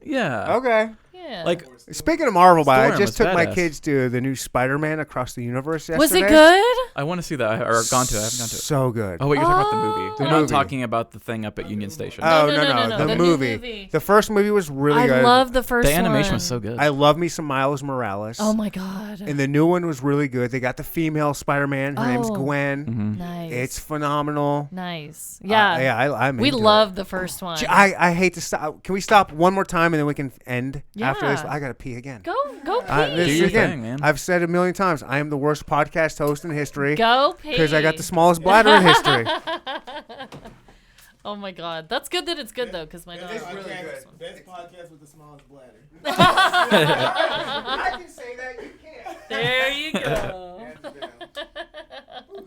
Yeah. Okay. Yeah. Speaking of Marvel, I Storm just was took my badass. kids to the new Spider-Man Across the Universe yesterday. Was it good? I want to see that. Or gone to it. I haven't gone to it. So good. Oh wait, you're talking about the movie. The We're not movie. talking about the thing up at Union Station. Oh, no, the the new movie. movie. The first movie was really good. I love the first The animation one. was so good. I love me some Miles Morales. Oh my god. And the new one was really good. They got the female Spider-Man. Her name's Oh. Gwen. Mhm. Nice. It's phenomenal. nice. Yeah. I'm We into it. love the first one. I hate to stop. Can we stop one more time and then we can end after this? Yeah. I gotta pee again. Go pee. This Do is your again. thing, man. I've said it a million times. I am the worst podcast host in history Go pee. because I got the smallest bladder in history. Oh my god. That's good that it's good though, because my dog. Best really podcast with the smallest bladder. I can say that. You can't. There you go. Hands down.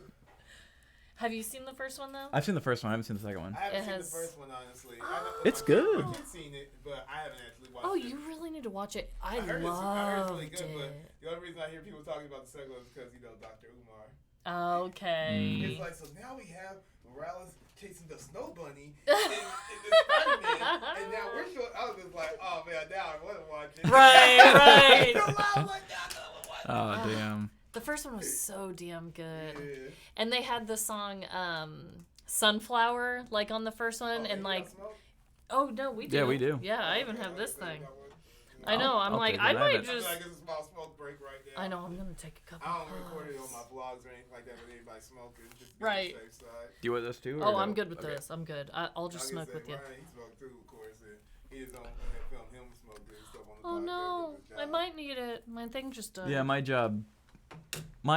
Have you seen the first one though? I've seen the first one. I haven't seen the second one. I haven't It seen has- the first one, honestly. It's good. I've seen it, but I haven't actually watched Oh, it. you really need to watch it. I I heard it's loved really good, but it. the only reason I hear people talking about the second one is because, Dr. Umar. Okay. It's like, so now we have Morales chasing the snow bunny in this Spider-Man, and now we're showing, I was just like, oh man, now I want to watch it. Right. I was like, now I want to watch Oh damn. The first one was so damn good. it. Yeah. And they had the song Sunflower on the first one, and You got smoke? oh no, we do. Yeah, we do. Yeah, I even have this thing. I I'll- know. I'm I'll like, take it. I I might have I feel just. like it's a small smoke break right now. I know. I'm gonna take a couple. I don't record it on my puffs. vlogs or anything like that with anybody smoking. Just to Right. be on the safe side. Do you want this too? Oh, I'm good with this. I'm good. I'll just I smoke can with say you. Ryan, he smoked too, of course. And He is on film him smoking and stuff on the Oh podcast no, at his job. I might need it. My thing just died. Yeah, my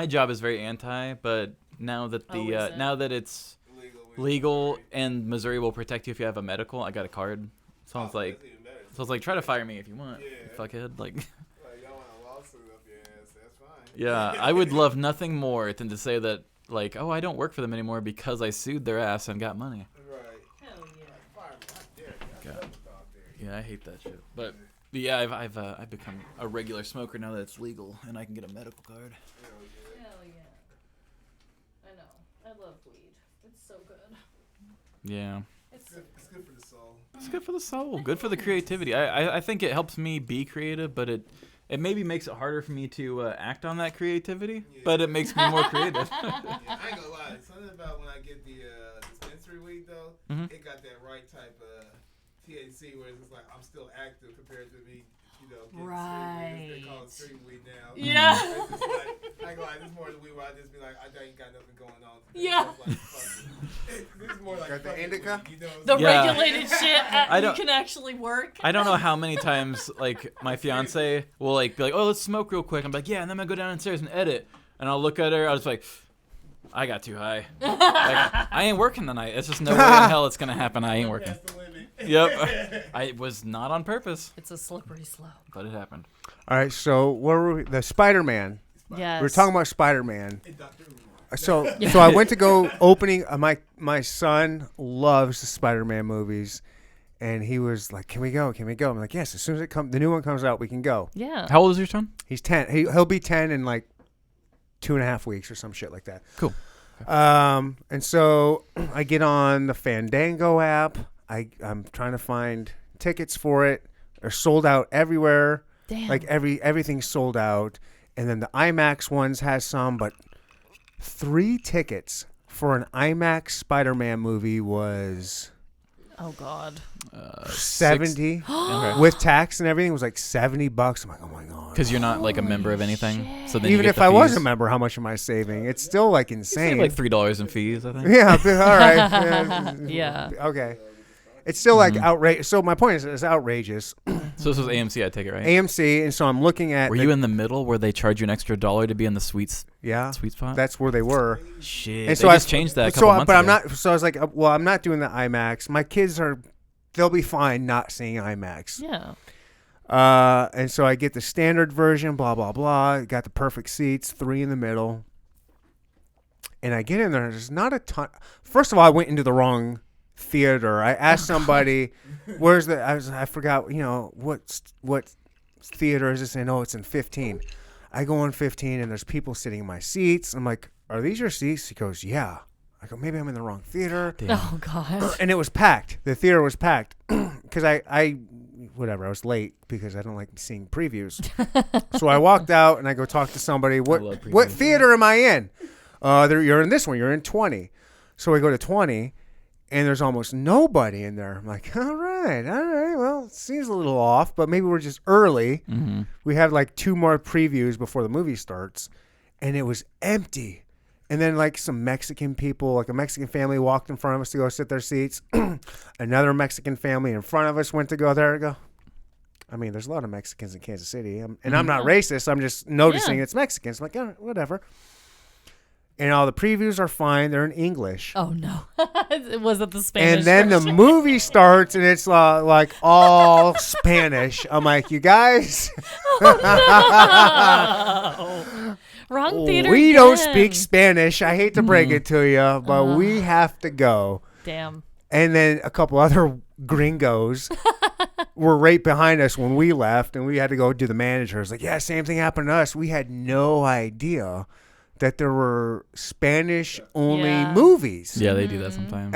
job is very anti, but now that Oh, is it? now that it's legal and Missouri will protect you if you have a medical, I got a card. So I was like, That's even better. so try to fire me if you want, Yeah. fuckhead. Like, Like, y'all want a lawsuit up your ass, that's fine. yeah, I would love nothing more than to say that, like, oh, I don't work for them anymore because I sued their ass and got money. Right. Hell yeah. Fire me. I dare you. I God. never thought there. Yeah, I hate that shit. But yeah, I've become a regular smoker now that it's legal and I can get a medical card. Hell yeah. Hell yeah. I know. I love weed. It's so good. Yeah. It's It's good for the soul. It's good for the soul. Good for the creativity. I think it helps me be creative, but it maybe makes it harder for me to act on that creativity, but it makes me more creative. Yeah, I ain't gonna lie. Something about when I get the dispensary weed though, Mhm. it got that right type of THC, where it's like I'm still active compared to me, getting Right. street weed. They call it street weed now. Yeah. It's just like, I ain't gonna lie, this is more the weed where I just be like, I ain't got nothing going on today. Yeah. So it's like, fuck it. This is more like Got the fucking indica? weed, you know what the I'm Yeah. regulated shit I you don't- can actually work. I don't know how many times like my fiance will like be like, oh, let's smoke real quick. I'm like, yeah, and then I'm gonna go downstairs and edit, and I'll look at her. I was like, I got too high. Like, I ain't working tonight. It's just no way in hell it's gonna happen. I ain't working. That's the limit. Yep. I was not on purpose, It's a slippery slope. but it happened. All right, so where were we? The Spider-Man. Yes. We were talking about Spider-Man. Hey, Dr. Who. So I went to go opening. My son loves the Spider-Man movies, and he was like, "Can we go? Can we go?" I'm like, "Yes." As soon as the new one comes out, we can go. Yeah. How old is your son? He's 10. He'll be 10 in like 2.5 weeks or some shit like that. Cool. And so I get on the Fandango app. I'm trying to find tickets for it. They're sold out everywhere. Damn. Like everything's sold out. And then the IMAX ones has some, but 3 tickets for an IMAX Spider-Man movie was Oh God. 70 Okay. with tax and everything. It was like $70. I'm like, oh my god. Because you're not like a member of anything, so then you Even get if the I was fees. a member, how much am I saving? It's still like You insane. save like $3 in fees, I think. Yeah. All right. Yeah. Okay. It's still like outrageous. So my point is, it's outrageous. So this was AMC, I take it, right? AMC, and so I'm looking at. Were you in the middle where they charge you an extra $1 to be in the sweet spot? That's where they were. Shit. And They just changed that a couple months but ago. I'm not. So I was like, well, I'm not doing the IMAX. My kids they'll be fine not seeing IMAX. Yeah. And so I get the standard version, blah blah blah. Got the perfect seats, 3 in the middle. And I get in there, and there's not a ton. First of all, I went into the wrong theater. I asked somebody, "Where's the?" I forgot. What theater is this in? Oh, it's in 15. I go in 15, and there's people sitting in my seats. I'm like, "Are these your seats?" He goes, "Yeah." I go, "Maybe I'm in the wrong theater." Damn. Oh God. And it was packed. The theater was packed because I was late because I don't like seeing previews. So I walked out and I go talk to somebody. love What previews. theater am I in? You're in this one. You're in 20. So we go to 20, and there's almost nobody in there. I'm like, all right. Well, it seems a little off, but maybe we're just early. Mm-hmm. We have like 2 more previews before the movie starts, and it was empty. And then like some Mexican people, like a Mexican family walked in front of us to go sit their seats. Another Mexican family in front of us went to go there to go. I mean, there's a lot of Mexicans in Kansas City. I'm not racist. I'm just noticing it's Mexicans. I'm like, oh, whatever. And all the previews are fine. They're in English. Oh no. Was it the Spanish? And then the version? movie starts, and it's like all Spanish. I'm like, you guys, Oh, wrong theater. we don't again. speak Spanish. I hate to break it to you, but we have to go. Damn. And then a couple other gringos were right behind us when we left, and we had to go do the manager. It's like, yeah, same thing happened to us. We had no idea that there were Spanish-only Yeah. movies. Yeah, they do that sometimes.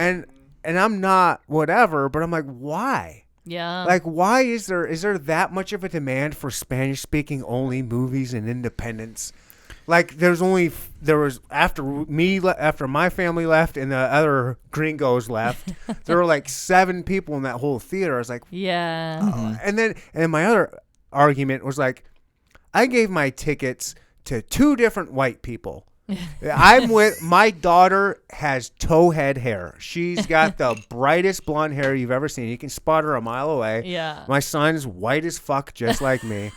And I'm not whatever, but I'm like, why? Yeah. Like, why is there that much of a demand for Spanish-speaking only movies and independence? Like, there was after my family left and the other gringos left, there were like 7 people in that whole theater. I was like, yeah. and then my other argument was like, I gave my tickets to 2 different white people. My daughter has towhead hair. She's got the brightest blonde hair you've ever seen. You can spot her a mile away. Yeah. My son's white as fuck, just like me.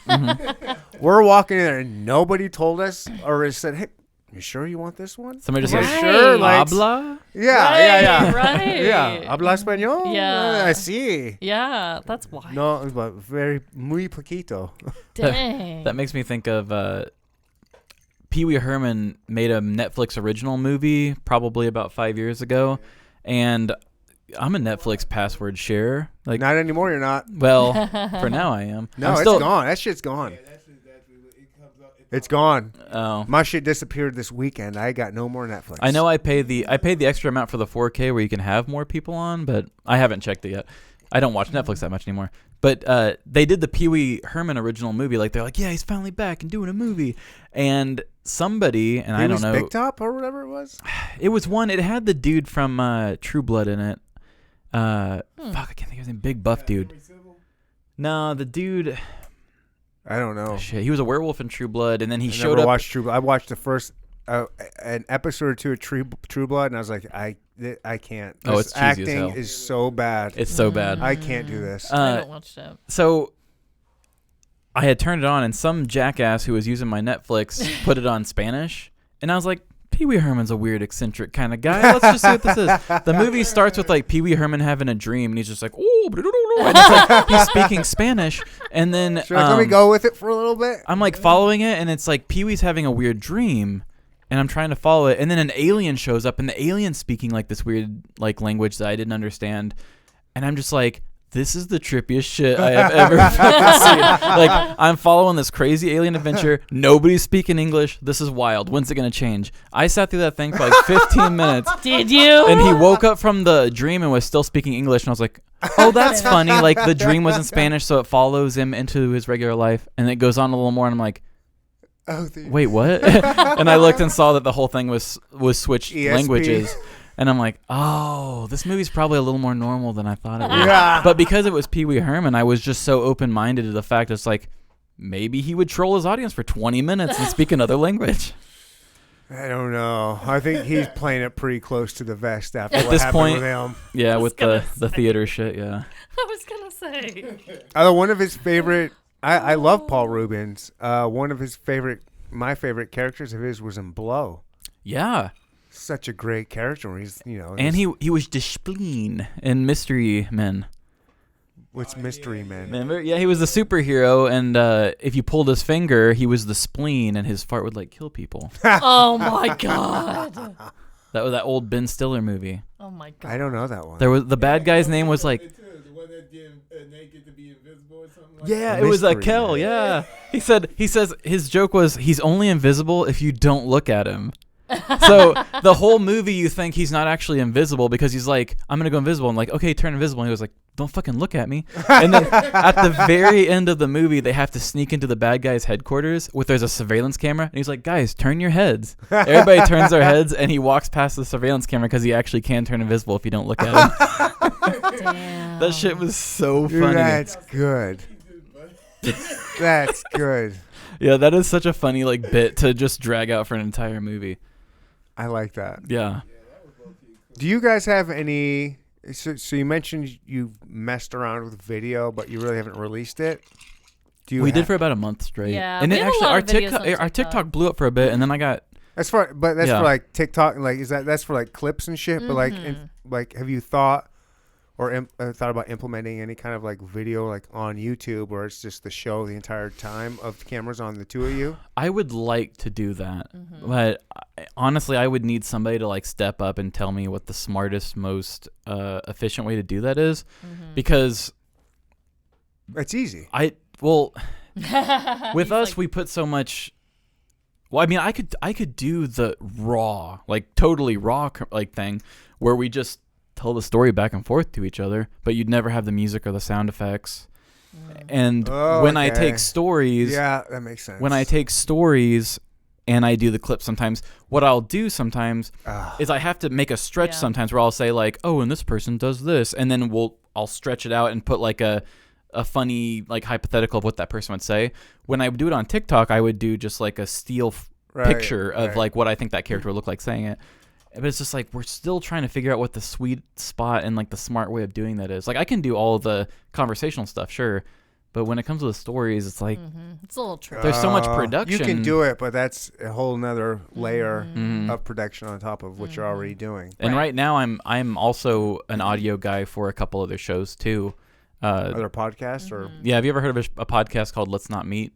We're walking in there and nobody told us or said, "Hey, you sure you want this one?" Somebody just Right. said, Sure, like, habla? yeah. Right. Yeah. Habla español? Yeah. I see. Yeah, that's wild. No, but very muy poquito. Dang. That makes me think of Pee Wee Herman made a Netflix original movie probably about 5 years ago, and I'm a Netflix password sharer. Like, Not anymore, you're not. well, for now I am. No, I'm it's still, gone. That shit's gone. Yeah, that's it comes up. It's gone. Oh, My shit disappeared this weekend. I got no more Netflix. I know I paid the extra amount for the 4K where you can have more people on, but I haven't checked it yet. I don't watch Netflix that much anymore. But they did the Pee Wee Herman original movie. Like, they're like, yeah, he's finally back and doing a movie. And somebody, and I don't know, Big Top or whatever it was. it was one. It had the dude from True Blood in it. Fuck, I can't think of his name. Big buff dude. No, the dude. I don't know. Shit, he was a werewolf in True Blood, and then he I showed never up. watched True Blood. I watched the first an episode or two of True Blood, and I was like, I can't. Oh, This it's cheesy as acting hell. is so bad. It's so bad. I can't do this. I don't watch that. So I had turned it on, and some jackass who was using my Netflix put it on Spanish, and I was like, Pee Wee Herman's a weird, eccentric kind of guy. Let's just see what this is. The movie starts with like Pee Wee Herman having a dream, and he's just like, oh, and it's like he's speaking Spanish, and then Should I let me go with it for a little bit? I'm like following it, and it's like Pee Wee's having a weird dream, and I'm trying to follow it, and then an alien shows up, and the alien's speaking like this weird like language that I didn't understand, and I'm just like, this is the trippiest shit I have ever fucking seen. Like, I'm following this crazy alien adventure. Nobody's speaking English. This is wild. When's it gonna change? I sat through that thing for like 15 minutes. Did you? And he woke up from the dream and was still speaking English, and I was like, oh, that's funny. Like, the dream was in Spanish, so it follows him into his regular life, and it goes on a little more, and I'm like, Oh, dude. wait, what? And I looked and saw that the whole thing was switched ESP. languages. And I'm like, oh, this movie's probably a little more normal than I thought it was. Yeah. But because it was Pee Wee Herman, I was just so open-minded to the fact it's like, maybe he would troll his audience for 20 minutes and speak another language. I don't know. I think he's playing it pretty close to the vest after At what this happened point- with him. Yeah, was with gonna the theater shit, yeah. I was gonna say. One of his favorite. I love Paul Rubens. One of his my favorite characters of his was in Blow. Yeah. Such a great character. Where he's And he was the spleen in Mystery Men. what's Mystery Man? Remember? Yeah, he was the superhero, and if you pulled his finger, he was the spleen, and his fart would like kill people. Oh my god. That was that old Ben Stiller movie. Oh my god. I don't know that one. There was the bad guy's name was like, The one that get naked to be invisible or something like yeah, that. it was Mystery Kel. Man. Yeah, he says his joke was he's only invisible if you don't look at him. So the whole movie you think he's not actually invisible because he's like, I'm gonna go invisible. I'm like, okay, turn invisible. And he was like, don't fucking look at me. And then at the very end of the movie, they have to sneak into the bad guy's headquarters there's a surveillance camera, and he's like, guys, turn your heads. Everybody turns their heads, and he walks past the surveillance camera because he actually can turn invisible if you don't look at him. Damn. That shit was so Dude, funny. that's good. That's good. Yeah, that is such a funny like bit to just drag out for an entire movie. I like that. Yeah. Do you guys have any? So you mentioned you've messed around with video, but you really haven't released it. Do you? We did for about a month straight. Yeah, and we it have a actually lot our of videos TikTok on our TikTok. TikTok blew up for a bit, and then I got That's for Yeah. like TikTok. Like that's for like clips and shit. But like, have you thought or thought about implementing any kind of like video like on YouTube where it's just the show the entire time of the cameras on the two of you? I would like to do that, but honestly, I would need somebody to like step up and tell me what the smartest, most efficient way to do that is, because It's easy. with us we put so much. Well, I mean, I could do the raw, like totally raw like thing where we just tell the story back and forth to each other, but you'd never have the music or the sound effects. And when I take stories, Yeah, that makes sense. when I take stories and I do the clips sometimes, what I'll do sometimes is I have to make a stretch sometimes where I'll say like, oh, and this person does this, and then I'll stretch it out and put like a funny like hypothetical of what that person would say. When I would do it on TikTok, I would do just like a still picture of right. like what I think that character would look like saying it. But it's just like we're still trying to figure out what the sweet spot and like the smart way of doing that is. Like I can do all the conversational stuff, sure, but when it comes to the stories, it's like it's a little tricky. there's so much production. You can do it, but that's a whole nother layer Mhm. of production on top of what you're already doing. And right now, I'm also an audio guy for a couple other shows too. Other podcasts or Yeah, have you ever heard of a podcast called Let's Not Meet?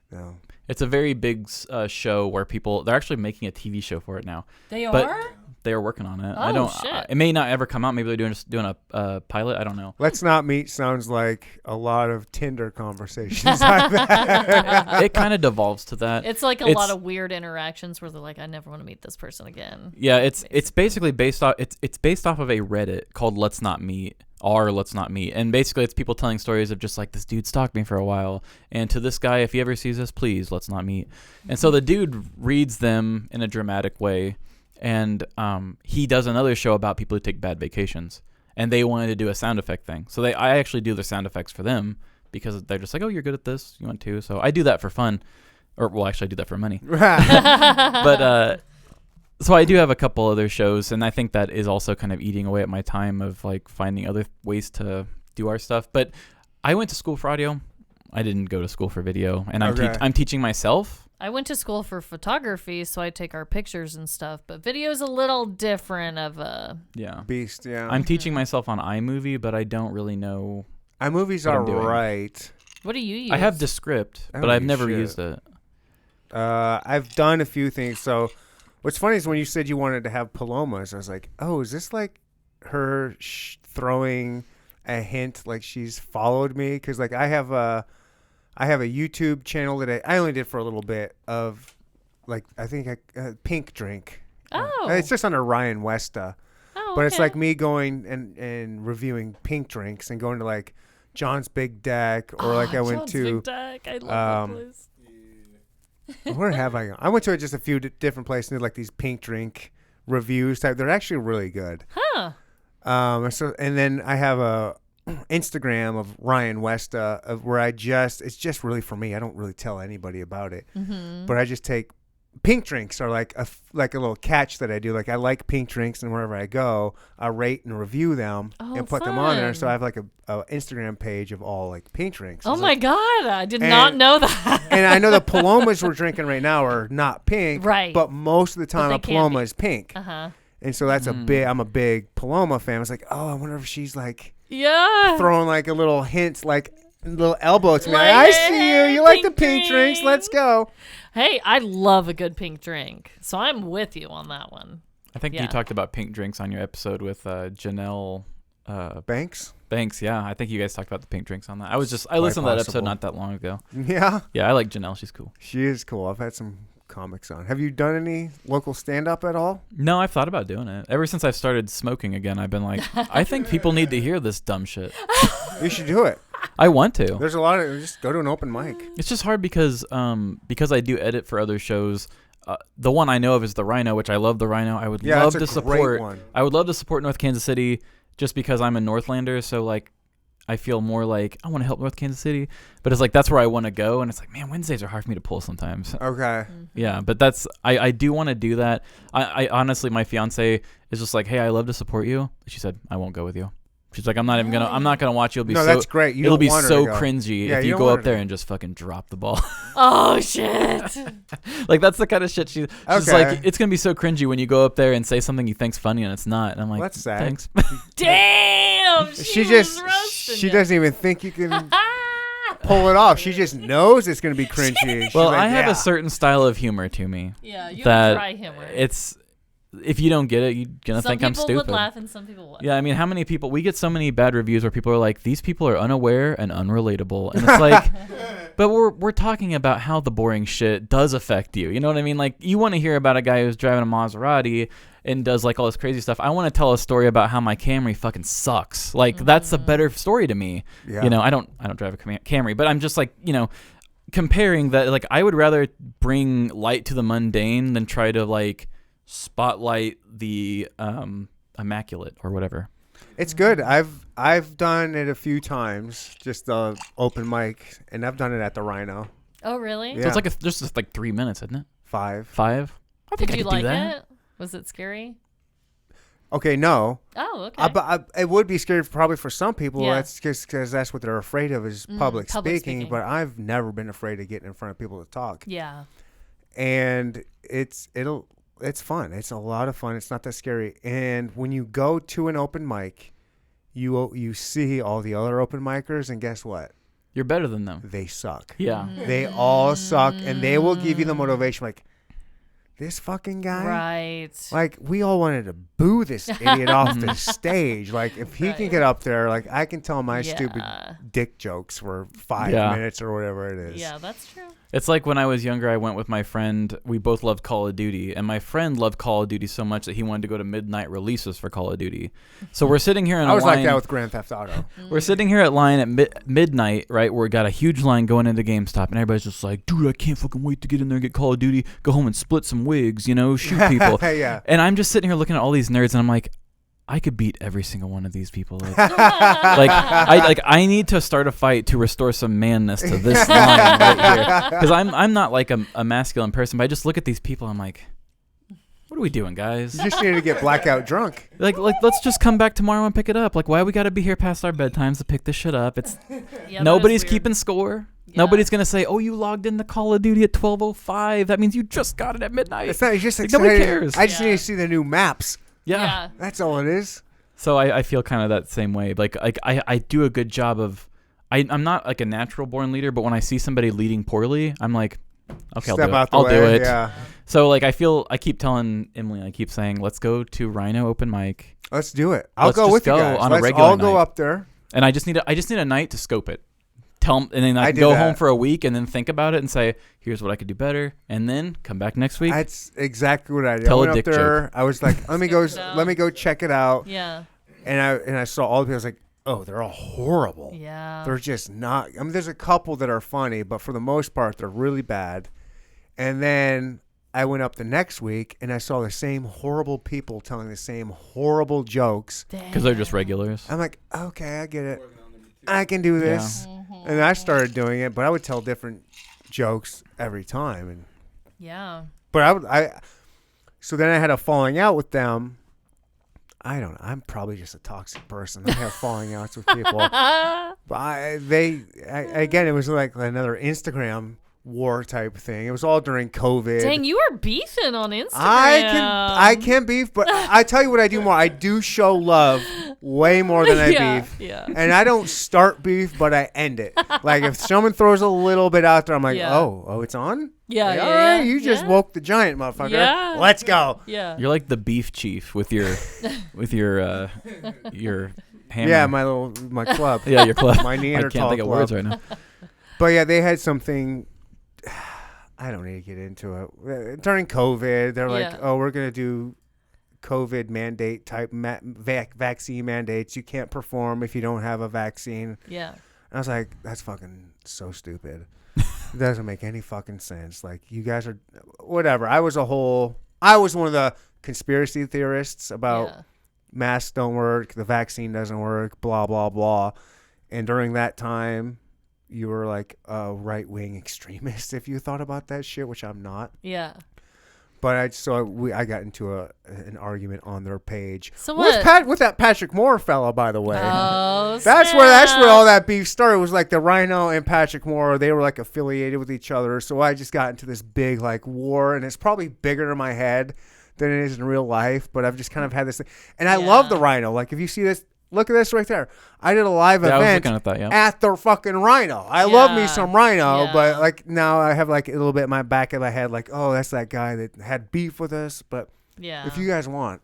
no? It's a very big show where they're actually making a TV show for it now. They But are? they are working on it. Oh, I don't. shit. It may not ever come out. Maybe they're doing a pilot. I don't know. Let's Not Meet sounds like a lot of Tinder conversations I've had. It kind of devolves to that. It's like a lot of weird interactions where they're like, I never want to meet this person again. Yeah, it's basically based off it's based off of a Reddit called Let's Not Meet. Let's Not Meet. And basically it's people telling stories of just like, this dude stalked me for a while, and to this guy, if he ever sees this, please let's not meet. And so the dude reads them in a dramatic way, and he does another show about people who take bad vacations, and they wanted to do a sound effect thing. So I actually do the sound effects for them because they're just like, oh, you're good at this, you want to. So I do that for fun, or well, actually I do that for money. But so I do have a couple other shows, and I think that is also kind of eating away at my time of like finding other ways to do our stuff. But I went to school for audio. I didn't go to school for video, and I'm teaching myself. I went to school for photography, so I take our pictures and stuff. But video's a little different of a beast. Yeah, I'm teaching myself on iMovie, but I don't really know. iMovie's what all I'm doing. right. What do you use? I have Descript, but I've never used it. I've done a few things. So what's funny is when you said you wanted to have Palomas, I was like, oh, is this like her throwing a hint like she's followed me? Because like I have a YouTube channel that I only did for a little bit of like I think Pink Drink. Oh. It's just under Ryan Westa. Oh, But it's okay. like me going and reviewing pink drinks and going to like John's Big Deck or like I went John's to Big Deck. I love that place. where have I gone? I went to just a few different places and did like these pink drink reviews type. They're actually really good. Huh. And then I have a Instagram of Ryan Westa of where it's just really for me. I don't really tell anybody about it, but I just take pink drinks are like a little catch that I do. Like I like pink drinks, and wherever I go, I rate and review them and put them on there. So I have like a Instagram page of all like pink drinks. Oh my God, I did not know that. And I know the Palomas we're drinking right now are not pink, right? But most of the time a Paloma is pink. And so that's I'm a big Paloma fan. I was like, oh, I wonder if she's like throwing like a little hint, like a little elbow to me. Like, I see you. You like the pink drinks. Let's go. Hey, I love a good pink drink, so I'm with you on that one. I think you talked about pink drinks on your episode with Janelle Banks. Yeah, I think you guys talked about the pink drinks on that. I listened to that episode not that long ago. Yeah, I like Janelle. She's cool. She is cool. I've had some comics on. Have you done any local stand-up at all? No, I've thought about doing it. Ever since I've started smoking again, I've been like, I think people need to hear this dumb shit. You should do it. I want to. There's a lot of just go to an open mic. It's just hard because I do edit for other shows. The one I know of is the Rhino, which I love the Rhino. I would love to support. I would love to support North Kansas City just because I'm a Northlander. So like, I feel more like I want to help North Kansas City, but it's like that's where I want to go, and it's like, man, Wednesdays are hard for me to pull sometimes. Okay. Yeah, but I do want to do that. I honestly, my fiance is just like, hey, I love to support you. She said, I won't go with you. She's like, I'm not gonna watch you. That's great. It'll be so cringy if you go up there and just fucking drop the ball. Oh shit! Like that's the kind of shit she's like. It's gonna be so cringy when you go up there and say something you think's funny and it's not. And I'm like, that's sad. Thanks. Damn. She doesn't even think you can pull it off. She just knows it's gonna be cringy. She's well, like, I have a certain style of humor to me. Yeah, you have dry humor. If you don't get it, you're going to think I'm stupid. Some people would laugh and some people would. Yeah, I mean, how many people... We get so many bad reviews where people are like, these people are unaware and unrelatable. And it's like... But we're talking about how the boring shit does affect you. You know what I mean? Like, you want to hear about a guy who's driving a Maserati and does, like, all this crazy stuff. I want to tell a story about how my Camry fucking sucks. Like, that's a better story to me. Yeah. You know, I don't drive a Camry, but I'm just like, you know... Comparing that, like, I would rather bring light to the mundane than try to, like... spotlight the immaculate or whatever. It's good. I've done it a few times, just the open mic, and I've done it at the Rhino. Oh, really? Yeah. So it's like just like 3 minutes, isn't it? 5. 5. I think Did I you could do like that. it? Was it scary? Okay, no. Oh, okay. But it would be scary probably for some people. Yeah. That's just because that's what they're afraid of is public speaking. speaking. But I've never been afraid of getting in front of people to talk. Yeah. And it's fun. It's a lot of fun. It's not that scary. And when you go to an open mic, you see all the other open micers, and guess what? You're better than them. They suck. Yeah. They all suck, and they will give you the motivation like, this fucking guy? Right. Like, we all wanted to boo this idiot off the stage. Like, if he can get up there, like, I can tell my stupid dick jokes for 5 minutes or whatever it is. Yeah, that's true. It's like when I was younger, I went with my friend. We both loved Call of Duty, and my friend loved Call of Duty so much that he wanted to go to midnight releases for Call of Duty. So we're sitting here in a I was line. like that with Grand Theft Auto. We're sitting here at line at midnight, right? Where we got a huge line going into GameStop, and everybody's just like, dude, I can't fucking wait to get in there and get Call of Duty, go home and split some wigs, you know, shoot people. Yeah. And I'm just sitting here looking at all these nerds, and I'm like, I could beat every single one of these people. I need to start a fight to restore some manness to this line right here, because I'm not like a masculine person, but I just look at these people, I'm like, what are we doing, guys? You just need to get blackout drunk. Like let's just come back tomorrow and pick it up. Like, why we got to be here past our bedtimes to pick this shit up? It's nobody's keeping score. Yeah. Nobody's gonna say, "Oh, you logged into Call of Duty at 12:05. That means you just got it at midnight." It's not. It's just like, nobody cares. I just need to see the new maps. Yeah. That's all it is. So I feel kind of that same way. Like I do a good job of. I'm not like a natural born leader, but when I see somebody leading poorly, I'm like, okay, I'll do it. Yeah. So like I keep telling Emily, I keep saying, let's go to Rhino open mic. Let's do it. I'll Let's go just with go you guys. on a Let's regular all go night. up there. And I just need a night to scope it. Tell them, and then I can do go that. home for a week and then think about it and say, here's what I could do better, and then come back next week. That's exactly what I did. Tell I a went dick up there. joke. I was like, let me go check it out. Yeah. And I saw all the people. I was like, oh, they're all horrible. Yeah. They're just not. I mean, there's a couple that are funny, but for the most part, they're really bad. And then I went up the next week and I saw the same horrible people telling the same horrible jokes. Because they're just regulars. I'm like, okay, I get it. I can do this. Mm-hmm. And I started doing it, but I would tell different jokes every time. And Yeah. but so then I had a falling out with them. I don't know. I'm probably just a toxic person. I have falling outs with people. But again, it was like another Instagram war type thing. It was all during COVID. Dang, you were beefing on Instagram. I can beef, but I tell you what I do more. I do show love way more than I beef. Yeah. And I don't start beef, but I end it. Like if someone throws a little bit out there, I'm like, oh, it's on? Yeah, like, yeah, all right, yeah. you just woke the giant, motherfucker. Yeah. Let's go. Yeah. You're like the beef chief with your hammer. Yeah, my club. Yeah, your club. My I Neanderthal can't think of club. words right now. But yeah, they had something. I don't need to get into it. During COVID, they're like, oh, we're going to do COVID mandate type vaccine mandates. You can't perform if you don't have a vaccine. Yeah. And I was like, that's fucking so stupid. It doesn't make any fucking sense. Like, you guys are whatever. I was one of the conspiracy theorists about masks don't work, the vaccine doesn't work, blah, blah, blah. And during that time, you were like a right-wing extremist if you thought about that shit, which I'm not. Yeah. But I got into an argument on their page. So what? With that Patrick Moore fella, by the way. Oh, that's where all that beef started. It was like the Rhino and Patrick Moore, they were like affiliated with each other. So I just got into this big like war, and it's probably bigger in my head than it is in real life. But I've just kind of had this thing, and I love the Rhino. Like if you see this. Look at this right there. I did a live event at the fucking Rhino. I love me some Rhino, but like now I have like a little bit in my back of my head, like, oh, that's that guy that had beef with us. But if you guys want,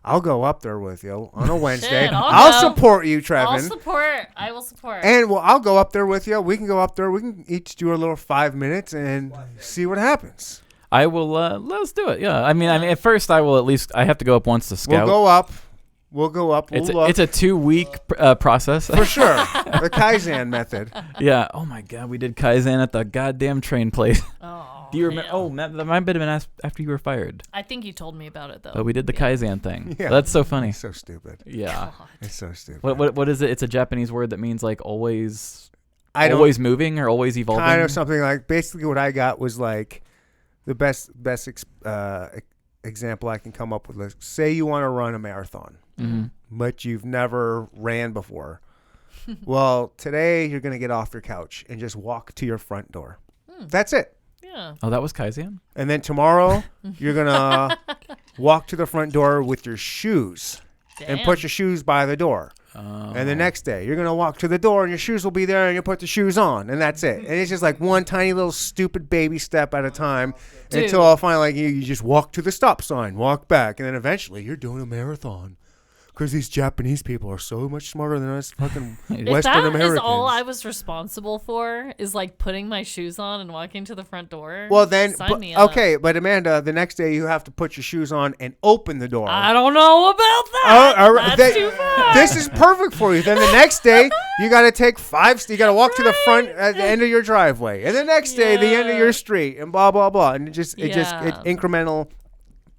I'll go up there with you on a Wednesday. I'll support you, Treven. I will support. And I'll go up there with you. We can go up there. We can each do a little 5 minutes and see what happens. I will. Let's do it. Yeah. I mean, at first I will at least. I have to go up once to scout. We'll go up. We'll look. It's a 2-week process. For sure. The Kaizen method. Yeah. Oh, my God. We did Kaizen at the goddamn train place. Oh, do you remember? Oh, Matt, that might have been asked after you were fired. I think you told me about it, though. But we did the Kaizen thing. Yeah. That's so funny. It's so stupid. Yeah. It's so stupid. What is it? It's a Japanese word that means like always. always moving or always evolving? Kind of something like, basically what I got was like the best example I can come up with. Like, say you want to run a marathon, but you've never ran before. Well, today you're going to get off your couch and just walk to your front door. That's it. Yeah. Oh, that was Kaizen? And then tomorrow you're going to walk to the front door with your shoes and put your shoes by the door. And the next day you're going to walk to the door and your shoes will be there and you put the shoes on, and that's it. And it's just like one tiny little stupid baby step at a time. Dude. Until I'll find like you just walk to the stop sign, walk back, and then eventually you're doing a marathon. Because these Japanese people are so much smarter than us fucking If Western that Americans. is all I was responsible for, is like putting my shoes on and walking to the front door. Well, then, sign me up. okay, but Amanda, the next day you have to put your shoes on and open the door. I don't know about that. That's too far. This is perfect for you. Then the next day you got to take 5 steps. You got to walk to the front at the end of your driveway, and the next day the end of your street, and blah blah blah, and it's incremental.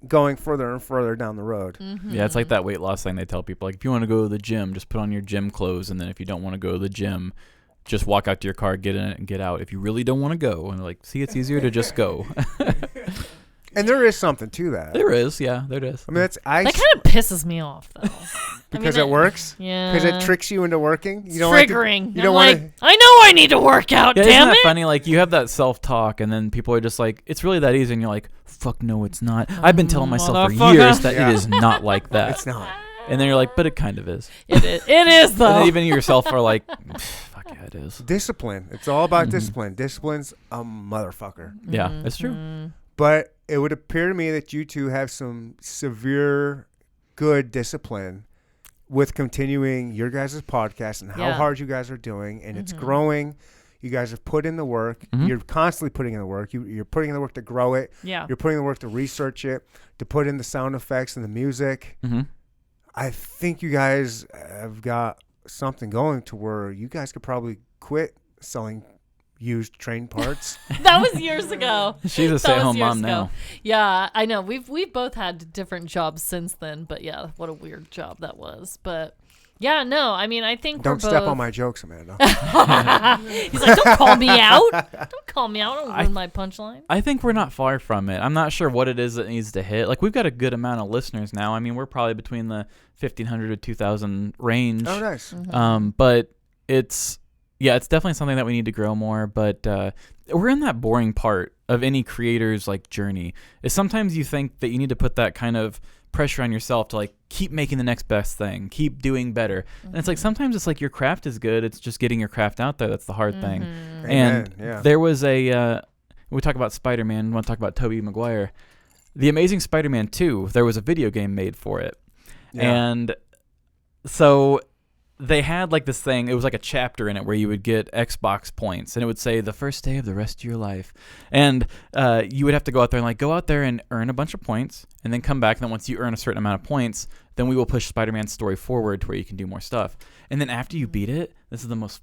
Going further and further down the road. Yeah, it's like that weight loss thing they tell people. Like, if you want to go to the gym, just put on your gym clothes, and then if you don't want to go to the gym, just walk out to your car, get in it, and get out. If you really don't want to go, and like, see, it's easier to just go. And there is something to that. There is, yeah, there is. I mean, That kind of pisses me off, though. because it works. Yeah. Because it tricks you into working. You don't triggering. Like to, you don't I'm want like, I know I need to work out. Yeah, damn isn't that it! funny? Like, you have that self-talk, and then people are just like, it's really that easy, and you're like, fuck no, it's not. I've been telling myself for years that it is not like that. It's not. And then you're like, but it kind of is. It is though. And then even yourself are like, fuck yeah, it is. Discipline. It's all about discipline. Discipline's a motherfucker. Yeah, it's true. But it would appear to me that you two have some severe good discipline with continuing your guys' podcast and how hard you guys are doing, and it's growing. You guys have put in the work. You're constantly putting in the work. You're putting in the work to grow it. Yeah. You're putting in the work to research it, to put in the sound effects and the music. I think you guys have got something going to where you guys could probably quit selling used train parts. That was years ago. She's a stay-at-home mom now. Yeah, I know. We've both had different jobs since then, but yeah, what a weird job that was. But yeah, no, I mean, I think Don't step on my jokes, Amanda. He's like, don't call me out. Don't call me out. Don't ruin my punchline. I think we're not far from it. I'm not sure what it is that needs to hit. Like, we've got a good amount of listeners now. I mean, we're probably between the 1,500 to 2,000 range. Oh, nice. But it's definitely something that we need to grow more. But we're in that boring part of any creator's like journey. Is sometimes you think that you need to put that kind of pressure on yourself to like keep making the next best thing, keep doing better. And it's like sometimes it's like your craft is good, it's just getting your craft out there that's the hard thing. And there was we talk about Spider-Man, we want to talk about Tobey Maguire. The Amazing Spider-Man 2, there was a video game made for it. And so they had like this thing, it was like a chapter in it where you would get Xbox points, and it would say the first day of the rest of your life. And you would have to go out there and like go out there and earn a bunch of points, and then come back, and then once you earn a certain amount of points, then we will push Spider-Man's story forward to where you can do more stuff. And then after you beat it, this is the most,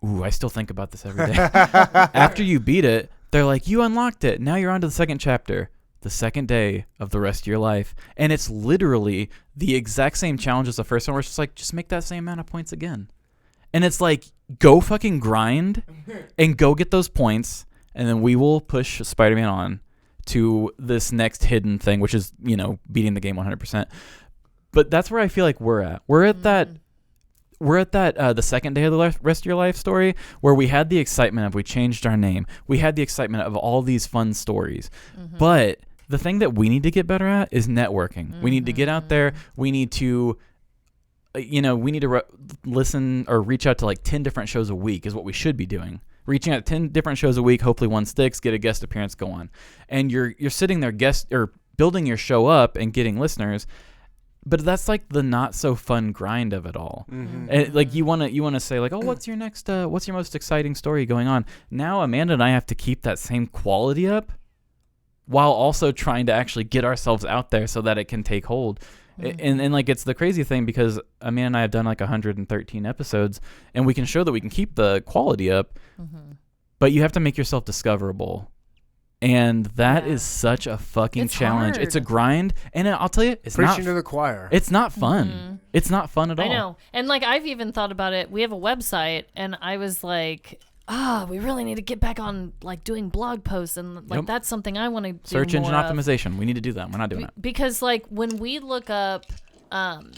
I still think about this every day. After you beat it, they're like, you unlocked it, now you're on to the second chapter. The second day of the rest of your life. And it's literally the exact same challenge as the first one, where it's just like, just make that same amount of points again. And it's like, go fucking grind and go get those points, and then we will push Spider-Man on to this next hidden thing, which is, beating the game 100%. But that's where I feel like we're at. We're at that the second day of the rest of your life story, where we had the excitement of we changed our name. We had the excitement of all these fun stories. But the thing that we need to get better at is networking. We need to get out there. We need to, listen or reach out to like 10 different shows a week is what we should be doing. Reaching out to 10 different shows a week, hopefully one sticks, get a guest appearance, go on. And you're sitting there building your show up and getting listeners. But that's like the not so fun grind of it all. And like you want to say like, oh, what's your most exciting story going on? Now Amanda and I have to keep that same quality up while also trying to actually get ourselves out there so that it can take hold. And like, it's the crazy thing, because Amanda and I have done like 113 episodes, and we can show that we can keep the quality up, but you have to make yourself discoverable. And that is such a fucking challenge. Hard. It's a grind, and I'll tell you, it's Preaching to the choir. It's not fun. It's not fun at all. I know. And like I've even thought about it. We have a website and I was like, we really need to get back on like doing blog posts and like that's something I want to do. Search engine more optimization. We need to do that. We're not doing it. Because like when we look up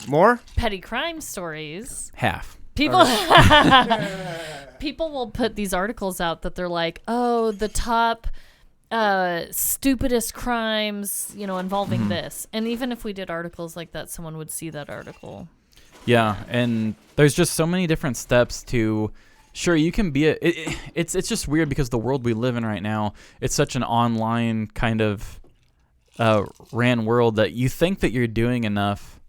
More petty crime stories, Half. people people will put these articles out that they're like, oh, the top stupidest crimes, involving this. And even if we did articles like that, someone would see that article. Yeah, and there's just so many different steps to. Sure, you can be it's just weird because the world we live in right now, it's such an online kind of ran world that you think that you're doing enough,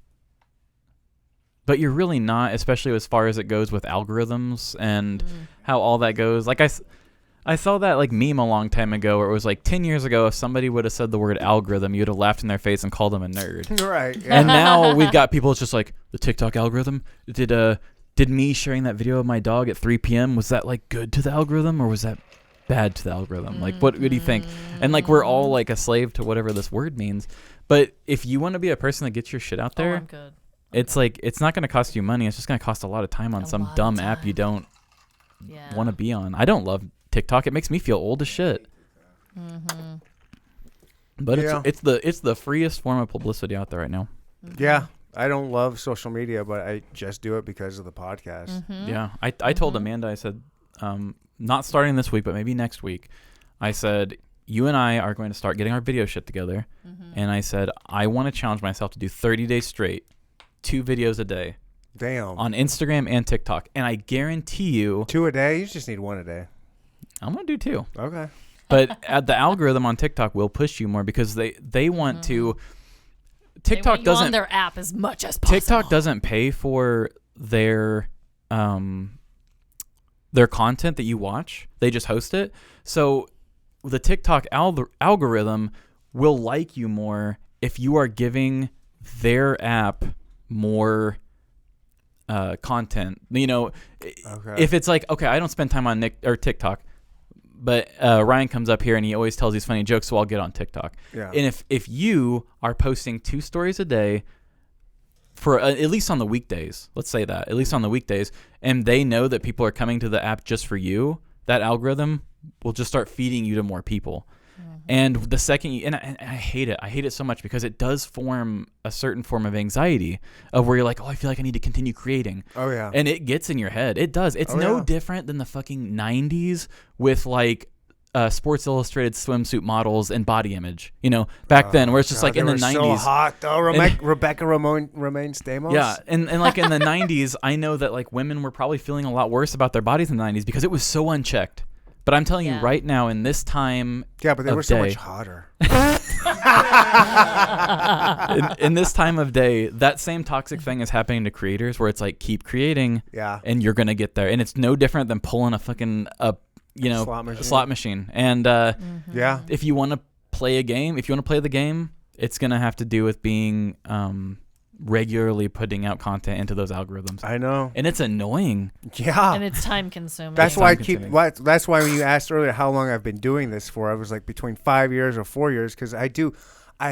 but you're really not, especially as far as it goes with algorithms and how all that goes. Like I saw that like meme a long time ago where it was like 10 years ago, if somebody would have said the word algorithm, you'd have laughed in their face and called them a nerd. right. Yeah. And now we've got people, it's just like, the TikTok algorithm? Did me sharing that video of my dog at 3 p.m., was that like good to the algorithm or was that bad to the algorithm? Like, what do you think? And like, we're all like a slave to whatever this word means. But if you want to be a person that gets your shit out there, I'm good. it's like, it's not going to cost you money. It's just going to cost a lot of time on some dumb app you don't want to be on. I don't love TikTok. It makes me feel old as shit. But it's the freest form of publicity out there right now. Yeah. I don't love social media, but I just do it because of the podcast. Yeah. I told Amanda, I said, not starting this week, but maybe next week, I said, you and I are going to start getting our video shit together. And I said, I want to challenge myself to do 30 days straight, 2 videos a day. Damn. On Instagram and TikTok. And I guarantee you. 2 a day? You just need 1 a day. I'm going to do 2. Okay. But the algorithm on TikTok will push you more because they want to. TikTok doesn't on their app as much as possible. TikTok doesn't pay for their content that you watch. They just host it. So the TikTok algorithm will like you more if you are giving their app more content. If it's like, okay, I don't spend time on TikTok, but Ryan comes up here and he always tells these funny jokes, so I'll get on TikTok. Yeah. And if you are posting 2 stories a day for at least on the weekdays, let's say that, at least on the weekdays, and they know that people are coming to the app just for you, that algorithm will just start feeding you to more people. And the second and I hate it. I hate it so much because it does form a certain form of anxiety of where you're like, oh, I feel like I need to continue creating. Oh, yeah. And it gets in your head. It does. It's different than the fucking 90s with like Sports Illustrated swimsuit models and body image. Back then where it's just like in the 90s. So hot though. Rebecca Romaine Stamos. Yeah. And like in the 90s, I know that like women were probably feeling a lot worse about their bodies in the 90s because it was so unchecked. But I'm telling you right now, in this time, yeah, but they were so much hotter. in this time of day, that same toxic thing is happening to creators, where it's like keep creating, and you're gonna get there, and it's no different than pulling a fucking slot machine. And if you want to play a game, if you want to play the game, it's gonna have to do with being regularly putting out content into those algorithms. I know. And it's annoying. Yeah. And it's time consuming. That's why that's why when you asked earlier how long I've been doing this for, I was like between 5 years or 4 years, because I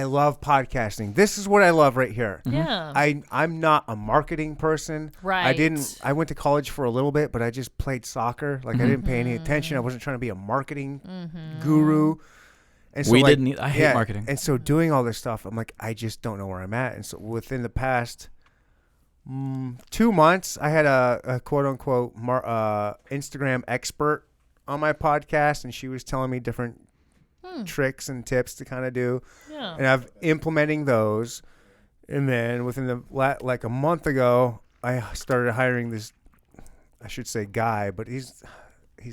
love podcasting. This is what I love right here. Yeah. I'm not a marketing person. Right. I went to college for a little bit, but I just played soccer. Like I didn't pay any attention. I wasn't trying to be a marketing guru. And so I hate marketing. And so doing all this stuff, I'm like, I just don't know where I'm at. And so within the past 2 months, I had a quote unquote Instagram expert on my podcast, and she was telling me different tricks and tips to kind of do. Yeah. And I've implementing those. And then within like a month ago, I started hiring this, I should say guy, but he's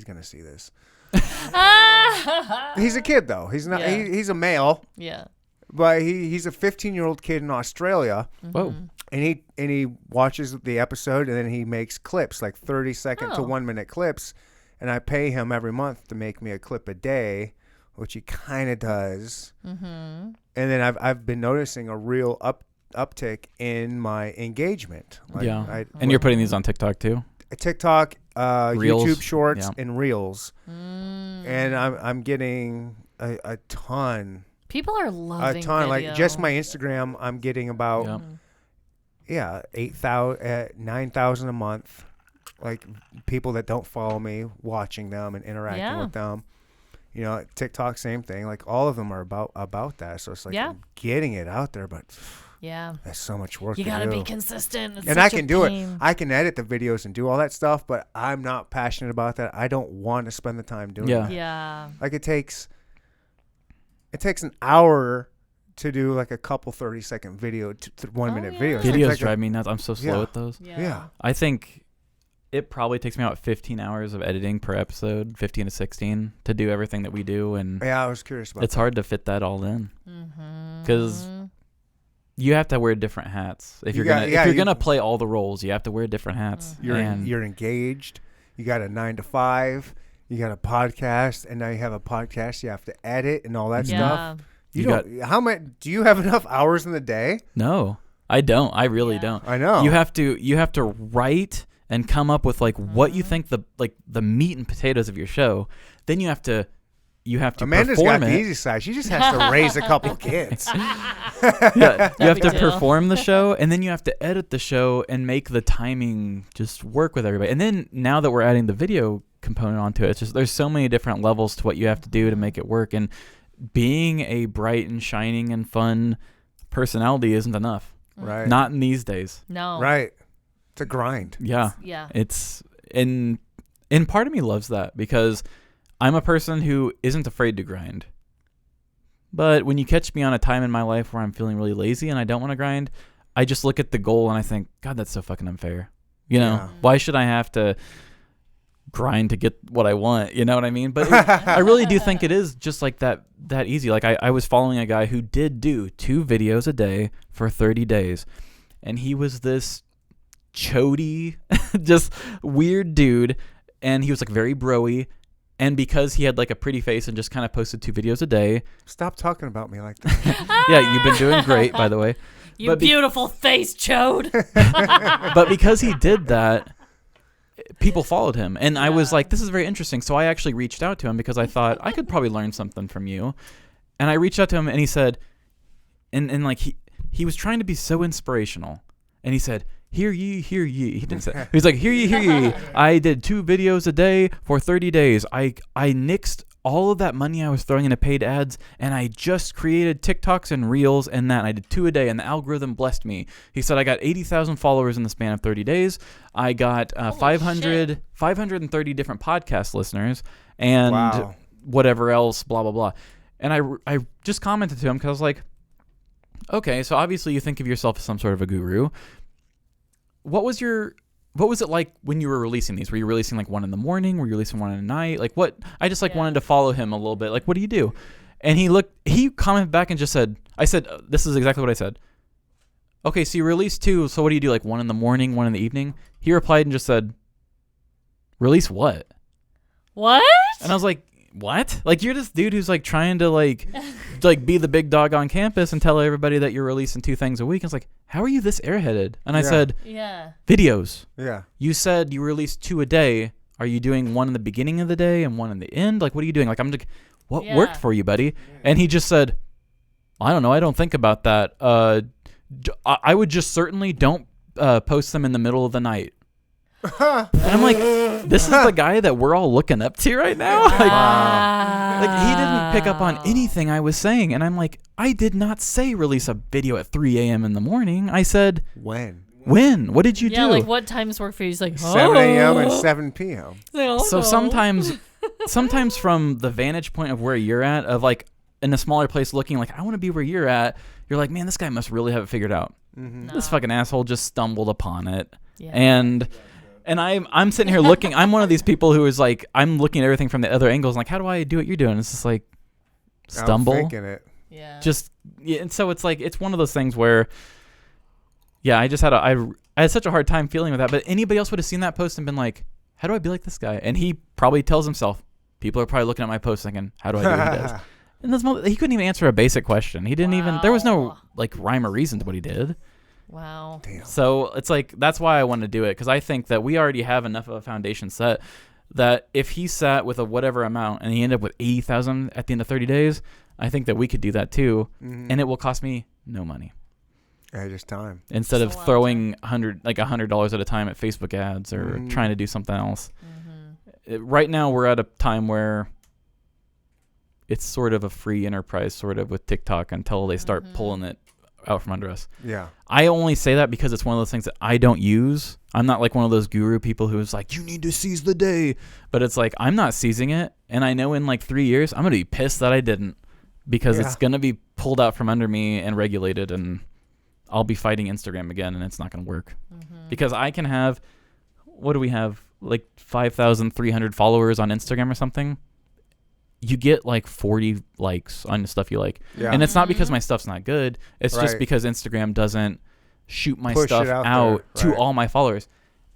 going to see this. He's a kid though. He's not. Yeah. He's a male. Yeah. But he's a 15-year-old kid in Australia. Whoa. And he watches the episode, and then he makes clips, like 30-second to 1 minute clips, and I pay him every month to make me a clip a day, which he kind of does. And then I've been noticing a real uptick in my engagement. Like and you're putting these on TikTok too? TikTok, Reels. YouTube Shorts, and Reels. And I'm getting a ton. People are loving a ton. video. Like just my Instagram, I'm getting about yeah, 8,000, 9,000 a month. Like people that don't follow me, watching them and interacting with them. You know, TikTok, same thing. Like all of them are about that. So it's like getting it out there, but that's so much work. You gotta be consistent. It's and I can do it. I can edit the videos and do all that stuff, but I'm not passionate about that. I don't want to spend the time doing that. Yeah. Like it takes an hour to do like a couple 30-second video, 1 minute videos. Videos drive me nuts. I'm so slow at those. Yeah. I think it probably takes me about 15 hours of editing per episode, 15 to 16, to do everything that we do. And I was curious about it's hard to fit that all in because you have to wear different hats. If you're gonna play all the roles, you have to wear different hats. You're engaged. You got a 9 to 5. You got a podcast, and now you have a podcast. You have to edit and all that stuff. How much? Do you have enough hours in the day? No, I don't. I really don't. I know. You have to write and come up with like what you think the meat and potatoes of your show. Then you have to Amanda's perform got it. the easy side. She just has to raise a couple kids. You have to perform the show, and then you have to edit the show and make the timing just work with everybody. And then now that we're adding the video component onto it, it's just there's so many different levels to what you have to do to make it work. And being a bright and shining and fun personality isn't enough. Right. Not in these days. No. Right. It's a grind. Yeah. It's and part of me loves that because I'm a person who isn't afraid to grind. But when you catch me on a time in my life where I'm feeling really lazy and I don't want to grind, I just look at the goal and I think, God, that's so fucking unfair. You know, why should I have to grind to get what I want? You know what I mean? But I really do think it is just like that easy. Like I was following a guy who did do 2 videos a day for 30 days. And he was this chody, just weird dude. And he was like very bro-y. And because he had like a pretty face and just kind of posted 2 videos a day. Stop talking about me like that. Yeah, you've been doing great, by the way. You beautiful face, chode. But because he did that, people followed him. And I was like, this is very interesting. So I actually reached out to him because I thought I could probably learn something from you. And I reached out to him and he said, and like he was trying to be so inspirational. And he said, hear ye, hear ye. He didn't say. He's like, hear ye, hear ye. I did 2 videos a day for 30 days. I nixed all of that money I was throwing into paid ads, and I just created TikToks and Reels and that. And I did 2 a day, and the algorithm blessed me. He said I got 80,000 followers in the span of 30 days. I got 530 different podcast listeners, and whatever else, blah, blah, blah. And I just commented to him because I was like, okay, so obviously you think of yourself as some sort of a guru. What was it like when you were releasing these? Were you releasing like one in the morning? Were you releasing one at night? Like what? I just wanted to follow him a little bit. Like, what do you do? And he commented back and just said, this is exactly what I said. Okay, so you released 2. So what do you do? Like one in the morning, one in the evening? He replied and just said, release what? What? And I was like, what? Like you're this dude who's like trying to like be the big dog on campus and tell everybody that you're releasing 2 things a week. And it's like, how are you this airheaded? And I said, videos. Yeah. You said you release 2 a day. Are you doing one in the beginning of the day and one in the end? Like, what are you doing? Like, I'm like, what worked for you, buddy? And he just said, I don't know. I don't think about that. I would just certainly don't post them in the middle of the night. And I'm like, this is the guy that we're all looking up to right now. Like he didn't pick up on anything I was saying. And I'm like, I did not say release a video at 3 a.m. in the morning. I said, when? What did you do? Yeah, like what times work for you? He's like, 7 a.m. and 7 p.m. So sometimes from the vantage point of where you're at, of like in a smaller place looking like, I want to be where you're at. You're like, man, this guy must really have it figured out. Mm-hmm. This fucking asshole just stumbled upon it. Yeah. And I'm sitting here looking. I'm one of these people who is like, I'm looking at everything from the other angles. Like, how do I do what you're doing? It's just like stumble. I'm thinking it. Yeah. And so it's like it's one of those things where, yeah, I had such a hard time feeling with that. But anybody else would have seen that post and been like, how do I be like this guy? And he probably tells himself, people are probably looking at my post thinking, how do I do what he does? And this moment, he couldn't even answer a basic question. He didn't even. There was no like rhyme or reason to what he did. Wow. Damn. So it's like, that's why I want to do it. Because I think that we already have enough of a foundation set that if he sat with a whatever amount and he ended up with 80,000 at the end of 30 days, I think that we could do that too. Mm-hmm. And it will cost me no money. Yeah, just time. instead It's of a lot of throwing $100 at a time at Facebook ads or trying to do something else. Right now, we're at a time where it's sort of a free enterprise, sort of with TikTok, until they start pulling it out from under us. Yeah. I only say that because it's one of those things that I don't use. I'm not like one of those guru people who's like, you need to seize the day. But it's like, I'm not seizing it. And I know in like 3 years, I'm going to be pissed that I didn't, because it's going to be pulled out from under me and regulated, and I'll be fighting Instagram again, and it's not going to work. Because I can have, what do we have? Like 5,300 followers on Instagram or something. You get like 40 likes on the stuff you like. Yeah. And it's not because my stuff's not good. It's just Right. because Instagram doesn't shoot my Push stuff it out out there, to right. all my followers.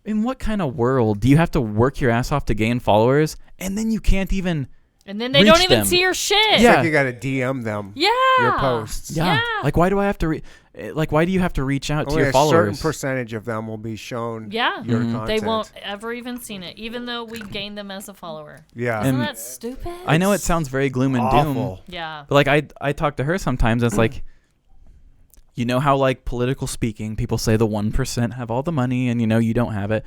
In what kind of world do you have to work your ass off to gain followers, and then you can't even... And then they don't Reach even them. see your shit. It's Yeah. like you got to DM them Yeah. your posts. Yeah. Like, why do I have to... why do you have to reach out to Only your a certain followers? percentage of them will be shown Yeah. your Mhm. content. They won't ever even seen it, even though we gained them as a follower. Yeah. Isn't And that stupid? I know it sounds very gloom and doom. Awful. Yeah. But like I talk to her sometimes, and it's like, you know how like political speaking, people say the 1% have all the money, and you don't have it.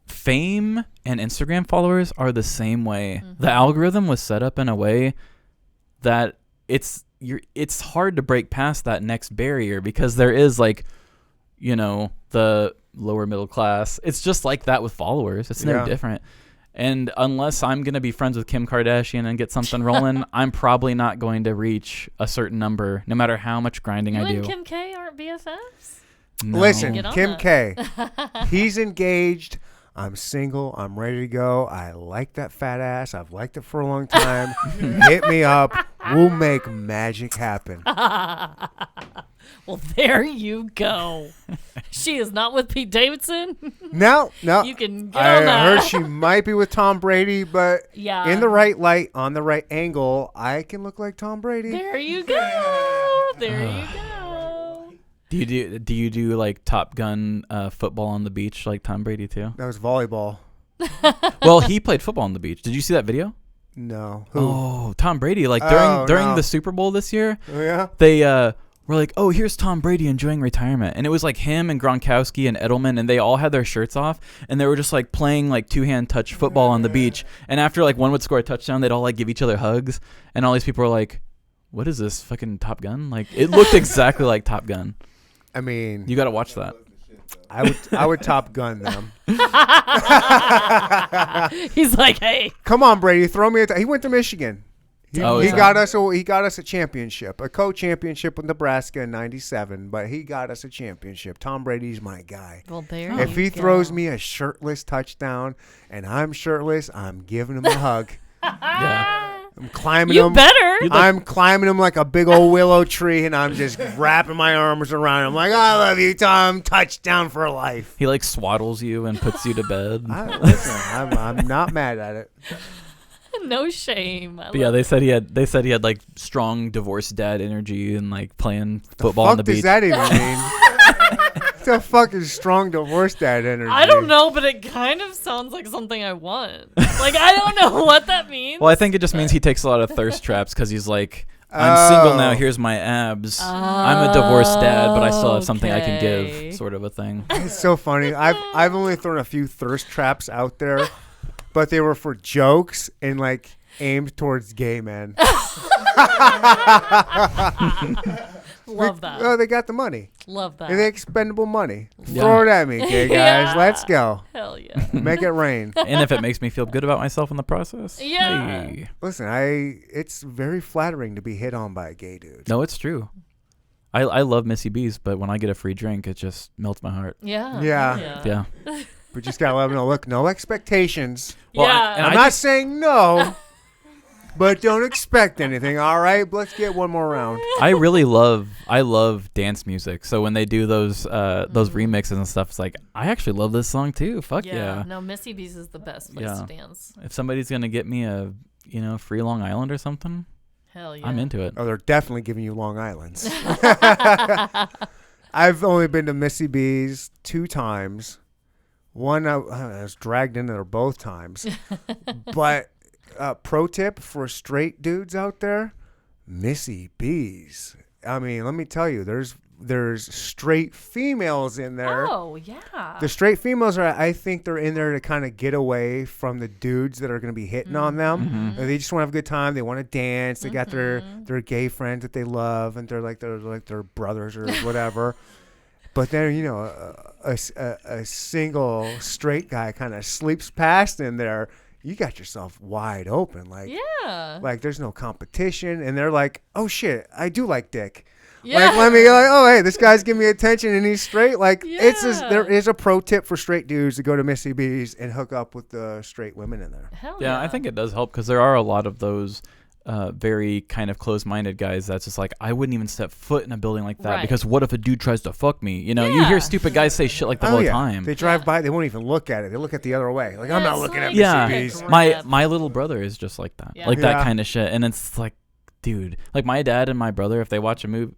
Fame and Instagram followers are the same way. The algorithm was set up in a way that it's hard to break past that next barrier, because there is like, the lower middle class. It's just like that with followers. It's no Yeah. different. And unless I'm going to be friends with Kim Kardashian and get something rolling, I'm probably not going to reach a certain number, no matter how much grinding You I do. and Kim K aren't BFFs? No. Listen, Get on Kim that. K, he's engaged. I'm single. I'm ready to go. I like that fat ass. I've liked it for a long time. Hit me up. We'll make magic happen. Well, there you go. She is not with Pete Davidson. No. You can get I on that. heard she might be with Tom Brady, but Yeah. in the right light, on the right angle, I can look like Tom Brady. There you go. There you go. Do you do like Top Gun football on the beach like Tom Brady too? That was volleyball. Well, he played football on the beach. Did you see that video? No. Who? Oh, Tom Brady! Like Oh, during no. the Super Bowl this year, Oh, yeah? they were like, "Oh, here's Tom Brady enjoying retirement," and it was like him and Gronkowski and Edelman, and they all had their shirts off, and they were just like playing like two-hand touch football on the beach. And after like one would score a touchdown, they'd all like give each other hugs, and all these people were like, "What is this fucking Top Gun?" Like it looked exactly like Top Gun. I mean, You got to watch that. I would Top Gun them. He's like, hey. Come on, Brady, throw me he went to Michigan. He Yeah. got us a championship, a co-championship with Nebraska in '97, but he got us a championship. Tom Brady's my guy. Well, there If you he go. throws me a shirtless touchdown and I'm shirtless, I'm giving him a hug. Yeah. I'm climbing You him. better. I'm climbing him like a big old willow tree, and I'm just wrapping my arms around him like, I love you, Tom. Touchdown for life. He like swaddles you and puts you to bed. Listen, I'm not mad at it. No shame. But yeah, they said he had like strong divorced dad energy and like playing football on the What does beach. that even mean? What the fuck is strong divorce dad energy? I don't know, but it kind of sounds like something I want. Like, I don't know what that means. Well, I think it just means he takes a lot of thirst traps because he's like, I'm single now. Oh. Here's my abs. I'm a divorced dad, but I still have something I can Okay. give, sort of a thing. It's so funny. I've only thrown a few thirst traps out there, but they were for jokes and like aimed towards gay men. Love that. Oh, they got the money. Love that. And they expendable money. Yeah. Throw it at me, gay guys. Yeah. Let's go. Hell yeah. Make it rain. And if it makes me feel good about myself in the process, Yeah. hey. Listen, it's very flattering to be hit on by a gay dude. No, it's true. I love Missy B's, but when I get a free drink, it just melts my heart. Yeah. Yeah. Yeah. Yeah. We just gotta let them know. Look, no expectations. Well, Yeah. and I'm I not just- saying no, but don't expect anything. All right, let's get one more round. I love dance music. So when they do those remixes and stuff, it's like I actually love this song too. Fuck yeah. No, Missy B's is the best place Yeah. to dance. If somebody's gonna get me a free Long Island or something, Hell yeah. I'm into it. Oh, they're definitely giving you Long Islands. I've only been to Missy B's 2 times. One, I was dragged in there both times. But pro tip for straight dudes out there, Missy B's. I mean, let me tell you, there's there's straight females in there. Oh, yeah. The straight females I think they're in there to kind of get away from the dudes that are going to be hitting on them. They just want to have a good time. They want to dance. They got their gay friends that they love, and they're like their brothers or whatever. But then, you know, a single straight guy kind of sleeps past in there. You got yourself wide open. Like, like there's no competition. And they're like, oh, shit, I do like dick. Yeah. Like, let me go, like, oh, hey, this guy's giving me attention and he's straight. Like, there is a pro tip for straight dudes to go to Missy B's and hook up with the straight women in there. Hell Yeah, I think it does help because there are a lot of those very kind of closed-minded guys that's just like, I wouldn't even step foot in a building like that because what if a dude tries to fuck me? You know, you hear stupid guys say shit like that all the time. They drive by, they won't even look at it. They look at the other way. Like, I'm not looking at Missy B's. My little brother is just like that. Like that kind of shit. And it's like, dude, like my dad and my brother, if they watch a movie,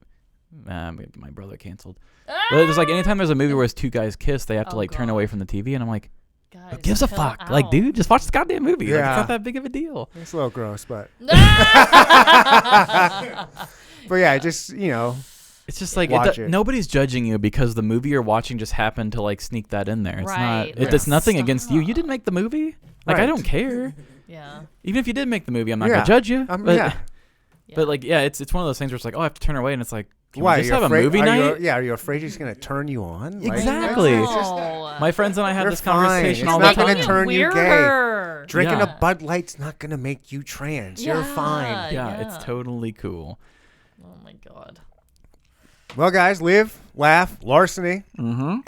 my brother canceled. But it's like anytime there's a movie where it's two guys kiss, they have to like turn away from the TV, and I'm like, guys, who gives a fuck? out. Like, dude, just watch this goddamn movie. Yeah. Like, it's not that big of a deal. It's a little gross, but but yeah, just, you know, it's just like watch it. Nobody's judging you because the movie you're watching just happened to like sneak that in there. It's Right. not. It's nothing against you. You didn't make the movie. Like, I don't care. Yeah. Even if you did make the movie, I'm not gonna judge you. Yeah. But like, yeah, it's one of those things where it's like, oh, I have to turn away, and it's like, can Why? we just have a movie night? Are you afraid he's going to turn you on? Like, Exactly. No. My friends and I had You're this conversation fine. all It's the not time. gonna turn you gay. Weirder. Drinking Yeah. a Bud Light's not going to make you trans. You're fine. Yeah, it's totally cool. Oh my god. Well, guys, live, laugh, Larceny. Mm-hmm.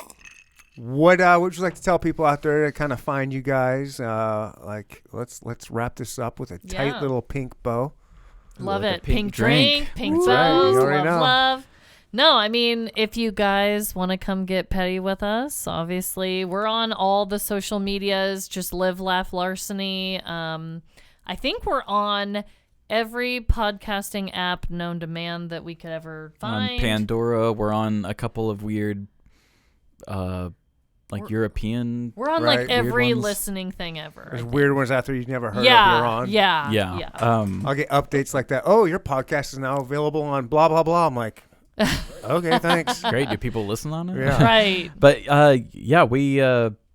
What would you like to tell people out there to kind of find you guys? Like, let's wrap this up with a tight little pink bow. Love Like a it. Pink drink, pink That's right. bows, You already know. love. No, I mean, if you guys want to come get petty with us, obviously, we're on all the social medias. Just Live, Laugh, Larceny. I think we're on every podcasting app known to man that we could ever find. On Pandora, we're on a couple of weird, European. We're on Right, like weird every ones. listening thing ever. There's weird ones out there you've never heard of. Yeah, You're on. yeah. I'll get updates like that. Oh, your podcast is now available on blah, blah, blah. I'm like, okay, thanks. Great. Do people listen on it? Yeah. Right. But we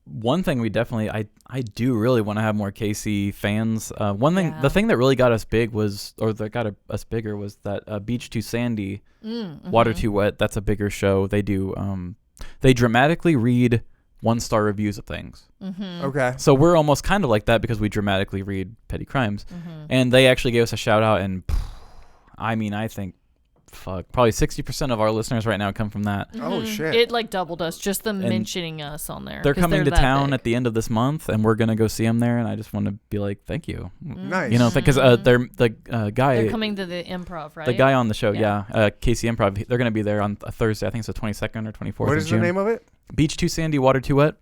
one thing we definitely I do really want to have more KC fans. One thing, the thing that really got us big was, or that got us bigger was that Beach Too Sandy, Water Too Wet. That's a bigger show. They do they dramatically read 1-star reviews of things. Okay. So we're almost kind of like that because we dramatically read petty crimes, and they actually gave us a shout out. And I mean, I think probably 60% of our listeners right now come from that. Oh, shit. It like doubled us, just them mentioning us on there. They're 'cause coming to that town big. at the end of this month, and we're gonna go see them there. And I just want to be like, thank you. Nice. You know, because they're the guy. They're coming to the Improv, right? The guy on the show, KC Improv. They're gonna be there on a Thursday. I think it's the 22nd or 24th. What of is June. the name of it? Beach Too Sandy, Water Too Wet.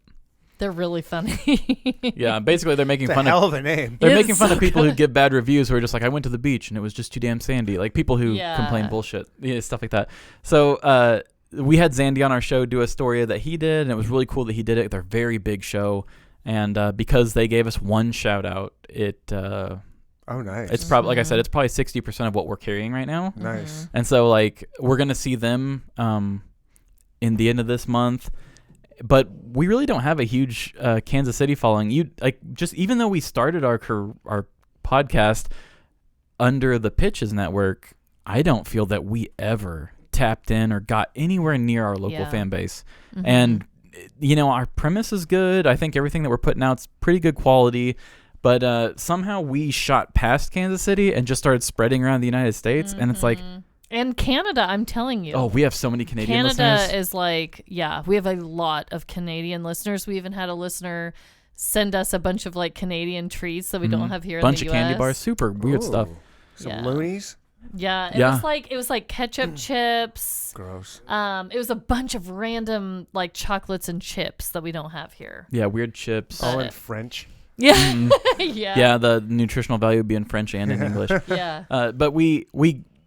They're really funny. Yeah, basically they're making It's a fun hell of. of a name. They're It's making fun so of people good. who give bad reviews who are just like, I went to the beach and it was just too damn sandy. Like people who complain bullshit, stuff like that. So we had Zandy on our show do a story that he did, and it was really cool that he did it. They're a very big show, and because they gave us one shout out, Oh, nice. it's probably, like I said, it's probably 60% of what we're carrying right now. Nice. And so like we're gonna see them in the end of this month. But we really don't have a huge Kansas City following. Even though we started our podcast under the Pitches Network, I don't feel that we ever tapped in or got anywhere near our local fan base. And our premise is good. I think everything that we're putting out's pretty good quality. But somehow we shot past Kansas City and just started spreading around the United States, and it's like. And Canada, I'm telling you. Oh, we have so many Canadian listeners. Canada is like, we have a lot of Canadian listeners. We even had a listener send us a bunch of like Canadian treats that we don't have here in the US. Bunch of candy bars, super weird stuff. Some loonies. Yeah, it was like ketchup chips. Gross. It was a bunch of random like chocolates and chips that we don't have here. Yeah, weird chips. All in French. Yeah. Yeah. Yeah, the nutritional value would be in French and in English. Yeah. But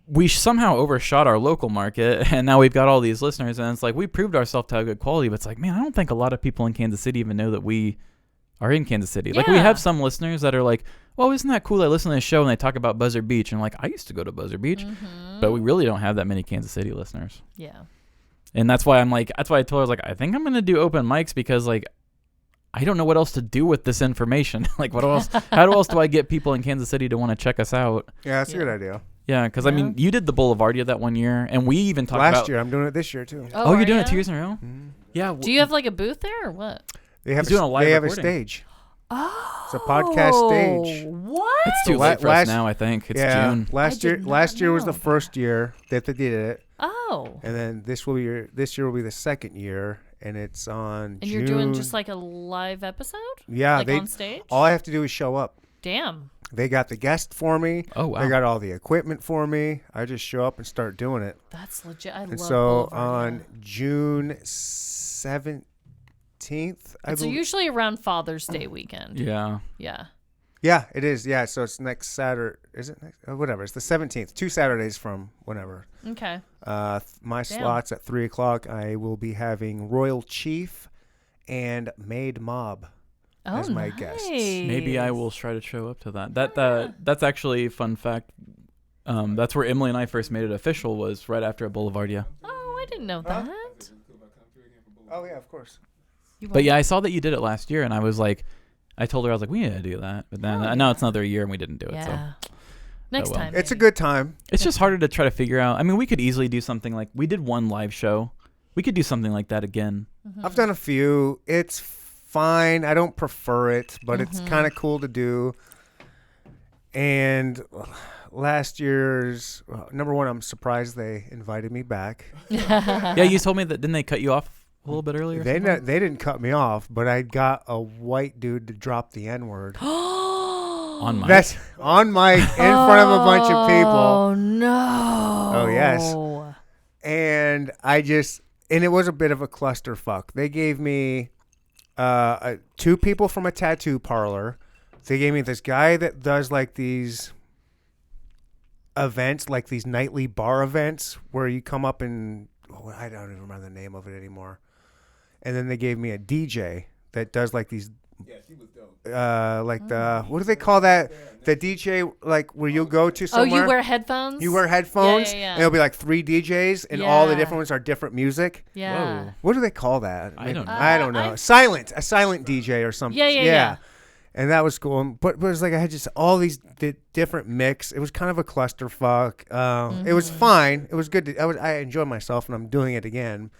we somehow overshot our local market, and now we've got all these listeners, and it's like we proved ourselves to have good quality, but it's like, man, I don't think a lot of people in Kansas City even know that we are in Kansas City. Like, we have some listeners that are like, well, isn't that cool? I listen to this show and they talk about Buzzard Beach, and I'm like, I used to go to Buzzard Beach, but we really don't have that many Kansas City listeners. Yeah. And that's why that's why I told her, I was like, I think I'm going to do open mics because like, I don't know what else to do with this information. Like what else, how else do I get people in Kansas City to want to check us out? Yeah, that's a good idea. Yeah. Cause I mean, you did the Boulevardia that one year and we even talked Last year. I'm doing it this year too. Oh, you're doing it 2 you? years in a row? Mm-hmm. Yeah. Do you have like a booth there or what? They have, doing a live they have a recording. stage. Oh. It's a podcast stage. What? It's too late for us now, I think. It's June. Last I year did not was the know first year that they did it. Oh. And then this year will be the second year, and it's on And you're doing just like a live episode? Yeah, like on stage? All I have to do is show up. Damn. They got the guest for me. Oh, wow. They got all the equipment for me. I just show up and start doing it. That's legit. I And love so Boulevardia. on June 17th, It's usually around Father's Day weekend. Yeah. Yeah. Yeah, it is. Yeah, so it's next Saturday. Is it next? Whatever. It's the 17th. 2 Saturdays from whenever. Okay. My Damn. slots at 3 o'clock. I will be having Royal Chief and Maid Mob as my guests. Maybe I will try to show up to that. That's actually a fun fact. That's where Emily and I first made it official, was right after a Boulevardia. Oh, I didn't know that. Oh, yeah, of course. But yeah, I saw that you did it last year, and I was like, I told her, I was like, we need to do that. But then now it's another year, and we didn't do it. So Yeah. Next well. time. It's a maybe. good time. it's just harder to try to figure out. I mean, we could easily do something like, we did one live show. We could do something like that again. I've done a few. It's fine. I don't prefer it, but it's kind of cool to do. And last year's, number one, I'm surprised they invited me back. Yeah, you told me that, didn't they cut you off a little bit earlier? They didn't cut me off, but I got a white dude to drop the N-word. On mic? That's on mic in front of a bunch of people. Oh, no. Oh, yes. And and it was a bit of a clusterfuck. They gave me 2 people from a tattoo parlor. They gave me this guy that does like these events, like these nightly bar events where you come up and I don't even remember the name of it anymore. And then they gave me a DJ that does like these what do they call that? The DJ, like where you'll go to somewhere. Oh, you wear headphones? You wear headphones, Yeah. and it'll be like 3 DJs, and all the Yeah. different ones are different music. Yeah. Whoa. What do they call that? I don't know. I don't know. a silent DJ or something. Yeah. And that was cool. But it was like I had just all these different mix. It was kind of a clusterfuck. It was fine. It was good. I enjoyed myself, and I'm doing it again.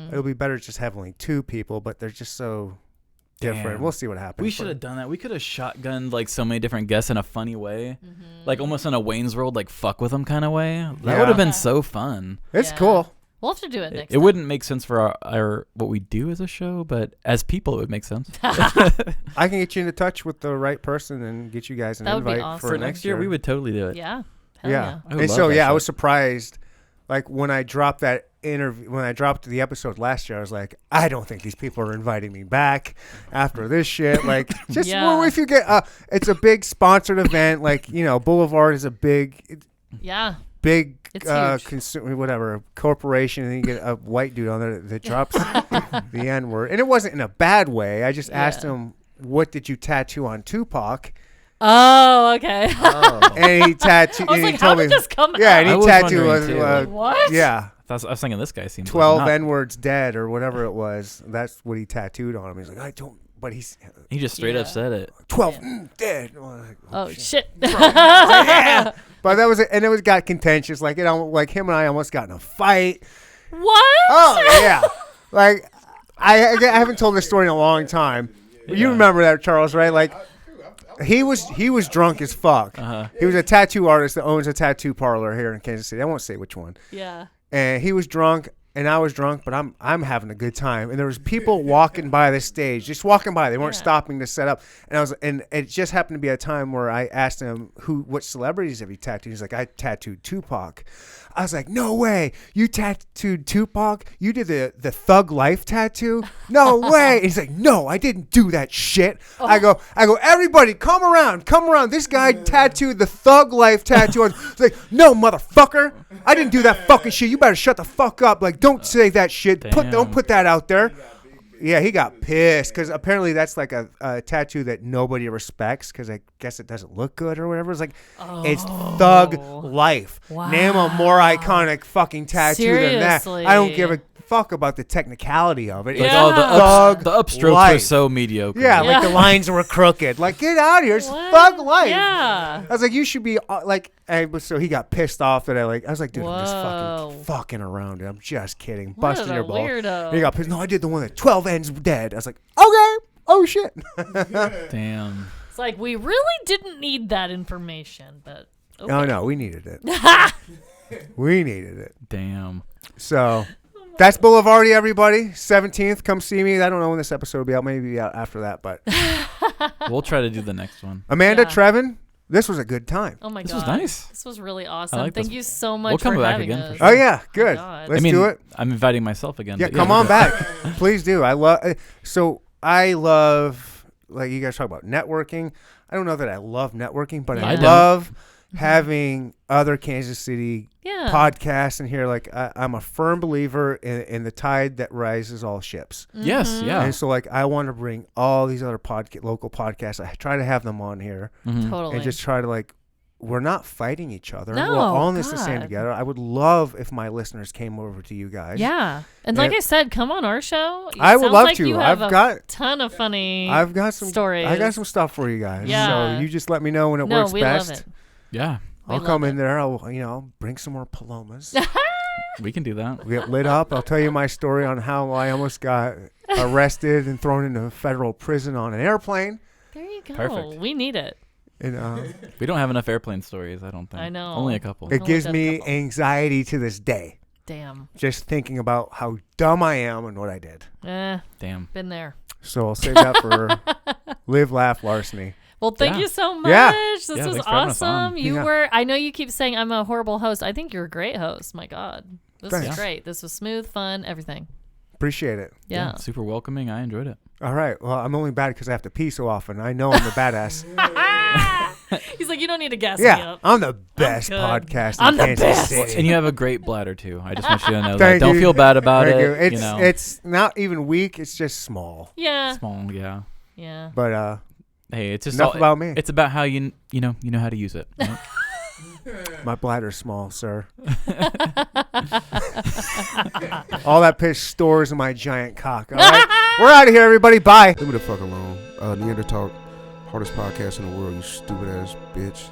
It'll be better just having like 2 people, but they're just so different. Damn. We'll see what happens. We should have done that. We could have shotgunned like so many different guests in a funny way, like almost in a Wayne's World, like fuck with them kind of way. That Yeah. would have been so fun. It's Yeah. cool. We'll have to do it next It time. wouldn't make sense for our what we do as a show, but as people, it would make sense. I can get you into touch with the right person and get you guys an That would be invite awesome. For next year, we would totally do it. Yeah. Hell Yeah. I would And love so that I shit. was surprised. Like when I dropped that interview, when I dropped the episode last year, I was like, I don't think these people are inviting me back after this shit. Like, just Yeah. if you get, it's a big sponsored event. Like, Boulevard is a big It's huge. consumer, whatever, corporation, and then you get a white dude on there that drops the N word, and it wasn't in a bad way. I just asked him, "What did you tattoo on Tupac?" Oh, okay. And he tattooed. I was and like, he how told did me, this come yeah, out? and I he was tattooed wondering, was too. What? yeah. I was thinking this guy seems 12 like N-words dead or whatever it was. That's what he tattooed on him. He's like, I don't, but he's he just straight up Yeah. said it. 12 dead. Oh, like, Oh, shit. yeah. But that was it. And it got contentious. Like, like him and I almost got in a fight. What? Oh, yeah. Like, I haven't told this story in a long time. But you remember that, Charles, right? Like, he was drunk as fuck. He was a tattoo artist that owns a tattoo parlor here in Kansas City. I won't say which one. Yeah. And he was drunk, and I was drunk, but I'm having a good time. And there was people walking by the stage, just walking by. They weren't stopping to set up. And it just happened to be a time where I asked him what celebrities have you tattooed. He's like, I tattooed Tupac. I was like, no way. You tattooed Tupac? You did the Thug Life tattoo? No way. And he's like, no, I didn't do that shit. I go, everybody come around. This guy tattooed the Thug Life tattoo on. He's like, no, motherfucker. I didn't do that fucking shit. You better shut the fuck up. Like, don't say that shit. Don't put that out there. Yeah, he got pissed because apparently that's like a tattoo that nobody respects because I guess it doesn't look good or whatever. It's like, it's Thug Life. Wow. Name a more iconic fucking tattoo than that. Seriously. I don't give a fuck about the technicality of it. Like, It's Yeah. the upstrokes were life. so mediocre. Yeah, like Yeah. the lines were crooked. Like, get out of here. It's What? fuck life. Yeah. I was like, you should be so he got pissed off that I was like, dude, I'm just Whoa. fucking around. Dude. I'm just kidding. What Busting a your balls. weirdo. He got pissed. No, I did the one that 12 ends dead. I was like, okay. Oh, shit. Damn. It's like, we really didn't need that information, but okay. Oh, no, we needed it. We needed it. Damn. So that's Boulevardy, everybody. 17th. Come see me. I don't know when this episode will be out. Maybe be out after that. But We'll try to do the next one. Amanda, Yeah. Treven, this was a good time. Oh my god. This was nice. This was really awesome. like Thank this. you so much We'll come for back having again us. for sure. Oh, yeah. Good. God. Let's I mean, do it. I'm inviting myself again. Yeah, but come on back. Please do. I love, like you guys talk about networking. I don't know that I love networking, but I Yeah. love having other Kansas City Yeah. podcasts in here. Like I'm a firm believer in the tide that rises all ships. Yes, Mhm. yeah. And so like I want to bring all these other local podcasts. I try to have them on here Mhm. Totally. and just try to we're not fighting each other. No, we're all in this the same God. together. I would love if my listeners came over to you guys. Yeah. And like I said, come on our show. It I would sounds love like to. You have I've a got ton of funny I've got some stories. I got some stuff for you guys. Yeah. So you just let me know when it No, works we best. love it. Yeah, I'll We come love in it. there. I'll bring some more palomas. we can do that. We get lit up. I'll tell you my story on how I almost got arrested and thrown into federal prison on an airplane. There you go. Perfect. We need it. And We don't have enough airplane stories, I don't think. I know. Only a couple. it Only gives done a me couple. anxiety to this day. Damn. Just thinking about how dumb I am and what I did. Damn. Been there. So I'll save that for Live, Laugh, Larceny. Well, thank Yeah. you so much. Yeah. This Yeah, was thanks for having us on. awesome. You Yeah. were, I know you keep saying I'm a horrible host. I think you're a great host. My God. This Thanks. was great. This was smooth, fun, everything. Appreciate it. Yeah. Super welcoming. I enjoyed it. All right. Well, I'm only bad because I have to pee so often. I know I'm the badass. He's like, you don't need to gas me Yeah, up. I'm the best good. podcast I'm in the Kansas best. City. And you have a great bladder, too. I just want you to know that. Thank Don't you. feel bad about Thank it. you. It's you know, it's not even weak. It's just small. Yeah. small, yeah. Yeah. But Hey, it's just enough all, about me. It's about how you know how to use it. you know? My bladder's small, sir. All that piss stores in my giant cock. All right, we're out of here, everybody. Bye. Leave me the fuck alone. Neanderthal, hardest podcast in the world, you stupid ass bitch.